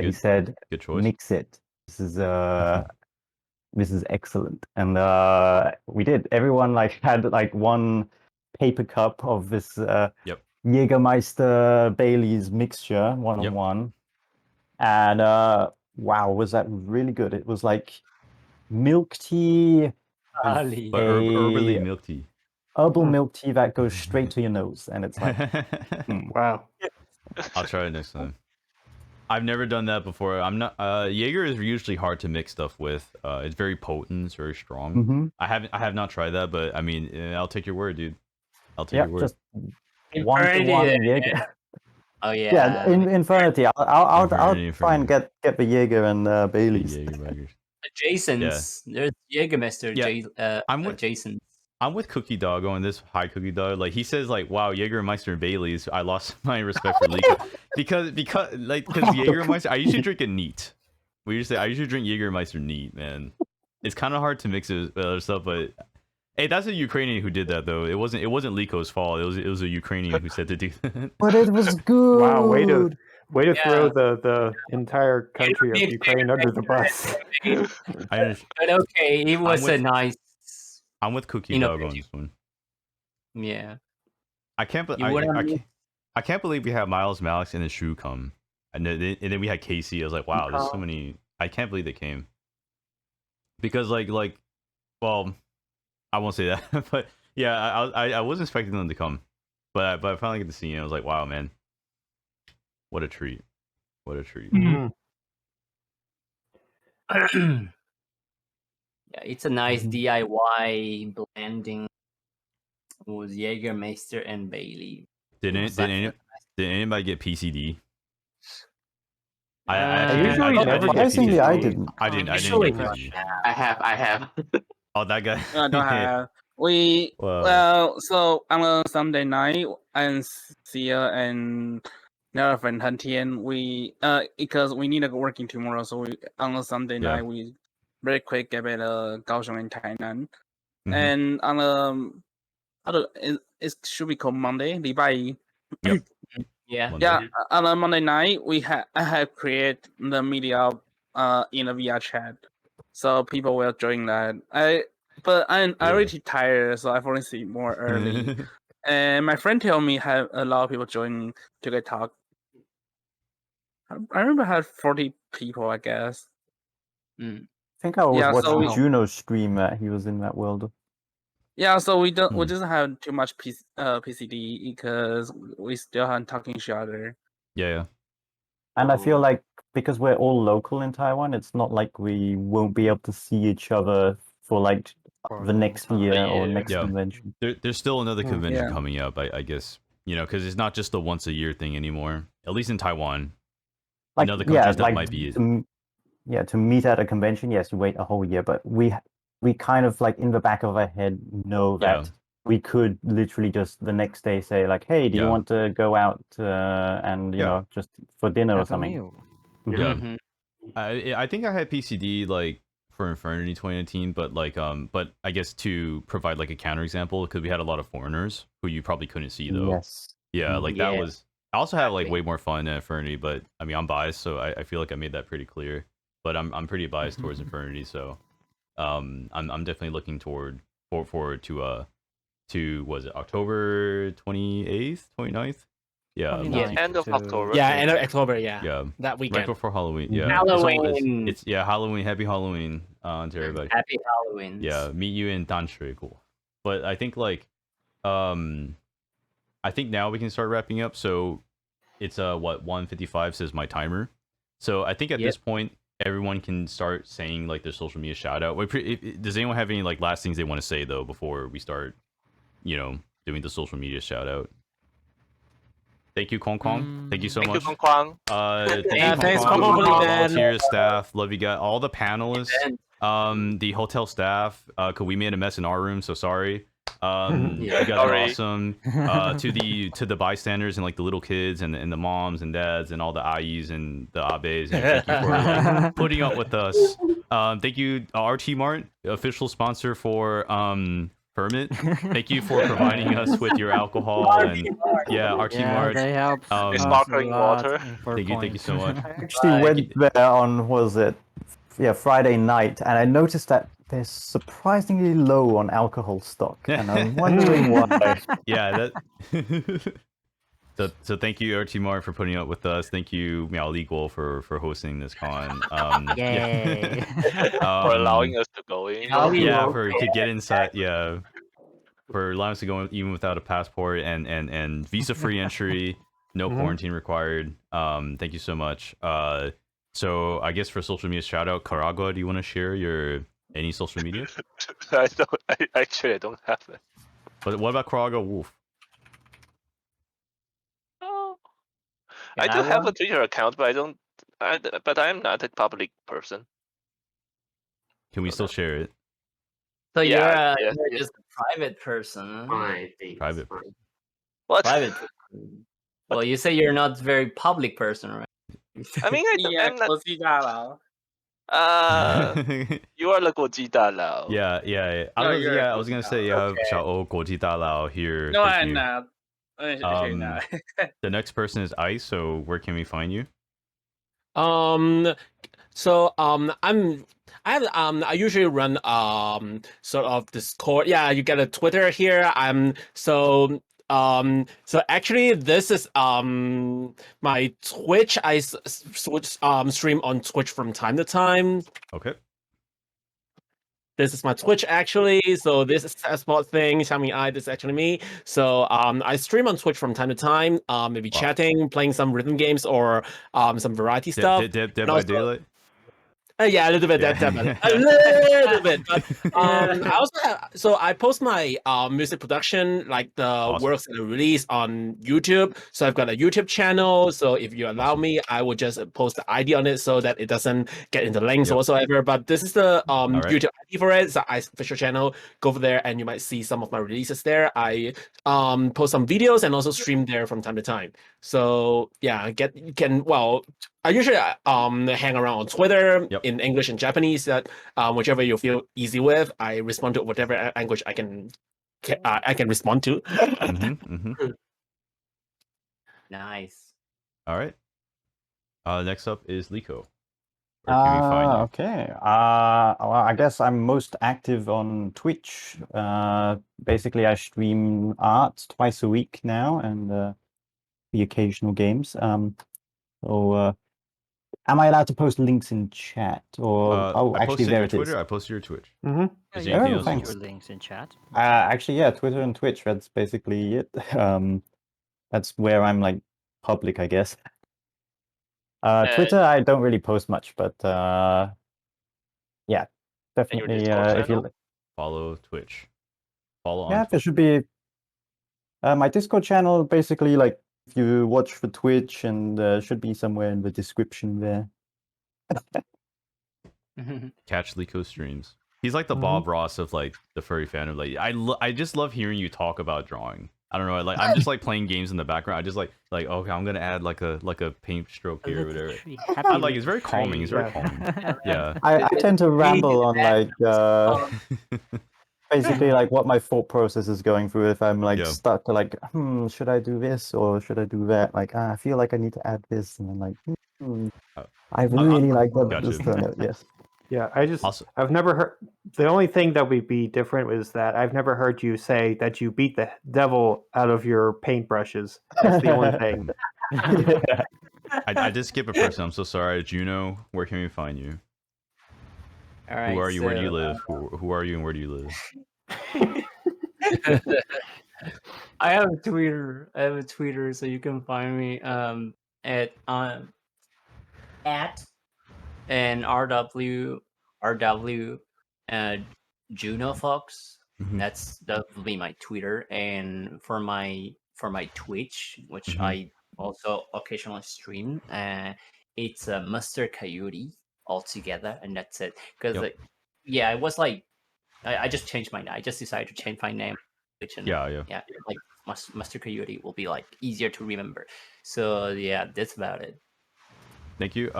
he said, Good choice. mix it. This is excellent. And we did. Everyone like had like one paper cup of this Jägermeister Bailey's mixture, one. And wow, was that really good. It was like milk tea. But herbally milk tea. Herbal milk tea that goes straight to your nose. And it's like, wow. I'll try it next time. I've never done that before. I'm not. Jaeger is usually hard to mix stuff with. It's very potent. It's very strong. I have not tried that, but I mean, I'll take your word, dude. I'll take your word. Just 1-to-1 Jaeger. Oh yeah. Yeah, Infinity. I'll try and get the Jaeger and Bailey's. Jason's. There's Jägermeister. I'm with Jason's. I'm with Cookie Dog on this. Hi, Cookie Dog. Like he says, like, wow, Jägermeister and Bailey's. I lost my respect for Liko because Jägermeister. I usually drink it neat. I usually drink Jägermeister neat, man. It's kind of hard to mix it with other stuff, but hey, that's a Ukrainian who did that though. It wasn't Liko's fault. It was a Ukrainian who said to do that. But it was good. Wow, way to throw the entire country of Ukraine under the bus. But okay, it was a nice. I'm with Cookie Dog on this one. Yeah. I can't believe we have Miles, Malix, and the Shoe come. And then we had Casey. I was like, wow, there's so many. I can't believe they came. Because well, I won't say that, but yeah, I wasn't expecting them to come, but I finally get to see it. I was like, wow, man, what a treat! What a treat! Yeah, it's a nice DIY blending with Jägermeister and Bailey. Did anybody get PCD? Surprisingly, I didn't. I didn't get PCD. I have. Oh, that guy. I don't have. So on a Sunday night, and Sia and another friend Han Tian, we because we need to go working tomorrow, so we on a Sunday night we very quick get at Kaohsiung and Tainan, and on it should be called Monday, 礼拜一. Yep. Yeah. On a Monday night, I have created the media in a VR chat, so people will join that. I'm already tired, so I've only seen more early. And my friend told me have a lot of people join to get talk. I remember I had 40 people, I guess. I think I was watching Juno's stream. He was in that world. Yeah, so we doesn't have too much PCD because we still haven't talking to each other. Yeah. And I feel like because we're all local in Taiwan, it's not like we won't be able to see each other for like the next year or next convention. There's still another convention coming up, I guess. Because it's not just a once a year thing anymore. At least in Taiwan. Like, in other countries that might be it. To meet at a convention, yes, you wait a whole year, but we kind of like in the back of our head know that we could literally just the next day say like, hey, do you want to go out and you know just for dinner or something? I think I had PCD like for Infernity 2019, but but I guess to provide like a counterexample because we had a lot of foreigners who you probably couldn't see though. Yes. Yeah, that was. I also have like way more fun in Infernity, but I mean I'm biased, so I feel like I made that pretty clear. But I'm pretty biased towards Infernity, so I'm definitely looking forward to was it October 28th, 29th? Yeah, 29th end of to- October. Yeah, end of October. Yeah, yeah, that right weekend. before Halloween. Mhm. Yeah, Halloween. It's Halloween. Happy Halloween to everybody. Happy Halloween. Yeah, meet you in Danshui. Cool. But I think like, I think now we can start wrapping up. So it's 1:55 says my timer. So I think at Yep. this point everyone can start saying like their social media shout out. Does anyone have any like last things they want to say though before we start, doing the social media shout out? Thank you, Kong Kong. Thank you so Thank much. you, Kong Kwang. Thanks, Kong Kong Kong, for the event. volunteers, staff, love you guys, all the panelists, the hotel staff. Cause we made a mess in our room, so sorry. You guys are Sorry. awesome. To the bystanders and like the little kids and the moms and dads and all the ayis and the abes. And thank you for like putting up with us. Thank you, RT Mart, official sponsor for FurMIT. Thank you for providing us with your alcohol and RT Yeah, Mart. they help. It's us sparkling a lot water. for Thank you points. so much. I actually went there on, was it, Friday night, and I noticed that they're surprisingly low on alcohol stock, and I'm wondering why. Yeah, that. So thank you, RT Mart, for putting up with us. Thank you, Miaoli for hosting this con. Yay. For allowing us to go in. To get inside. Yeah, for allowing us to go even without a passport and visa free entry, no quarantine required. Thank you so much. So I guess for social media shout out, Caragua, do you want to share any social media? I don't have it. But what about Caragua Wolf? Oh. Can I do I have one? a Twitter account, but but I'm not a public person. Can we still share it? So Yeah, you're, yes, you're yes. just a private person. Fine, it's Private. fine. What? Private. Well, you say you're not very public person, right? I mean, Yeah, I'm not. 国际大佬。 You are the 国际大佬. Yeah. No, you're a I was gonna say you have Okay. Xiao Guoji Dalao here. No, Thank I'm you. not. You're not. The next person is Ice. So where can we find you? So I usually run sort of Discord. Yeah, you get a Twitter here. So actually this is my Twitch. I stream on Twitch from time to time. Okay. This is my Twitch actually. So this is a spot thing. Xiaomi this is actually me. So I stream on Twitch from time to time. Maybe chatting, playing some rhythm games or some variety stuff. Dead And by also- Daylight. Yeah, a little bit. Yeah. A little bit. But I also have, I post my music production, like the works that I release on YouTube. So I've got a YouTube channel. So if you allow me, I will just post the ID on it so that it doesn't get into links or whatsoever. But this is the YouTube ID for it. It's the Ice official channel. Go over there and you might see some of my releases there. I post some videos and also stream there from time to time. So yeah, I usually hang around on Twitter in English and Japanese. That whichever you feel easy with, I respond to whatever language I can respond to. Nice. All right. Next up is Liko. Where can we find you? Okay. Well, I guess I'm most active on Twitch. Basically, I stream art twice a week now, and the occasional games. Am I allowed to post links in chat? Or I actually, posted there your it is. Twitter. I posted your Twitch. Yeah, Is you there anything can else? thanks. post your links in chat. Actually, yeah, Twitter and Twitch. That's basically it. That's where I'm like public, I guess. Twitter, I don't really post much, but yeah, definitely. If you follow Twitch, follow on. Yeah, there should be my Discord channel. Basically, like if you watch for Twitch, and should be somewhere in the description there. Catch Liko streams. He's like the Bob Ross of like the furry fandom. Like I just love hearing you talk about drawing. I don't know. Like I'm just like playing games in the background. I just like okay, I'm gonna add like a paint stroke here or whatever. I like it's very calming. It's very calming. Yeah. I tend to ramble on like basically like what my thought process is going through. If I'm like stuck to like, should I do this or should I do that? Like I feel like I need to add this, and then like, I really like what this turned out. Yes. Yeah, Also, I've never heard. The only thing that would be different is that I've never heard you say that you beat the devil out of your paintbrushes. That's the only thing. I did skip a person. I'm so sorry, Juno. Where can we find you? All right. Who are you? Where do you so, live? Who are you and where do you live? I have a Twitter. So you can find me at and RW Juno Fox. Mhm. That will be my Twitter, and for my Twitch, which Mhm. I also occasionally stream, it's Mustard Coyote altogether, and that's it. Because Yep. yeah, it was like I just changed my name. I just decided to change my name, which and Yeah. like Mustard Coyote will be like easier to remember. So yeah, that's about it. Thank you.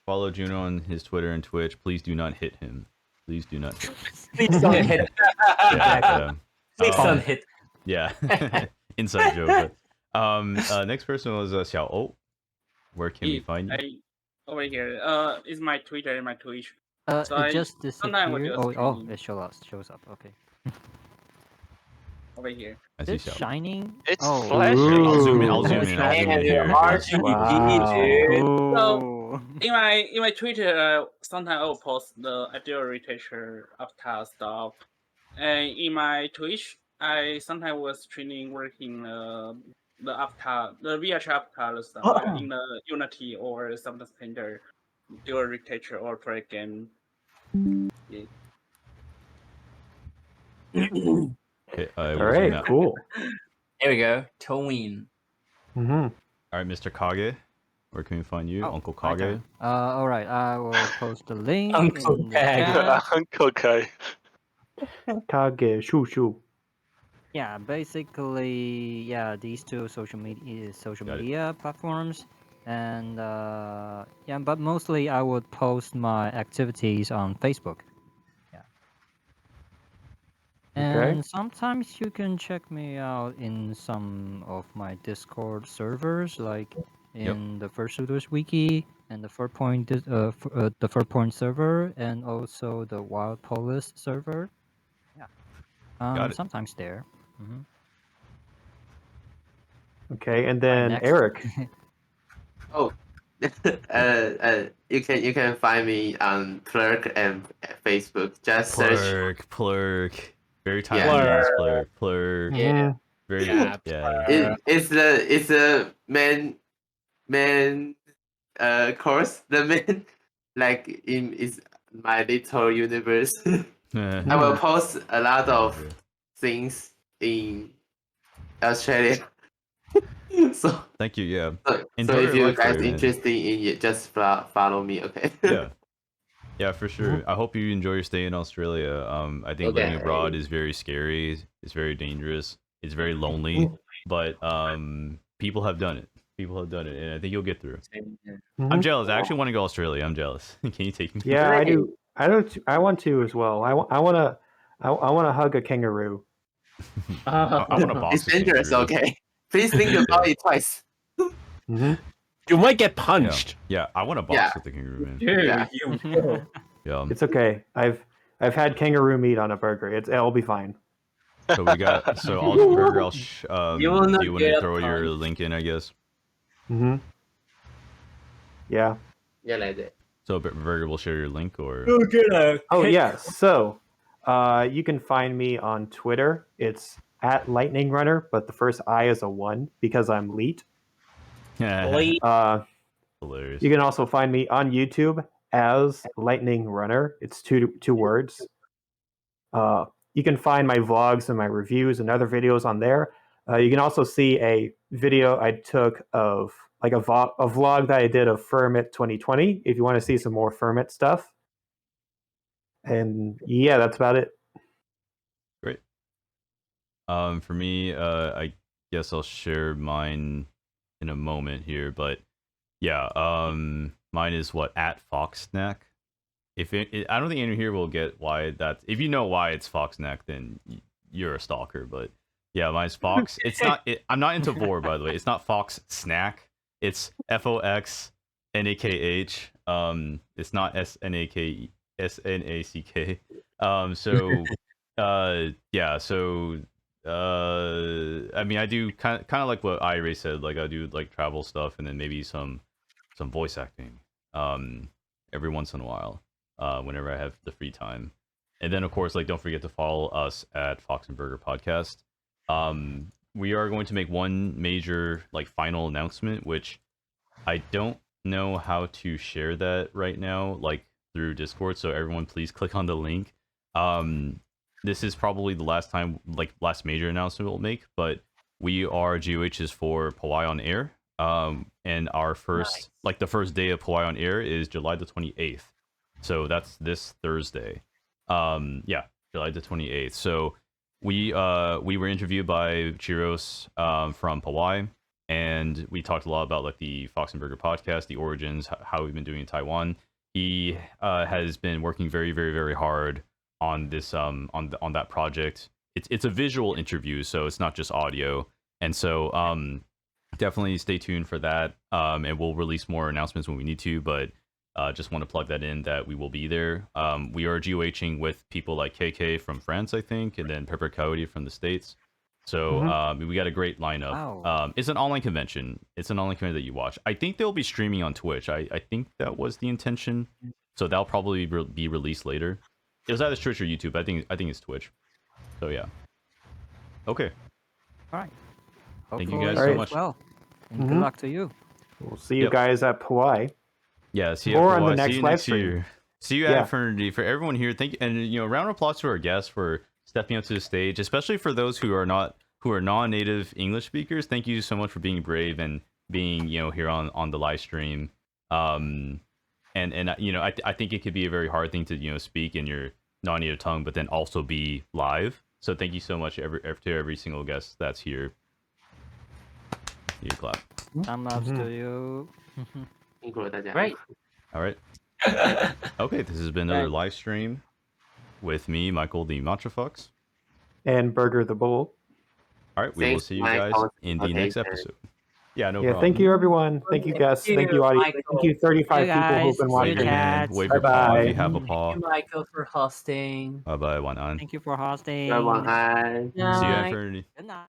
Follow Juno on his Twitter and Twitch. Please do not hit him. Please do not hit him. Please don't hit. Yeah. Please don't hit. Yeah. Inside joke. But next person was Xiao O. Where can we find you? Over here. Is my Twitter and my Twitch. So It just sometimes I disappeared. will Oh, stream it shows up. Okay. over here. I see It's Xiao. shining. It's Oh. flashing. I'll zoom in. Ooh. I'll zoom in. I'll zoom in Man, here. RGB, dude. Ooh. In my Twitter, sometimes I will post the ideal retoucher avatar stuff, and in my Twitch, I sometimes was streaming working the avatar, the VH avatar stuff in the Unity or some Painter, dual retoucher or for a game. Yeah. Okay, All we'll zoom right, out. cool. There we go. Towing. Mm-hmm. All right, Mr. Kage. Where can we find you? Oh, Uncle my Kage. turn. All right. I will post the link Uncle in the Kage. chat. Uncle Kai. Kage, shoo. Yeah, basically, yeah, these two social Got it. media platforms, and yeah, but mostly I would post my activities on Facebook. Yeah. Okay. And sometimes you can check me out in some of my Discord servers, like in the Fursuiters Wiki and the the FurPoint server, and also the Wild Polis server. Yeah. Got it. Sometimes there. Mm-hmm. Okay, and then next. Eric. Oh, you can find me on Plurk and Facebook. Just search. Plurk. Very tiny Yeah. names, Plurk. Mhm. Very Yeah, yeah. It's the main course. The main like is my little universe. I will post a lot of things in Australia. So Thank you. Yeah. so Enjoy if your you life guys there, man. interested in it, just follow me, okay? Yeah, for sure. I hope you enjoy your stay in Australia. I think living abroad is very scary. It's very dangerous. It's very lonely. But people have done it. And I think you'll get through. I'm jealous. I actually want to go to Australia. I'm jealous. Can you take me? Yeah, I do. I want to as well. I want to hug a kangaroo. I want to box. It's dangerous, okay? Please think about it twice. Mm-hmm. You might get punched. Yeah, I want to box with the kangaroo, man. Dude, Yeah. you will. Yeah. It's okay. I've had kangaroo meat on a burger. It'll be fine. So we got Burger. I'll You will not do you want to get throw your punched. link in? I guess. Mm-hmm. Yeah. Yeah, like that. So Burger will share your link or. Oh yeah. So, you can find me on Twitter. It's at Lightning Runner, but the first I is a 1 because I'm Leet. Lee. Hilarious. You can also find me on YouTube as Lightning Runner. It's two words. You can find my vlogs and my reviews and other videos on there. You can also see a video I took of like a vlog that I did of FurMIT 2020 if you want to see some more FurMIT stuff. And yeah, that's about it. Great. For me, I guess I'll share mine in a moment here, but yeah, mine is at Foxsnack. I don't think anyone here will get why that's. If you know why it's Foxsnack, then you're a stalker. But yeah, mine's Fox. It's not. I'm not into vor, by the way. It's not Fox Snack. It's FOX NAKH. It's not SNACK. So yeah. So I mean, I do kind of like what Iray said. Like I do like travel stuff, and then maybe some voice acting. Every once in a while. Whenever I have the free time. And then, of course, like don't forget to follow us at Fox and Burger Podcast. We are going to make one major like final announcement, which I don't know how to share that right now, like through Discord. So everyone, please click on the link. This is probably the last last major announcement we'll make, but we are GOHs for Pawai on Air. And our first the first day of Pawai on Air is July the 28th. So that's this Thursday. Yeah, July the 28th. So we were interviewed by Chiros from Pawai, and we talked a lot about like the Fox and Burger podcast, the origins, how we've been doing in Taiwan. He has been working very, very, very hard on this on that project. It's a visual interview, so it's not just audio. And so definitely stay tuned for that. And we'll release more announcements when we need to, but just want to plug that in that we will be there. We are GOHing with people like KK from France, I think, and then Pepper Coyote from the States. So we got a great lineup. Wow. It's an online convention. It's an online convention that you watch. I think they'll be streaming on Twitch. I think that was the intention. So that'll probably be released later. It was either Twitch or YouTube. I think it's Twitch. So yeah. Okay. All right. Thank you Hopefully guys so it much. goes well. And good luck to you. We'll see you guys at Pawai. Yeah, see you Or at on the Pawai. next See you live next stream. year. See you at Infinity. For everyone here, thank you, and round of applause to our guests for stepping up to the stage, especially for those who are non-native English speakers. Thank you so much for being brave and being here on the live stream. And I think it could be a very hard thing to speak in your non-native tongue, but then also be live. So thank you so much to every single guest that's here. You clap. Time lapse to you. 辛苦了大家。 Right. All right. Okay, this has been another live stream with me, Michael the Matcha Fox. And Burger the Bull. All right, we will Thanks, see you Mike. guys in the next episode. Yeah, no problem. Thank you, everyone. Thank you, guests. Thank you, audience. Thank you, 35 You people guys. who've been See you, Wave watching. your hand, cats. wave your paw if Bye-bye. you have a paw. Thank you, Michael, for hosting. Bye bye, 晚安. Thank you for hosting. 晚安。 See you at Night. Infinity. Good night.